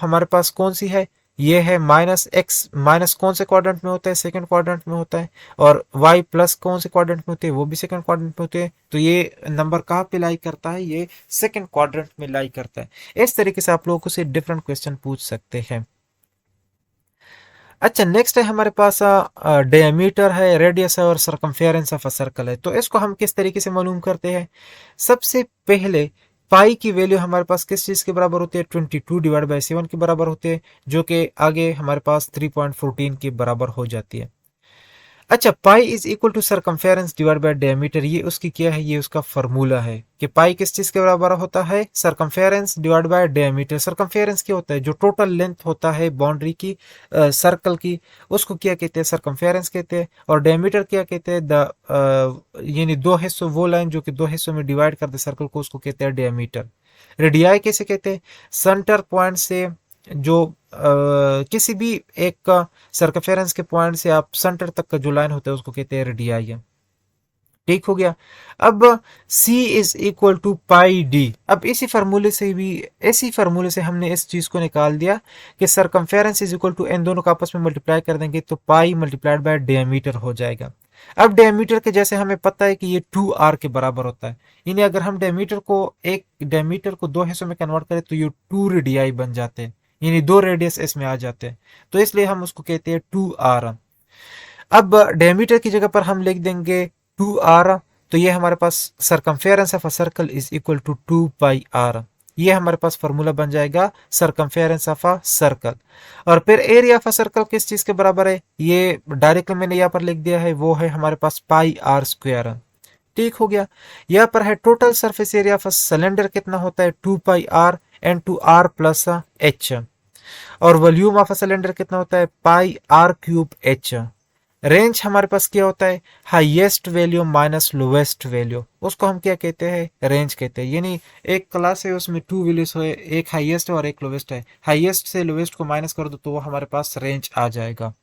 हमारे पास कौन सी है, ये है माइनस एक्स। माइनस कौन से क्वाड्रेंट में होता है, सेकंड क्वाड्रेंट में होता है। और वाई प्लस कौन से क्वाड्रेंट में होते हैं, वो भी सेकंड क्वाड्रेंट में होते हैं। तो ये नंबर कहाँ पे लाई करता है, ये सेकंड क्वाड्रेंट में लाई करता है। इस तरीके से आप लोगों से डिफरेंट क्वेश्चन पूछ सकते हैं। अच्छा, नेक्स्ट है हमारे पास डायमीटर है, रेडियस है और सरकमफेरेंस ऑफ अ सर्कल है। तो इसको हम किस तरीके से मालूम करते हैं। सबसे पहले पाई की वैल्यू हमारे पास किस चीज के बराबर होती है, 22/7 के बराबर होते हैं, जो कि आगे हमारे पास 3.14 के बराबर हो जाती है। अच्छा, pi is equal to circumference divide by diameter, ये उसकी क्या है, ये उसका फॉर्मूला है कि पाई किस चीज के बराबर होता है, circumference divide by diameter. Circumference क्या होता है, जो टोटल लेंथ होता है बाउंड्री की, सर्कल की, उसको क्या कहते हैं, सरकमफेरेंस कहते हैं। और डायमीटर क्या कहते हैं, यानी दो हिस्सों, वो लाइन जो कि दो हिस्सों में डिवाइड कर दे सर्कल को, उसको कहते हैं डायमीटर। रेडियाई कैसे कहते हैं, सेंटर पॉइंट से जो किसी भी एक सर्कमफेरेंस के पॉइंट से आप सेंटर तक का जो लाइन होता है उसको कहते हैं रेडियाई है। ठीक हो गया। अब C is equal to pi D. अब इसी फार्मूले से हमने इस चीज को निकाल दिया कि सरकमफेरेंस इज इक्वल टू, इन दोनों को आपस में मल्टीप्लाई कर देंगे तो पाई मल्टीप्लाइड बाय डायमीटर हो जाएगा। अब डायमीटर के जैसे हमें पता है कि ये 2r के बराबर होता है, यानी अगर हम डायमीटर को दो हिस्सों में कन्वर्ट करें तो ये 2 रेडियाई बन जाते हैं, यानी 2 रेडियस इसमें आ जाते हैं। तो इसलिए हम उसको कहते हैं 2r। अब डायमीटर की जगह पर हम लिख देंगे 2r, तो ये हमारे पास circumference of a circle is equal to 2πr। ये हमारे पास फॉर्मूला बन जाएगा सरकमफेरेंस ऑफ अ सर्कल। और फिर एरिया ऑफ अ सर्कल किस चीज के बराबर है, ये डायरेक्टली मैंने यहाँ पर लिख दिया है, वो है हमारे पास πr²। ठीक हो गया। यहाँ पर है total surface area of a cylinder कितना होता है, 2πr and 2r plus h। और वॉल्यूम ऑफ अ सिलेंडर कितना होता है, πr³ h। रेंज हमारे पास क्या होता है, highest value minus lowest value, उसको हम क्या कहते हैं, रेंज कहते हैं। यानी एक क्लास है उसमें 2 वैल्यूज है, एक हाईएस्ट है और एक लोवेस्ट है, हाईएस्ट से लोवेस्ट को माइनस कर दो तो वो हमारे पास रेंज आ जाएगा।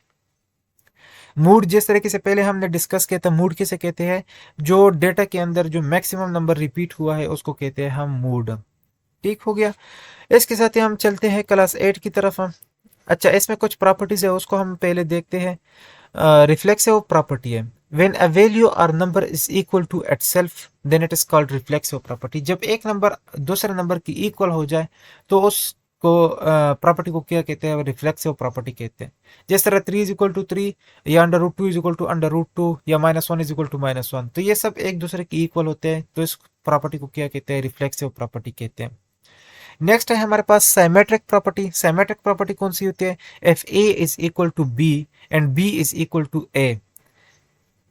मूड जिस तरीके से पहले हमने डिस्कस किया था, मूड किसे कहते हैं, जो डेटा के अंदर जो मैक्सिमम नंबर रिपीट हुआ है उसको कहते हैं हम मूड। ठीक हो गया। इसके साथ ही हम चलते हैं क्लास 8 की तरफ। अच्छा, इसमें कुछ प्रॉपर्टीज है उसको हम पहले देखते हैं। रिफ्लेक्सिव प्रॉपर्टी है, व्हेन अ वैल्यू और number is equal to itself then it is called reflexive property. जब एक नंबर दूसरे नंबर की इक्वल हो जाए तो उसको प्रॉपर्टी को क्या कहते हैं, रिफ्लेक्सिव प्रॉपर्टी कहते हैं। जिस तरह 3 इज इक्वल टू 3 या √2 इज इक्वल टू √2 या -1 इज इक्वल टू -1, तो ये सब एक दूसरे की इक्वल होते हैं, तो इस प्रॉपर्टी को क्या कहते हैं, रिफ्लेक्सिव प्रॉपर्टी कहते हैं। नेक्स्ट है हमारे पास साइमेट्रिक प्रॉपर्टी। साइमेट्रिक प्रॉपर्टी कौन सी होती है, if a is equal to b and b is equal to a,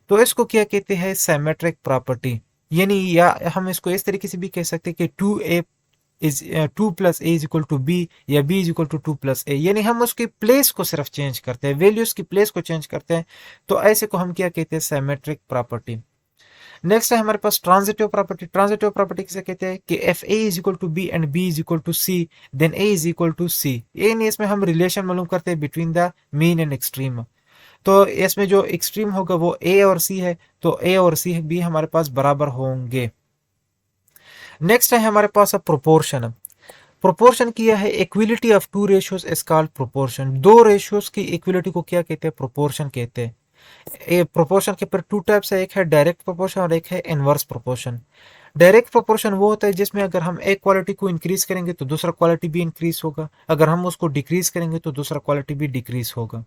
तो इसको क्या कहते हैं, साइमेट्रिक प्रॉपर्टी। यानी या हम इसको इस तरीके से भी कह सकते हैं कि 2 + a is equal to B या b is equal to 2 + a, यानी हम उसकी प्लेस को सिर्फ चेंज करते हैं, वैल्यूज की प्लेस को चेंज करते हैं, तो ऐसे को हम क्या कहते हैं, साइमेट्रिक प्रॉपर्टी। नेक्स्ट है हमारे पास ट्रांजिटिव प्रॉपर्टी। ट्रांजिटिव प्रॉपर्टी किसे कहते हैं कि if a is equal to b and b is equal to c then a is equal to c. ये नहीं, इसमें हम रिलेशन मालूम करते हैं between the mean and extreme. तो इसमें जो एक्सट्रीम होगा वो ए और सी है, तो ए और सी भी हमारे पास बराबर होंगे। नेक्स्ट है हमारे पास प्रोपोर्शन। प्रोपोर्शन किया है, equality of two ratios is called proportion. दो रेशियोज की इक्विलिटी को क्या कहते हैं? प्रोपोर्शन कहते हैं। ये प्रोपोर्शन के पर टू टाइप्स है, एक है डायरेक्ट प्रोपोर्शन और एक है इनवर्स प्रोपोर्शन। डायरेक्ट प्रोपोर्शन वो होता है जिसमें अगर हम एक क्वालिटी को इंक्रीज करेंगे तो दूसरा क्वालिटी भी इंक्रीज होगा, अगर हम उसको डिक्रीज करेंगे तो दूसरा क्वालिटी भी डिक्रीज होगा।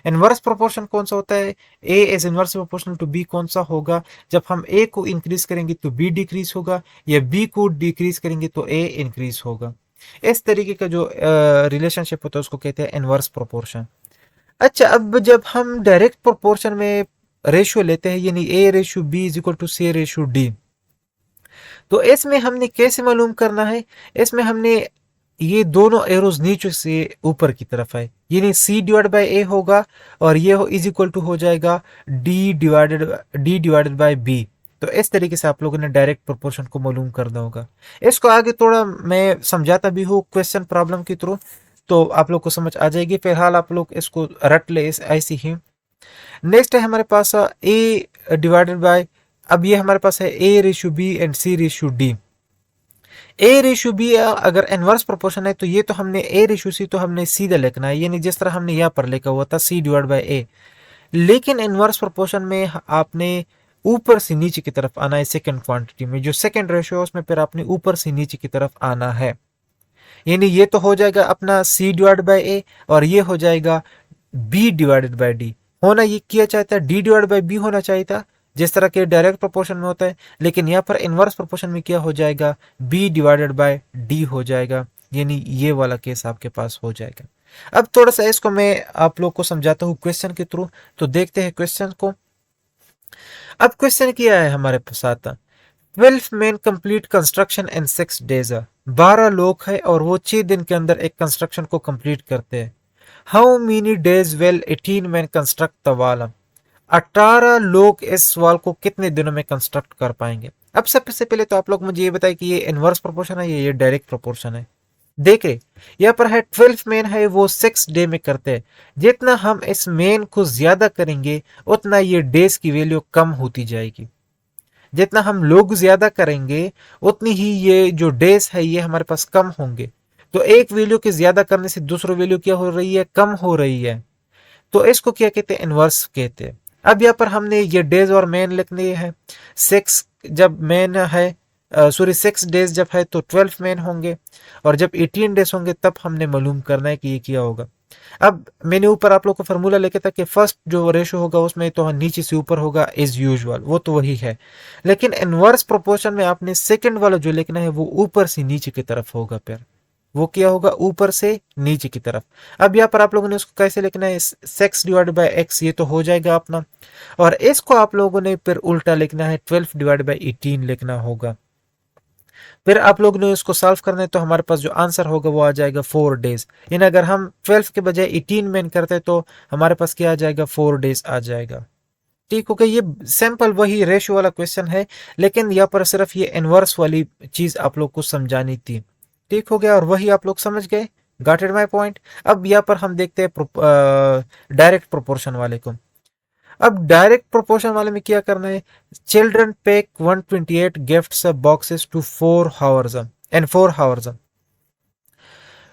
इनवर्स प्रोपोर्शन कौन सा होता है? A is inverse proportional to b कौन सा होगा? जब हम ए को इंक्रीज करेंगे तो बी डिक्रीज होगा, या बी को डिक्रीज करेंगे तो ए इंक्रीज होगा। इस तरीके का जो रिलेशनशिप होता है उसको कहते हैं इनवर्स प्रोपोर्शन। अच्छा, अब जब हम डायरेक्ट प्रोपोर्शन में रेशियो लेते हैं, यानी ए ratio B is equal to C ratio D, तो इसमें हमने कैसे मालूम करना है? इसमें हमने ये दोनों एरोज नीचे से ऊपर की तरफ है, यानी सी डिवाइड बाई ए होगा और ये इज इक्वल टू हो जाएगा डी डिवाइडेड बाई बी। तो इस तरीके से आप लोगों ने डायरेक्ट प्रोपोर्शन को मालूम करना होगा। इसको आगे थोड़ा मैं समझाता भी हूँ क्वेश्चन प्रॉब्लम के थ्रू, तो आप लोग को समझ आ जाएगी। फिलहाल आप लोग इसको रट ले ऐसी ही। नेक्स्ट है हमारे पास ए डिवाइडेड बाय, अब ये हमारे पास है A ratio B and C ratio D. A ratio B अगर इनवर्स प्रोपोर्शन है तो ये तो हमने ए रेशियो सी तो हमने सीधा लिखना है, यानी जिस तरह हमने यहाँ पर लिखा हुआ था सी डिवाइड बाय ए। लेकिन इनवर्स प्रोपोर्शन में आपने ऊपर से नीचे की तरफ आना है। सेकंड क्वांटिटी में जो सेकंड रेशियो है उसमें फिर आपने ऊपर से नीचे की तरफ आना है, यानी ये तो हो जाएगा अपना सी डिवाइड बाय ए और ये हो जाएगा बी डिवाइडेड बाय डी। होना ये किया चाहता है डी डिवाइड बाय बी होना चाहिए था, जिस तरह के डायरेक्ट प्रोपोर्शन में होता है, लेकिन यहाँ पर इनवर्स प्रोपोर्शन में क्या हो जाएगा? बी डिवाइडेड बाय डी हो जाएगा, यानी ये वाला केस आपके पास हो जाएगा। अब थोड़ा सा इसको मैं आप लोग को समझाता हूँ क्वेश्चन के थ्रू, तो देखते हैं क्वेश्चन को। अब क्वेश्चन किया है हमारे साथ, 12 men कंप्लीट कंस्ट्रक्शन इन 6 days। 12 लोग हैं और वो 6 दिन के अंदर एक कंस्ट्रक्शन को कंप्लीट करते हैं। How many days will 18 men construct the wall. 18 लोग इस वॉल को कितने दिनों में कंस्ट्रक्ट कर पाएंगे? अब सबसे पहले तो आप लोग मुझे ये बताएं कि ये इनवर्स प्रोपोर्शन है या ये डायरेक्ट प्रोपोर्शन है। देखे यहाँ पर है 12 मेन है, वो 6 डे में करते हैं। जितना हम इस मेन को ज्यादा करेंगे उतना ये डेज की वैल्यू कम होती जाएगी। जितना हम लोग ज्यादा करेंगे उतनी ही ये जो डेज है ये हमारे पास कम होंगे। तो एक वैल्यू के ज्यादा करने से दूसरी वैल्यू क्या हो रही है? कम हो रही है। तो इसको क्या कहते हैं? इनवर्स कहते हैं। अब यहाँ पर हमने ये डेज और मेन लिखने हैं। 6 जब मेन है, सॉरी 6 डेज जब है तो 12 मेन होंगे, और जब 18 डेज होंगे तब हमने मालूम करना है कि ये क्या होगा। अब मैंने ऊपर आप लोग को फार्मूला लेके था कि फर्स्ट जो रेशो होगा उसमें तो नीचे से ऊपर होगा एज यूजुअल, वो तो वही है। लेकिन इनवर्स प्रोपोर्शन में आपने सेकंड वाला जो लिखना है वो ऊपर से नीचे की तरफ होगा, फिर वो क्या होगा? ऊपर से नीचे की तरफ। अब यहाँ पर आप लोगों ने उसको कैसे लिखना है? 6 डिवाइड बाई एक्स, ये तो हो जाएगा अपना, और इसको आप लोगों ने फिर उल्टा लिखना है, 12 डिवाइड बाई 18 लिखना होगा। फिर आप लोग ने इसको सॉल्व करना है तो हमारे पास जो आंसर होगा वो आ जाएगा 4 डेज। यानी अगर हम 12 के बजाय 18 मेन करते तो हमारे पास क्या आ जाएगा? 4 डेज आ जाएगा। ठीक हो गया। ये सिंपल वही रेशियो वाला क्वेश्चन है, लेकिन यहाँ पर सिर्फ ये इनवर्स वाली चीज आप लोग को समझानी थी। ठीक हो गया, और वही आप लोग समझ गए। Got it my point. अब यहाँ पर हम देखते हैं डायरेक्ट प्रोपोर्शन वाले को। अब डायरेक्ट प्रोपोर्शन वाले में क्या करना है? Children pack 128 gifts boxes to 4 hours and 4 hours.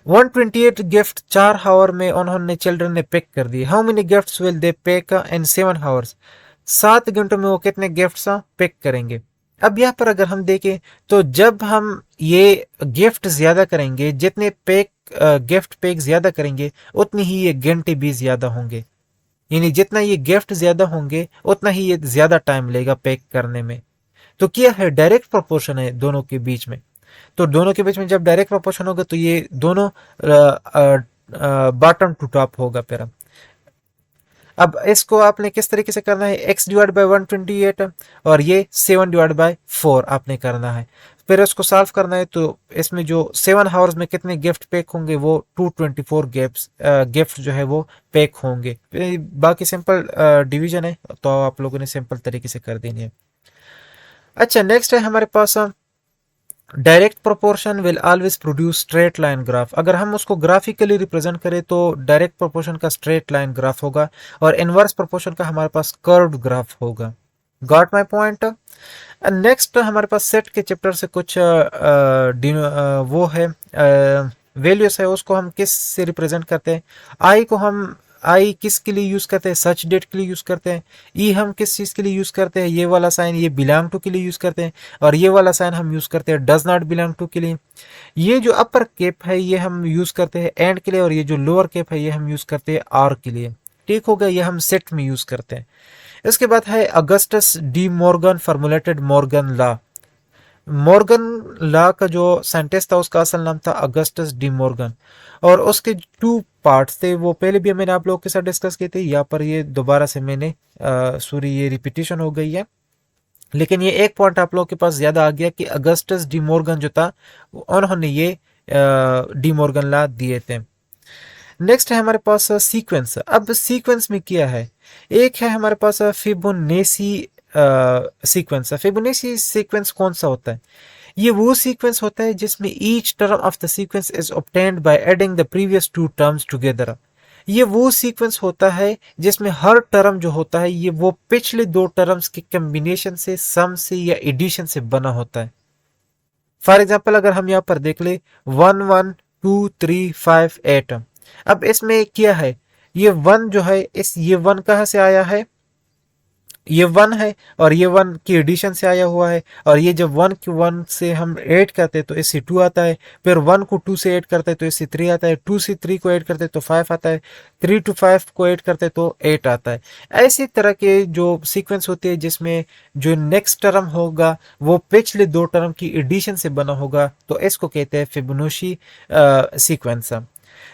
128 gift 4 hour में उन्होंने चिल्ड्रन ने पैक कर दिए। How many gifts will they pack in 7 hours. 7 घंटों में वो कितने गिफ्ट्स पैक करेंगे? अब यहाँ पर अगर हम देखें तो जब हम ये गिफ्ट ज्यादा करेंगे, जितने पैक गिफ्ट पैक ज्यादा करेंगे उतनी ही ये घंटे भी ज्यादा होंगे। यानी जितना ये गिफ्ट ज्यादा होंगे उतना ही ये ज्यादा टाइम लेगा पैक करने में। तो क्या है? डायरेक्ट प्रोपोर्शन है दोनों के बीच में। तो दोनों के बीच में जब डायरेक्ट प्रोपोर्शन होगा तो ये दोनों बॉटम टू टॉप होगा। फिर अब इसको आपने किस तरीके से करना है? x डिवाइड बाई 128 और ये 7 डिवाइड बाई 4 आपने करना है। फिर इसको सॉल्व करना है तो इसमें जो 7 हावर्स में कितने गिफ्ट पैक होंगे? वो 224 गिफ्ट जो है वो पैक होंगे। बाकी सिंपल डिवीजन है तो आप लोगों ने सिंपल तरीके से कर देनी है। अच्छा, नेक्स्ट है हमारे पास direct proportion will always produce straight line graph. अगर हम उसको ग्राफिकली रिप्रेजेंट करें तो डायरेक्ट प्रोपोर्शन का स्ट्रेट लाइन ग्राफ होगा और इनवर्स प्रोपोर्शन का हमारे पास कर्व्ड ग्राफ होगा। Got my point. नेक्स्ट हमारे पास सेट के चैप्टर से कुछ वो है वैल्यूज है, उसको हम किस से रिप्रेजेंट करते हैं। आई को हम आई किस के लिए यूज करते हैं, सच डेट के लिए यूज करते हैं। ई हम किस चीज के लिए यूज करते हैं, ये वाला साइन ये बिलोंग टू के लिए यूज करते हैं। और ये वाला साइन हम यूज करते हैं डज नॉट बिलोंग टू के लिए। ये जो अपर केप है ये हम यूज करते हैं एंड के लिए, और ये जो लोअर केप है ये हम यूज करते हैं आर के लिए। ठीक हो गया, ये हम सेट में यूज करते हैं। इसके बाद है Augustus De Morgan formulated Morgan law. Morgan law का जो साइंटिस्ट था उसका असल नाम था अगस्टस डी मॉर्गन, और उसके टू पार्ट्स थे। वो पहले भी मैंने आप लोगों के साथ डिस्कस किए थे, यहाँ पर ये दोबारा से मैंने सॉरी ये रिपीटिशन हो गई है, लेकिन ये एक पॉइंट आप लोगों के पास ज्यादा आ गया कि अगस्टस डी मॉर्गन जो था उन्होंने ये डी मॉर्गन लॉ दिए थे। नेक्स्ट है हमारे पास सीक्वेंस। अब सीक्वेंस में क्या है, एक है हमारे पास फिबोनेसी सीक्वेंस। फिबोनेसी सीक्वेंस कौन सा होता है, ये वो सीक्वेंस होता है जिसमें each term of the sequence is obtained by adding the previous two terms together. ये वो सीक्वेंस होता है जिसमें हर टर्म जो होता है ये वो पिछले दो टर्म्स के कम्बिनेशन से, सम से या एडिशन से बना होता है। फॉर एग्जाम्पल अगर हम यहाँ पर देख ले 1 1 2 3 5 8, अब इसमें क्या है, ये वन जो है इस ये वन कहाँ से आया है, ये वन है और ये वन की एडिशन से आया हुआ है। और ये जब वन की वन से हम ऐड करते हैं तो इससे टू आता है, फिर वन को टू से ऐड करते हैं तो इससे थ्री आता है, टू से थ्री को ऐड करते हैं तो फाइव आता है, थ्री टू फाइव को ऐड करते हैं तो एट आता है। ऐसी तरह के जो सीक्वेंस होते हैं जिसमें जो नेक्स्ट टर्म होगा वो पिछले दो टर्म की एडिशन से बना होगा, तो इसको कहते हैं फिबोनाची सीक्वेंस।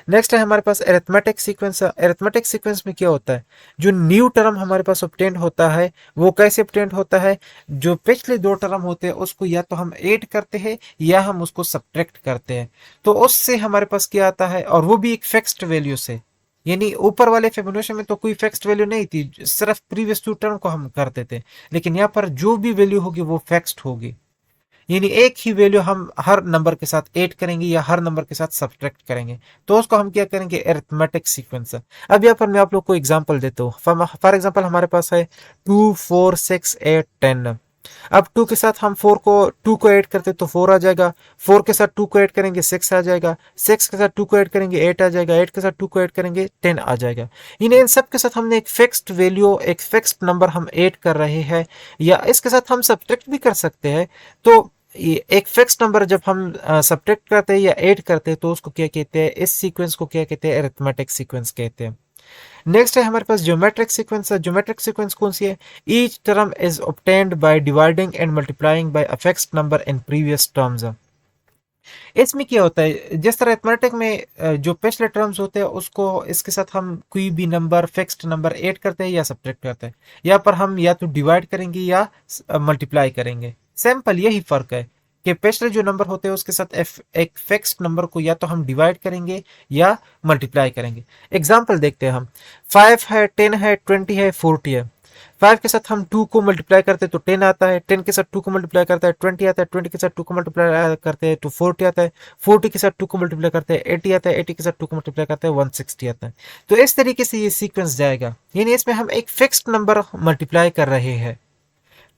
नेक्स्ट है हमारे पास एरिथमेटिक सीक्वेंस। एरिथमेटिक सीक्वेंस में क्या होता है, जो न्यू टर्म हमारे पास ऑब्टेंड होता है वो कैसे ऑब्टेंड होता है, जो पिछले दो टर्म होते हैं उसको या तो हम ऐड करते हैं या हम उसको सब्ट्रैक्ट करते हैं, तो उससे हमारे पास क्या आता है, और वो भी एक फिक्स्ड वैल्यू से। यानी ऊपर वाले फिबोनाची में तो कोई फिक्स्ड वैल्यू नहीं थी, सिर्फ प्रीवियस टू टर्म को हम करते थे, लेकिन यहाँ पर जो भी वैल्यू होगी वो फिक्स्ड होगी। यानी एक ही वैल्यू हम हर नंबर के साथ ऐड करेंगे या हर नंबर के साथ सब्ट्रैक्ट करेंगे, तो उसको हम क्या करेंगे, अरिथमेटिक सीक्वेंस। अब यहाँ पर मैं आप लोग को एग्जांपल देता हूँ। फॉर एग्जांपल हमारे पास है 2 4 6 8 10। अब 2 के साथ हम 2 को ऐड करते तो 4 आ जाएगा, 4 के साथ 2 को ऐड करेंगे 6 आ जाएगा, 6 के साथ 2 को ऐड करेंगे 8 आ जाएगा, 8 के साथ 2 को ऐड करेंगे 10 आ जाएगा। इन सब के साथ हमने एक फिक्स्ड वैल्यू, एक फिक्स्ड नंबर हम ऐड कर रहे हैं, या इसके साथ हम सब्ट्रैक्ट भी कर सकते हैं। तो ये एक फिक्स नंबर जब हम सब्ट्रैक्ट करते हैं या ऐड करते हैं तो उसको क्या कहते हैं, इस सीक्वेंस को क्या कहते हैं, अरिथमेटिक सीक्वेंस कहते हैं। नेक्स्ट है हमारे पास ज्योमेट्रिक सीक्वेंस। ज्योमेट्रिक सीक्वेंस कौन सी है, each term is obtained by dividing and multiplying by a fixed number in previous terms. इसमें क्या होता है, जिस तरह अरिथमेटिक में जो पिछले टर्म्स होते हैं उसको इसके साथ हम कोई भी नंबर, फिक्स्ड नंबर ऐड करते हैं या सब्ट्रैक्ट करते हैं, यहाँ पर हम या तो डिवाइड करेंगे या मल्टीप्लाई करेंगे। सिंपल यही फर्क है कि पिछले जो नंबर होते हैं उसके साथ एक फिक्स्ड नंबर को या तो हम डिवाइड करेंगे या मल्टीप्लाई करेंगे। एग्जाम्पल देखते हैं हम, 5 है, 10 है, 20 है, 40 है। 5 के साथ हम 2 को मल्टीप्लाई करते हैं तो 10 आता है, 10 के साथ 2 को मल्टीप्लाई करता है 20 आता है, 20 के साथ 2 को मल्टीप्लाई करते हैं तो 40 आता है, 40 के साथ 2 को मल्टीप्लाई करते हैं 80 आता है, 80 के साथ 2 को मल्टीप्लाई करते हैं 160 आता है। तो इस तरीके से ये सीक्वेंस जाएगा, यानी इसमें हम एक फिक्स्ड नंबर मल्टीप्लाई कर रहे हैं,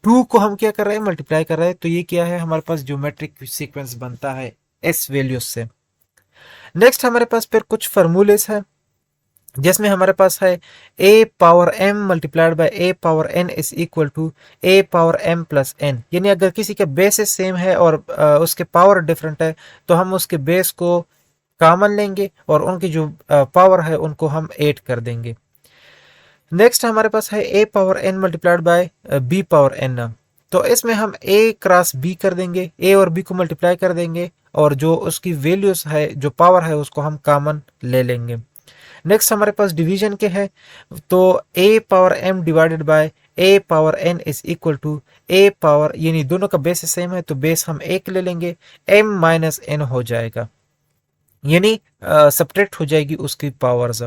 2 को हम क्या कर रहे हैं, मल्टीप्लाई कर रहे हैं, तो ये क्या है, हमारे पास ज्योमेट्रिक सीक्वेंस बनता है इस वैल्यूज से। नेक्स्ट हमारे पास फिर कुछ फॉर्मूलेस है जिसमें हमारे पास है a power m multiplied by a power n is equal to a power m plus n। यानी अगर किसी के बेसिस सेम है और उसके पावर डिफरेंट है तो हम उसके बेस को कॉमन लेंगे और उनकी जो पावर है उनको हम ऐड कर देंगे। नेक्स्ट हमारे पास है a power n multiplied by b power n। तो इसमें हम a क्रॉस b कर देंगे, a और b को मल्टीप्लाई कर देंगे और जो उसकी वैल्यूज है, जो पावर है, उसको हम कॉमन ले लेंगे। नेक्स्ट हमारे पास डिवीजन के है, तो a power m divided by a power n is equal to a power, यानी दोनों का बेस सेम है तो बेस हम एक ले लेंगे, m माइनस n हो जाएगा, यानी सब्ट्रैक्ट हो जाएगी उसकी पावर्स।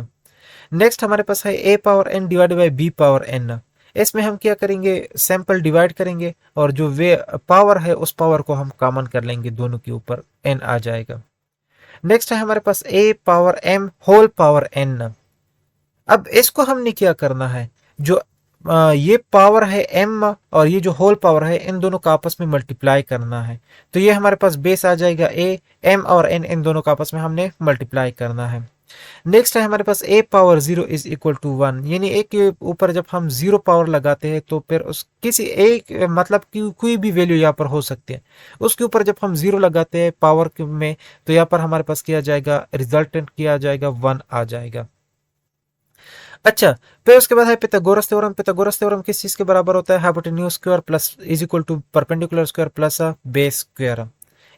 नेक्स्ट हमारे पास है a power n divided by b power n। इसमें हम क्या करेंगे, सैंपल डिवाइड करेंगे और जो वे पावर है उस पावर को हम कॉमन कर लेंगे, दोनों के ऊपर n आ जाएगा। नेक्स्ट है हमारे पास a power m whole power n। अब इसको हमने क्या करना है, जो ये पावर है m और ये जो होल पावर है इन दोनों का आपस में मल्टीप्लाई करना है। तो ये हमारे पास बेस आ जाएगा a, m और n इन दोनों का आपस में हमने मल्टीप्लाई करना है। नेक्स्ट है हमारे पास a power 0 is equal to 1, यानी एक के ऊपर जब हम 0 पावर लगाते हैं तो फिर उस किसी एक मतलब कि कोई भी वैल्यू यहाँ पर हो सकती है, उसके ऊपर जब हम 0 लगाते हैं पावर में तो यहाँ पर हमारे पास किया जाएगा रिजल्टेंट किया जाएगा 1 आ जाएगा। अच्छा, फिर उसके बाद है पिथागोरस थ्योरम। पिथागोरस थ्योरम किस चीज के बराबर होता है? Hypotenuse square plus is equal to perpendicular square plus base square.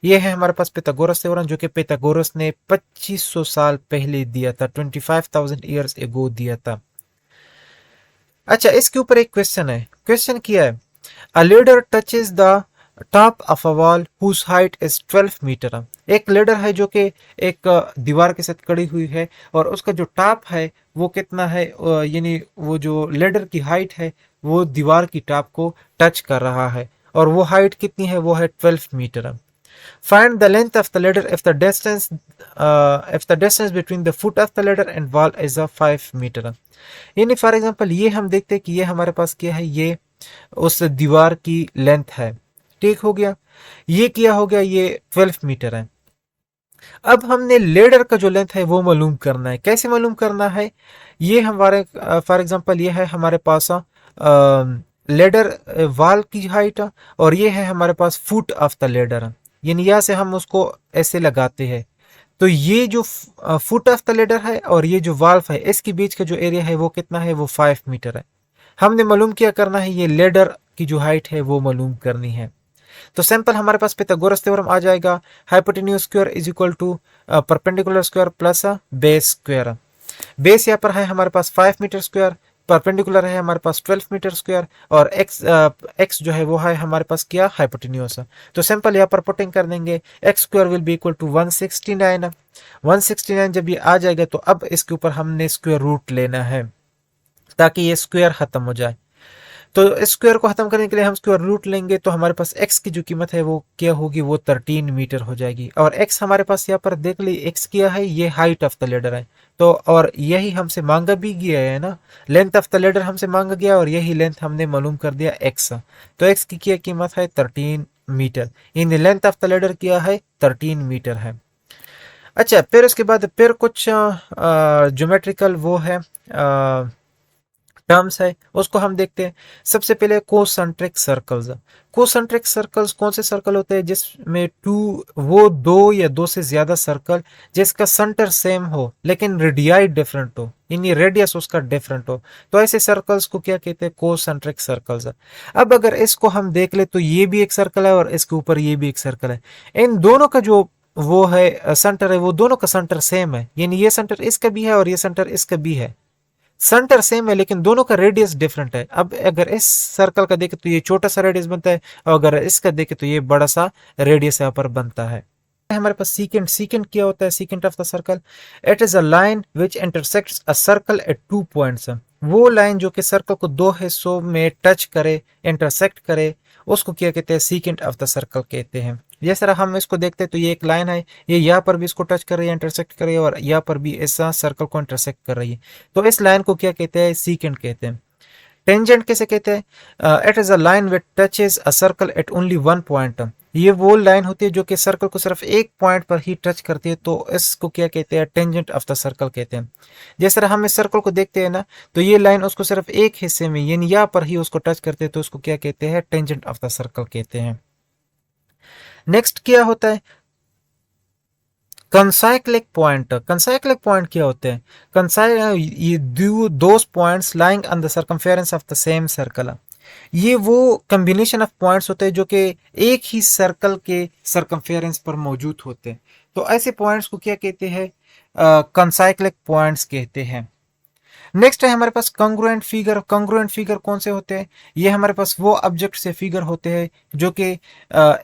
ये है हमारे पास पिथागोरस थ्योरम जो कि पिथागोरस ने 2500 साल पहले दिया था, 25,000 ईयर्स एगो दिया था। अच्छा, इसके ऊपर एक क्वेश्चन है। क्वेश्चन किया है, a ladder touches the top of a wall whose height is 12 metre. एक लेडर है जो कि एक दीवार के साथ खड़ी हुई है और उसका जो टॉप है वो कितना है, यानी वो जो लेडर की हाइट है वो दीवार की टॉप को टच कर रहा है और वो हाइट कितनी है? वो है 12 metre. Find the length of the ladder if the distance between the foot of the ladder and wall is a 5 metre. यानी फॉर एग्जांपल ये हम देखते हैं कि ये हमारे पास क्या है, ये उस दीवार की लेंथ है। ठीक हो गया, ये क्या हो गया, ये 12 मीटर है। अब हमने लेडर का जो लेंथ है वो मालूम करना है। कैसे मालूम करना है? ये हमारे फॉर एग्जांपल ये है हमारे पास लेडर वॉल की हाइट और ये है हमारे पास फुट ऑफ द लेडर, यानी यहाँ से हम उसको ऐसे लगाते हैं। तो ये जो फुट ऑफ द लेडर है और ये जो वाल्व है इसके बीच का जो एरिया है वो कितना है? वो 5 मीटर है। हमने मालूम क्या करना है? ये लेडर की जो हाइट है वो मालूम करनी है। तो सिंपल हमारे पास पिथागोरस थ्योरम आ जाएगा, hypotenuse square is equal to perpendicular square plus base square. Base यहाँ पर है हमारे पास 5 मीटर स्क्वायर, परपेंडिकुलर है हमारे पास 12 मीटर स्क्वायर और एक्स जो है वो है हमारे पास क्या? हाइपोटेन्यूज। तो सिंपल यहाँ पर पुटिंग कर देंगे, x square will be equal to 169। 169 जब ये आ जाएगा तो अब इसके ऊपर हमने स्क्वायर रूट लेना है ताकि ये स्क्वायर खत्म हो जाए। तो स्क्वायर को खत्म करने के लिए हम स्क्वायर रूट लेंगे तो हमारे पास x की जो कीमत है वो क्या होगी? वो 13 मीटर हो जाएगी। और x हमारे पास यहाँ पर देख ली x क्या है? ये हाइट ऑफ द लेडर है। तो और यही हमसे मांगा भी गया है ना, लेंथ ऑफ द लेडर हमसे मांगा गया और यही लेंथ हमने मालूम कर दिया x। तो x की क्या कीमत है? 13 metre. In length of the ladder क्या है? 13 मीटर है। अच्छा, फिर उसके बाद फिर कुछ ज्योमेट्रिकल वो है टर्म्स है, उसको हम देखते हैं। सबसे पहले कोसेंट्रिक सर्कल्स। कोसेंट्रिक सर्कल्स कौन से सर्कल होते हैं? जिसमें दो या दो से ज्यादा सर्कल जिसका सेंटर सेम हो लेकिन रेडियाई डिफरेंट हो, यानी रेडियस उसका डिफरेंट हो, तो ऐसे सर्कल्स को क्या कहते हैं? Concentric circles. अब अगर इसको हम देख ले तो ये भी एक सर्कल है और इसके ऊपर ये भी एक सर्कल है। इन दोनों का जो वो है सेंटर है वो दोनों का सेंटर सेम है, यानी ये सेंटर इसका भी है और ये सेंटर इसका भी है। सेंटर सेम है लेकिन दोनों का रेडियस डिफरेंट है। अब अगर इस सर्कल का देखे तो ये छोटा सा रेडियस बनता है और अगर इसका देखे तो ये बड़ा सा रेडियस यहाँ पर बनता है। हमारे पास सीकेंट। सीकेंट क्या होता है? Secant of the circle, it is a line which intersects a circle eight 2 points. वो लाइन जो कि सर्कल को दो हिस्सों में टच करे, इंटरसेक्ट करे, उसको क्या कहते हैं? सीकेंट ऑफ द सर्कल कहते हैं। जिस तरह हम इसको देखते हैं तो ये एक लाइन है, ये यहाँ पर भी इसको टच कर रही है, इंटरसेक्ट कर रही है और यहाँ पर भी ऐसा सर्कल को इंटरसेक्ट कर रही है। तो इस लाइन को क्या कहते हैं? सीकेंट कहते हैं। टेंजेंट कैसे कहते हैं? It is a line which touches a circle eight only one point. ये वो लाइन होती है जो कि सर्कल को सिर्फ एक पॉइंट पर ही टच करती है, तो इसको क्या कहते हैं? टेंजेंट ऑफ द सर्कल कहते हैं। जिस तरह हम इस सर्कल को देखते हैं ना, तो ये लाइन उसको सिर्फ एक हिस्से में यानी यहाँ पर ही उसको टच करते हैं, तो उसको क्या कहते हैं? टेंजेंट ऑफ द सर्कल कहते हैं। नेक्स्ट क्या होता है? कंसाइक्लिक पॉइंट। कंसाइक्लिक पॉइंट क्या होते हैं? ये those points lying on the circumference of the same circle. ये वो कॉम्बिनेशन ऑफ पॉइंट्स होते हैं जो कि एक ही सर्कल के सर्कमफेरेंस पर मौजूद होते हैं। तो ऐसे पॉइंट्स को क्या कहते हैं? कंसाइक्लिक पॉइंट्स कहते हैं। नेक्स्ट है हमारे पास कंग्रुएंट फिगर। कंग्रुएंट फिगर कौन से होते हैं? ये हमारे पास वो ऑब्जेक्ट से फिगर होते हैं जो कि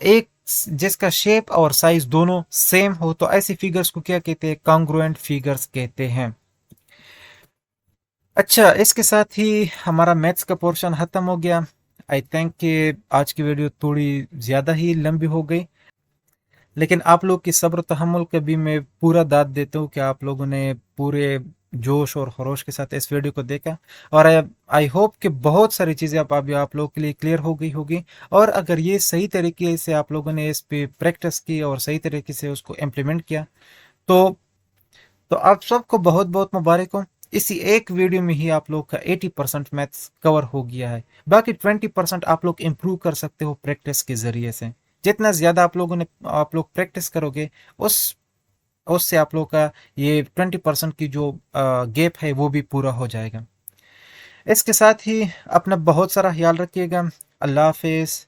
एक जिसका शेप और साइज दोनों सेम हो, तो ऐसी फिगर्स को क्या कहते हैं? कॉन्ग्रुएंट फिगर्स कहते हैं। अच्छा, इसके साथ ही हमारा मैथ्स का पोर्शन खत्म हो गया। आई थिंक कि आज की वीडियो थोड़ी ज़्यादा ही लंबी हो गई, लेकिन आप लोग की सब्र तहम्मुल का भी मैं पूरा दाद देता हूँ कि आप लोगों ने पूरे जोश और खरोश के साथ इस वीडियो को देखा, और आई होप कि बहुत सारी चीज़ें अब अभी आप लोगों के लिए क्लियर हो गई होगी। और अगर ये सही तरीके से आप लोगों ने इस पे प्रैक्टिस की और सही तरीके से उसको इम्प्लीमेंट किया, तो आप सबको बहुत बहुत मुबारक हो। इसी एक वीडियो में ही आप लोग का 80% मैथ्स कवर हो गया है। बाकी 20% आप लोग इम्प्रूव कर सकते हो प्रैक्टिस के ज़रिए से। जितना ज़्यादा आप लोग प्रैक्टिस करोगे, उस उससे आप लोग का ये 20% की जो गैप है वो भी पूरा हो जाएगा। इसके साथ ही अपना बहुत सारा ख्याल रखिएगा। अल्लाह हाफिज़।